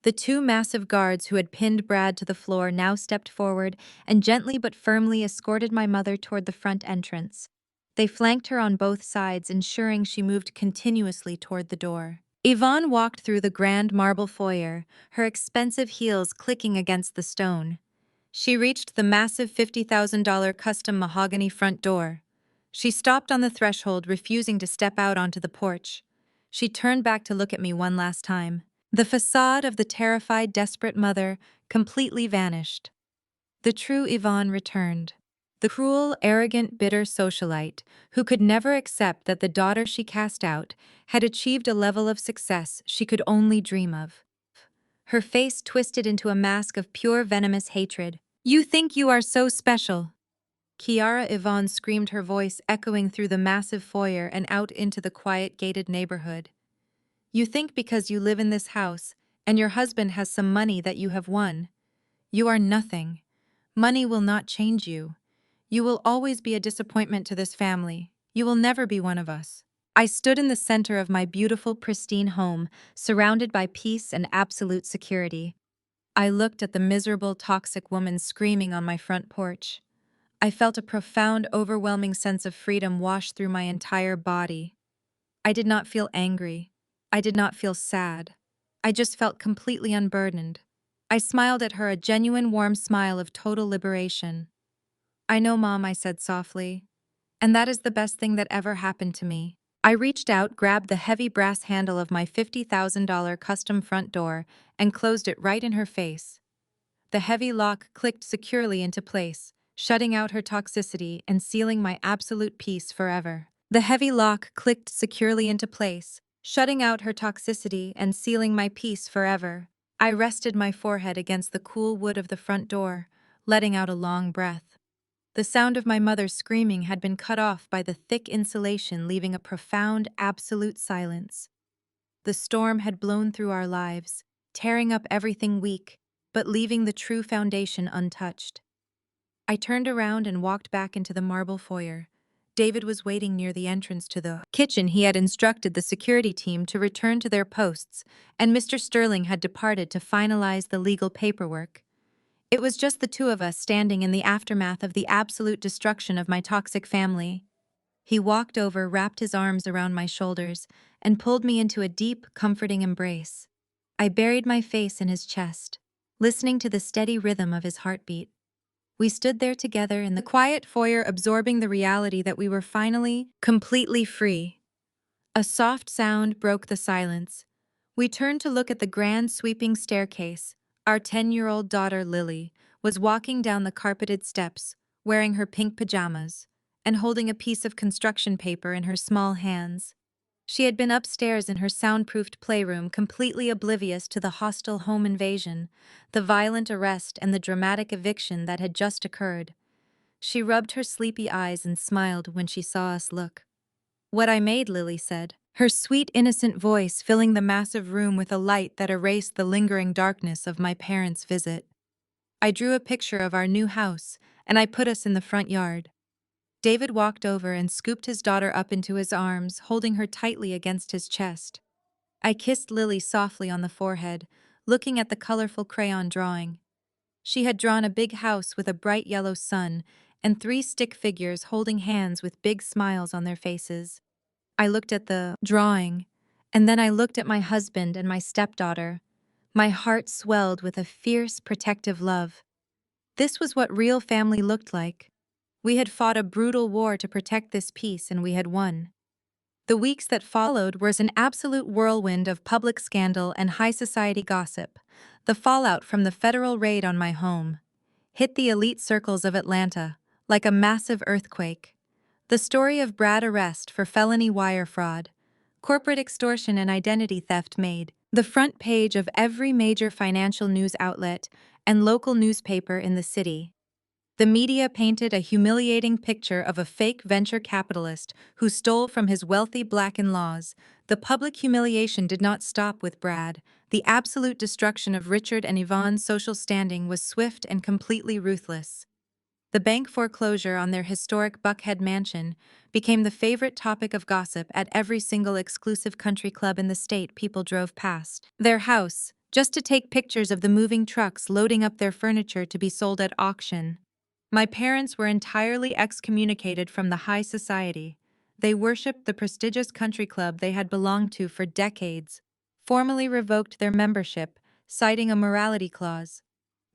The two massive guards who had pinned Brad to the floor now stepped forward and gently but firmly escorted my mother toward the front entrance. They flanked her on both sides, ensuring she moved continuously toward the door. Yvonne walked through the grand marble foyer, her expensive heels clicking against the stone. She reached the massive $50,000 custom mahogany front door. She stopped on the threshold, refusing to step out onto the porch. She turned back to look at me one last time. The facade of the terrified, desperate mother completely vanished. The true Yvonne returned. The cruel, arrogant, bitter socialite who could never accept that the daughter she cast out had achieved a level of success she could only dream of. Her face twisted into a mask of pure venomous hatred. "You think you are so special!" Kiara Yvonne screamed, her voice echoing through the massive foyer and out into the quiet, gated neighborhood. "You think because you live in this house and your husband has some money that you have won. You are nothing. Money will not change you. You will always be a disappointment to this family. You will never be one of us." I stood in the center of my beautiful, pristine home, surrounded by peace and absolute security. I looked at the miserable, toxic woman screaming on my front porch. I felt a profound, overwhelming sense of freedom wash through my entire body. I did not feel angry. I did not feel sad. I just felt completely unburdened. I smiled at her, a genuine, warm smile of total liberation. "I know, Mom," I said softly, "and that is the best thing that ever happened to me." I reached out, grabbed the heavy brass handle of my $50,000 custom front door, and closed it right in her face. The heavy lock clicked securely into place, shutting out her toxicity and sealing my absolute peace forever. The heavy lock clicked securely into place, shutting out her toxicity and sealing my peace forever. I rested my forehead against the cool wood of the front door, letting out a long breath. The sound of my mother's screaming had been cut off by the thick insulation, leaving a profound, absolute silence. The storm had blown through our lives, tearing up everything weak, but leaving the true foundation untouched. I turned around and walked back into the marble foyer. David was waiting near the entrance to the kitchen. He had instructed the security team to return to their posts, and Mr. Sterling had departed to finalize the legal paperwork. It was just the two of us standing in the aftermath of the absolute destruction of my toxic family. He walked over, wrapped his arms around my shoulders, and pulled me into a deep, comforting embrace. I buried my face in his chest, listening to the steady rhythm of his heartbeat. We stood there together in the quiet foyer, absorbing the reality that we were finally, completely free. A soft sound broke the silence. We turned to look at the grand, sweeping staircase. Our 10-year-old daughter, Lily, was walking down the carpeted steps, wearing her pink pajamas and holding a piece of construction paper in her small hands. She had been upstairs in her soundproofed playroom, completely oblivious to the hostile home invasion, the violent arrest, and the dramatic eviction that had just occurred. She rubbed her sleepy eyes and smiled when she saw us look. "What I made," Lily said, her sweet, innocent voice filling the massive room with a light that erased the lingering darkness of my parents' visit. "I drew a picture of our new house, and I put us in the front yard." David walked over and scooped his daughter up into his arms, holding her tightly against his chest. I kissed Lily softly on the forehead, looking at the colorful crayon drawing. She had drawn a big house with a bright yellow sun and three stick figures holding hands with big smiles on their faces. I looked at the drawing, and then I looked at my husband and my stepdaughter. My heart swelled with a fierce, protective love. This was what real family looked like. We had fought a brutal war to protect this peace, and we had won. The weeks that followed were an absolute whirlwind of public scandal and high society gossip. The fallout from the federal raid on my home hit the elite circles of Atlanta like a massive earthquake. The story of Brad's arrest for felony wire fraud, corporate extortion, and identity theft made the front page of every major financial news outlet and local newspaper in the city. The media painted a humiliating picture of a fake venture capitalist who stole from his wealthy black in-laws. The public humiliation did not stop with Brad. The absolute destruction of Richard and Yvonne's social standing was swift and completely ruthless. The bank foreclosure on their historic Buckhead mansion became the favorite topic of gossip at every single exclusive country club in the state people drove past. Their house, just to take pictures of the moving trucks loading up their furniture to be sold at auction. My parents were entirely excommunicated from the high society. They worshipped the prestigious country club they had belonged to for decades, formally revoked their membership, citing a morality clause.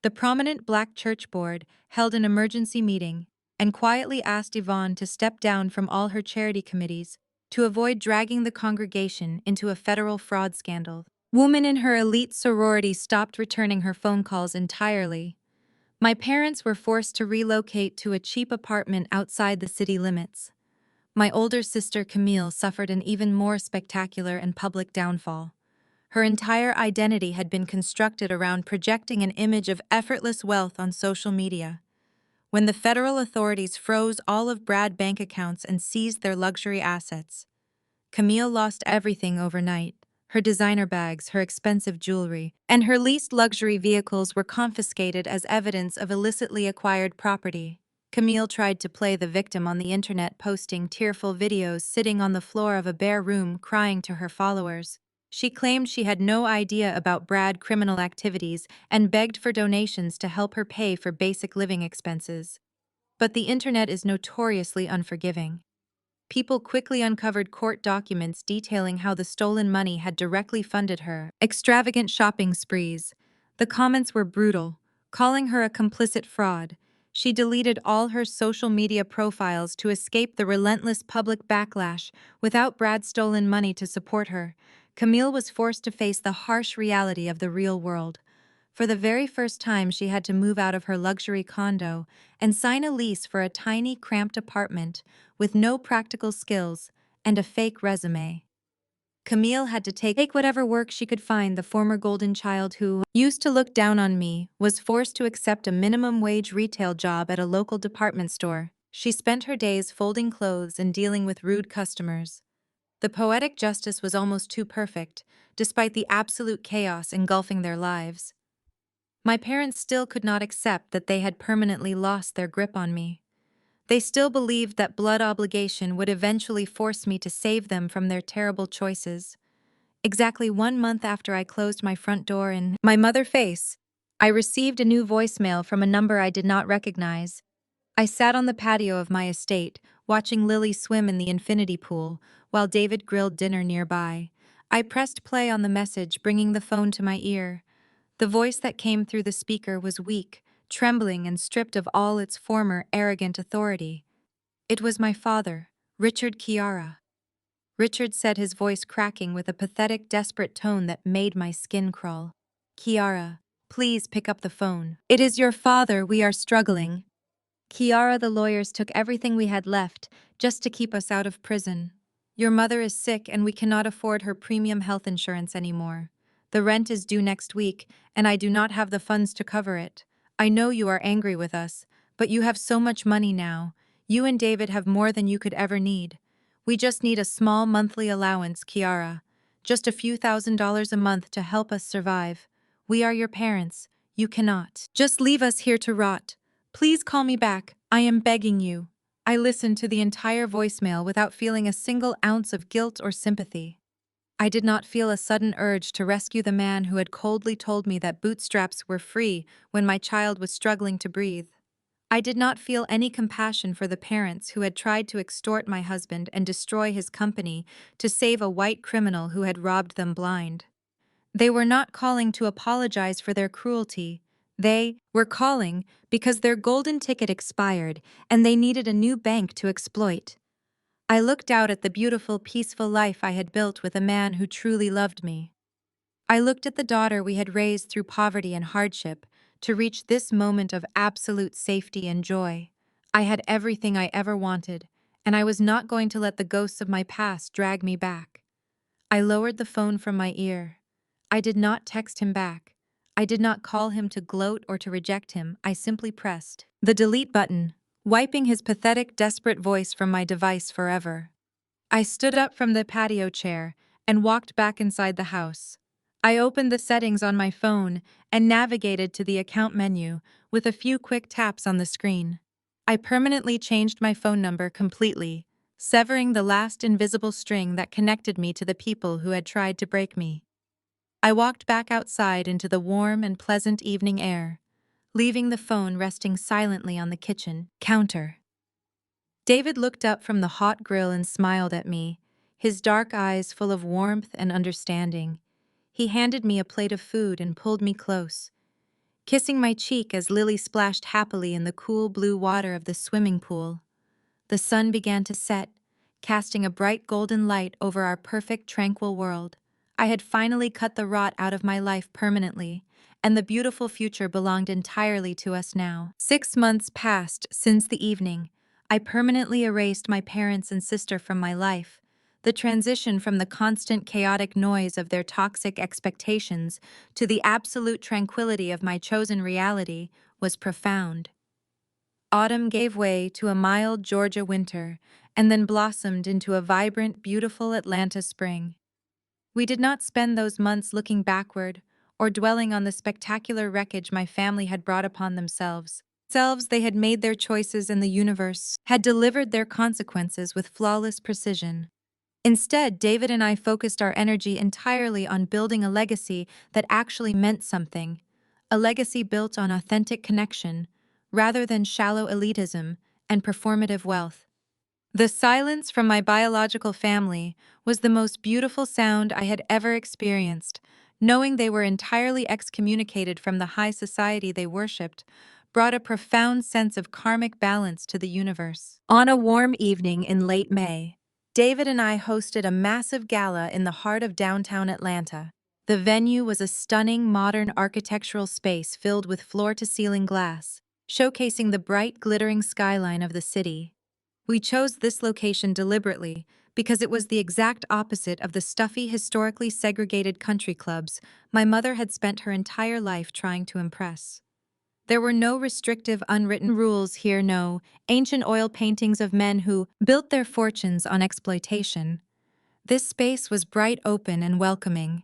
The prominent black church board held an emergency meeting and quietly asked Yvonne to step down from all her charity committees to avoid dragging the congregation into a federal fraud scandal. Women in her elite sorority stopped returning her phone calls entirely. My parents were forced to relocate to a cheap apartment outside the city limits. My older sister Camille suffered an even more spectacular and public downfall. Her entire identity had been constructed around projecting an image of effortless wealth on social media. When the federal authorities froze all of Brad's bank accounts and seized their luxury assets, Camille lost everything overnight. Her designer bags, her expensive jewelry, and her leased luxury vehicles were confiscated as evidence of illicitly acquired property. Camille tried to play the victim on the internet, posting tearful videos sitting on the floor of a bare room crying to her followers. She claimed she had no idea about Brad's criminal activities and begged for donations to help her pay for basic living expenses. But the internet is notoriously unforgiving. People quickly uncovered court documents detailing how the stolen money had directly funded her extravagant shopping sprees. The comments were brutal, calling her a complicit fraud. She deleted all her social media profiles to escape the relentless public backlash. Without Brad's stolen money to support her, Camille was forced to face the harsh reality of the real world. For the very first time, she had to move out of her luxury condo and sign a lease for a tiny, cramped apartment with no practical skills and a fake resume. Camille had to take whatever work she could find. The former golden child who used to look down on me was forced to accept a minimum wage retail job at a local department store. She spent her days folding clothes and dealing with rude customers. The poetic justice was almost too perfect, despite the absolute chaos engulfing their lives. My parents still could not accept that they had permanently lost their grip on me. They still believed that blood obligation would eventually force me to save them from their terrible choices. Exactly 1 month after I closed my front door in my mother's face, I received a new voicemail from a number I did not recognize. I sat on the patio of my estate, watching Lily swim in the infinity pool, while David grilled dinner nearby. I pressed play on the message, bringing the phone to my ear. The voice that came through the speaker was weak, trembling, and stripped of all its former arrogant authority. It was my father, Richard Chiara. Richard said, his voice cracking with a pathetic, desperate tone that made my skin crawl. Chiara, please pick up the phone. It is your father, we are struggling. Chiara, the lawyers took everything we had left just to keep us out of prison. Your mother is sick and we cannot afford her premium health insurance anymore. The rent is due next week, and I do not have the funds to cover it. I know you are angry with us, but you have so much money now. You and David have more than you could ever need. We just need a small monthly allowance, Chiara. Just a few $1,000s a month to help us survive. We are your parents. You cannot just leave us here to rot. Please call me back. I am begging you. I listened to the entire voicemail without feeling a single ounce of guilt or sympathy. I did not feel a sudden urge to rescue the man who had coldly told me that bootstraps were free when my child was struggling to breathe. I did not feel any compassion for the parents who had tried to extort my husband and destroy his company to save a white criminal who had robbed them blind. They were not calling to apologize for their cruelty. They were calling because their golden ticket expired and they needed a new bank to exploit. I looked out at the beautiful, peaceful life I had built with a man who truly loved me. I looked at the daughter we had raised through poverty and hardship to reach this moment of absolute safety and joy. I had everything I ever wanted, and I was not going to let the ghosts of my past drag me back. I lowered the phone from my ear. I did not text him back. I did not call him to gloat or to reject him. I simply pressed the delete button, wiping his pathetic, desperate voice from my device forever. I stood up from the patio chair and walked back inside the house. I opened the settings on my phone and navigated to the account menu with a few quick taps on the screen. I permanently changed my phone number completely, severing the last invisible string that connected me to the people who had tried to break me. I walked back outside into the warm and pleasant evening air, leaving the phone resting silently on the kitchen counter. David looked up from the hot grill and smiled at me, his dark eyes full of warmth and understanding. He handed me a plate of food and pulled me close, kissing my cheek as Lily splashed happily in the cool blue water of the swimming pool. The sun began to set, casting a bright golden light over our perfect, tranquil world. I had finally cut the rot out of my life permanently, and the beautiful future belonged entirely to us now. 6 months passed since the evening. I permanently erased my parents and sister from my life. The transition from the constant chaotic noise of their toxic expectations to the absolute tranquility of my chosen reality was profound. Autumn gave way to a mild Georgia winter, and then blossomed into a vibrant, beautiful Atlanta spring. We did not spend those months looking backward or dwelling on the spectacular wreckage my family had brought upon themselves. They had made their choices and the universe had delivered their consequences with flawless precision. Instead, David and I focused our energy entirely on building a legacy that actually meant something, a legacy built on authentic connection, rather than shallow elitism and performative wealth. The silence from my biological family was the most beautiful sound I had ever experienced. Knowing they were entirely excommunicated from the high society they worshipped brought a profound sense of karmic balance to the universe. On a warm evening in late May, David and I hosted a massive gala in the heart of downtown Atlanta. The venue was a stunning modern architectural space filled with floor-to-ceiling glass, showcasing the bright, glittering skyline of the city. We chose this location deliberately because it was the exact opposite of the stuffy, historically segregated country clubs my mother had spent her entire life trying to impress. There were no restrictive, unwritten rules here, no ancient oil paintings of men who built their fortunes on exploitation. This space was bright, open, and welcoming.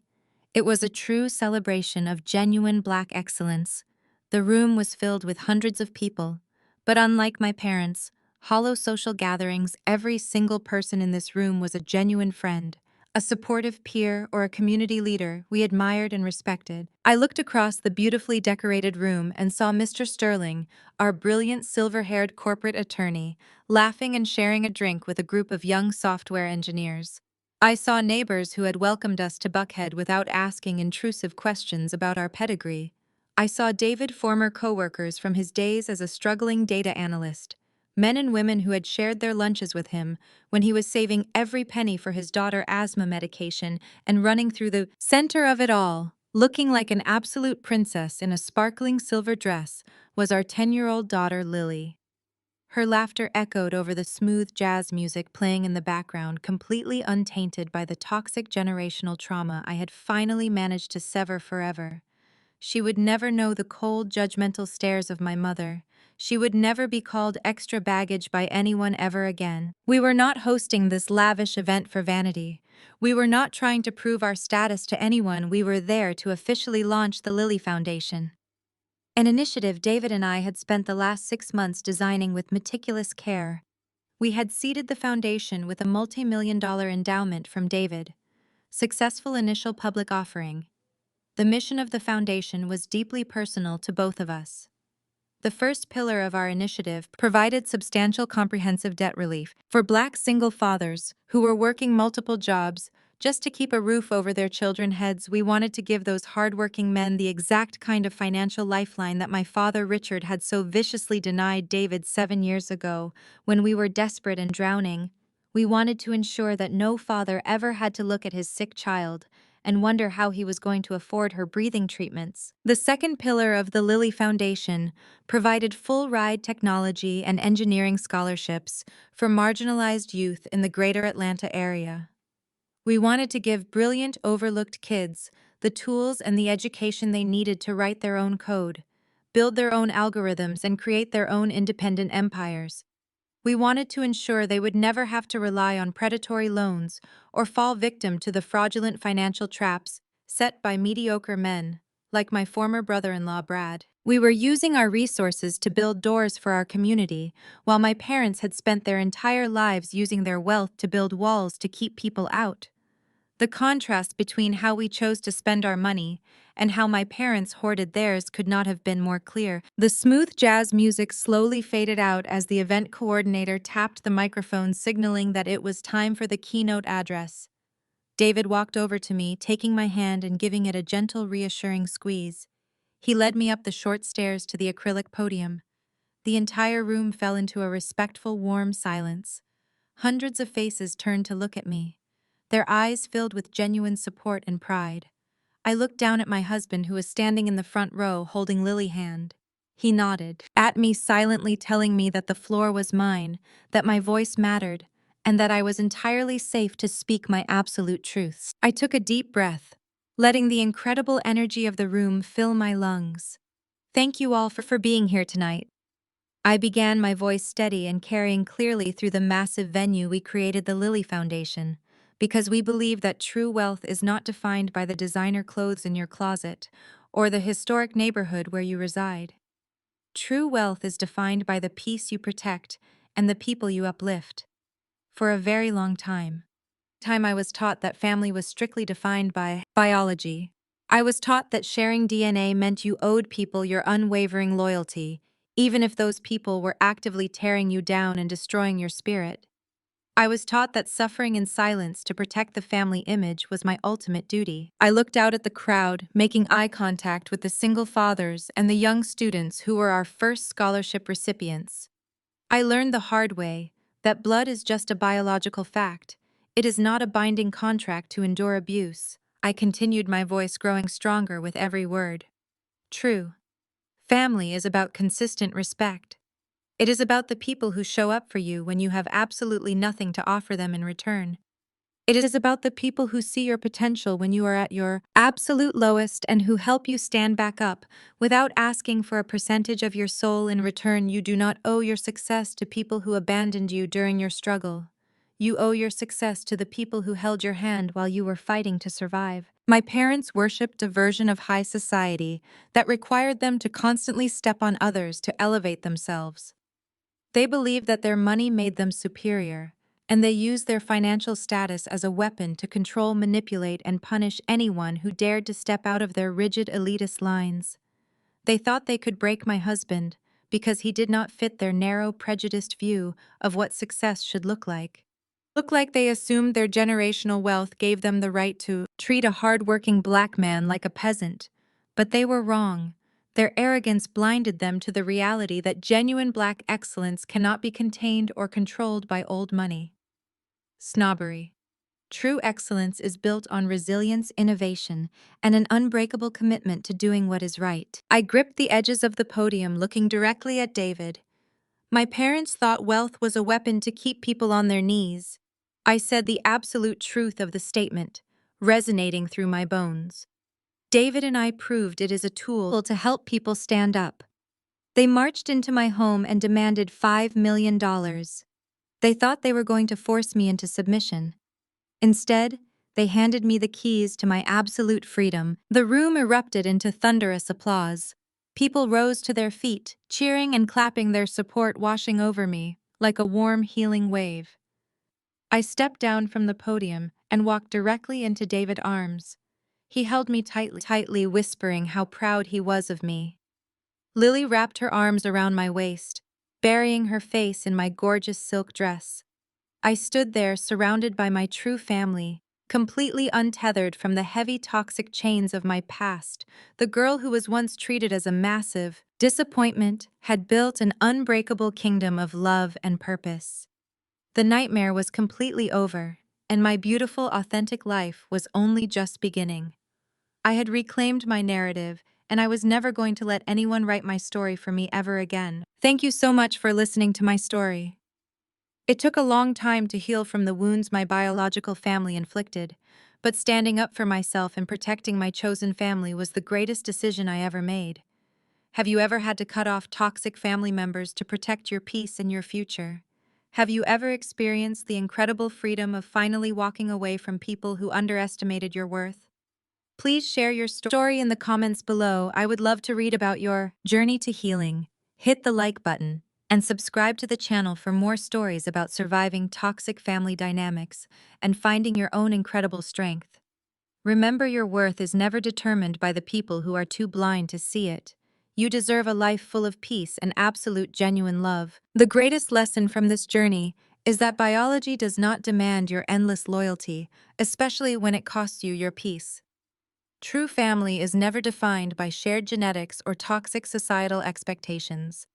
It was a true celebration of genuine Black excellence. The room was filled with hundreds of people, but unlike my parents' hollow social gatherings, every single person in this room was a genuine friend, a supportive peer, or a community leader we admired and respected. I looked across the beautifully decorated room and saw Mr. Sterling, our brilliant silver-haired corporate attorney, laughing and sharing a drink with a group of young software engineers. I saw neighbors who had welcomed us to Buckhead without asking intrusive questions about our pedigree. I saw David former coworkers from his days as a struggling data analyst, men and women who had shared their lunches with him when he was saving every penny for his daughter's asthma medication and running through the center of it all, looking like an absolute princess in a sparkling silver dress, was our 10-year-old daughter Lily. Her laughter echoed over the smooth jazz music playing in the background, completely untainted by the toxic generational trauma I had finally managed to sever forever. She would never know the cold, judgmental stares of my mother. She would never be called extra baggage by anyone ever again. We were not hosting this lavish event for vanity. We were not trying to prove our status to anyone. We were there to officially launch the Lily Foundation. An initiative David and I had spent the last 6 months designing with meticulous care. We had seeded the foundation with a multi-million-dollar endowment from David. Successful initial public offering. The mission of the foundation was deeply personal to both of us. The first pillar of our initiative provided substantial comprehensive debt relief for Black single fathers who were working multiple jobs just to keep a roof over their children's heads. We wanted to give those hardworking men the exact kind of financial lifeline that my father Richard had so viciously denied David 7 years ago when we were desperate and drowning. We wanted to ensure that no father ever had to look at his sick child and wonder how he was going to afford her breathing treatments. The second pillar of the Lilly Foundation provided full-ride technology and engineering scholarships for marginalized youth in the greater Atlanta area. We wanted to give brilliant, overlooked kids the tools and the education they needed to write their own code, build their own algorithms, and create their own independent empires. We wanted to ensure they would never have to rely on predatory loans or fall victim to the fraudulent financial traps set by mediocre men, like my former brother-in-law Brad. We were using our resources to build doors for our community, while my parents had spent their entire lives using their wealth to build walls to keep people out. The contrast between how we chose to spend our money and how my parents hoarded theirs could not have been more clear. The smooth jazz music slowly faded out as the event coordinator tapped the microphone, signaling that it was time for the keynote address. David walked over to me, taking my hand and giving it a gentle, reassuring squeeze. He led me up the short stairs to the acrylic podium. The entire room fell into a respectful, warm silence. Hundreds of faces turned to look at me, their eyes filled with genuine support and pride. I looked down at my husband, who was standing in the front row holding Lily's hand. He nodded at me silently, telling me that the floor was mine, that my voice mattered, and that I was entirely safe to speak my absolute truths. I took a deep breath, letting the incredible energy of the room fill my lungs. Thank you all for being here tonight. I began, my voice steady and carrying clearly through the massive venue. We created the Lily Foundation because we believe that true wealth is not defined by the designer clothes in your closet or the historic neighborhood where you reside. True wealth is defined by the peace you protect and the people you uplift. For a very long time, I was taught that family was strictly defined by biology. I was taught that sharing DNA meant you owed people your unwavering loyalty, even if those people were actively tearing you down and destroying your spirit. I was taught that suffering in silence to protect the family image was my ultimate duty. I looked out at the crowd, making eye contact with the single fathers and the young students who were our first scholarship recipients. I learned the hard way that blood is just a biological fact. It is not a binding contract to endure abuse. I continued, my voice growing stronger with every word. True. Family is about consistent respect. It is about the people who show up for you when you have absolutely nothing to offer them in return. It is about the people who see your potential when you are at your absolute lowest and who help you stand back up without asking for a percentage of your soul in return. You do not owe your success to people who abandoned you during your struggle. You owe your success to the people who held your hand while you were fighting to survive. My parents worshipped a version of high society that required them to constantly step on others to elevate themselves. They believed that their money made them superior, and they used their financial status as a weapon to control, manipulate, and punish anyone who dared to step out of their rigid elitist lines. They thought they could break my husband because he did not fit their narrow, prejudiced view of what success should look like. They assumed their generational wealth gave them the right to treat a hard-working black man like a peasant. But they were wrong. Their arrogance blinded them to the reality that genuine black excellence cannot be contained or controlled by old money. Snobbery. True excellence is built on resilience, innovation, and an unbreakable commitment to doing what is right. I gripped the edges of the podium, looking directly at David. My parents thought wealth was a weapon to keep people on their knees. I said the absolute truth of the statement, resonating through my bones. David and I proved it is a tool to help people stand up. They marched into my home and demanded $5 million. They thought they were going to force me into submission. Instead, they handed me the keys to my absolute freedom. The room erupted into thunderous applause. People rose to their feet, cheering and clapping, their support washing over me like a warm, healing wave. I stepped down from the podium and walked directly into David's arms. He held me tightly, whispering how proud he was of me. Lily wrapped her arms around my waist, burying her face in my gorgeous silk dress. I stood there surrounded by my true family, completely untethered from the heavy toxic chains of my past. The girl who was once treated as a massive disappointment had built an unbreakable kingdom of love and purpose. The nightmare was completely over, and my beautiful, authentic life was only just beginning. I had reclaimed my narrative, and I was never going to let anyone write my story for me ever again. Thank you so much for listening to my story. It took a long time to heal from the wounds my biological family inflicted, but standing up for myself and protecting my chosen family was the greatest decision I ever made. Have you ever had to cut off toxic family members to protect your peace and your future? Have you ever experienced the incredible freedom of finally walking away from people who underestimated your worth? Please share your story in the comments below. I would love to read about your journey to healing. Hit the like button And subscribe to the channel for more stories about surviving toxic family dynamics and finding your own incredible strength. Remember, your worth is never determined by the people who are too blind to see it. You deserve a life full of peace and absolute genuine love. The greatest lesson from this journey is that biology does not demand your endless loyalty, especially when it costs you your peace. True family is never defined by shared genetics or toxic societal expectations.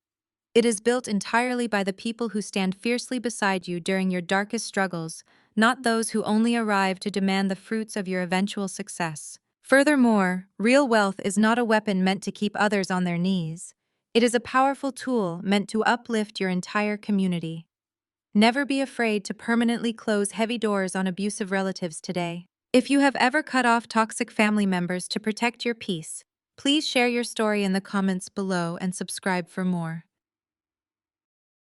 It is built entirely by the people who stand fiercely beside you during your darkest struggles, not those who only arrive to demand the fruits of your eventual success. Furthermore, real wealth is not a weapon meant to keep others on their knees. It is a powerful tool meant to uplift your entire community. Never be afraid to permanently close heavy doors on abusive relatives today. If you have ever cut off toxic family members to protect your peace, please share your story in the comments below and subscribe for more.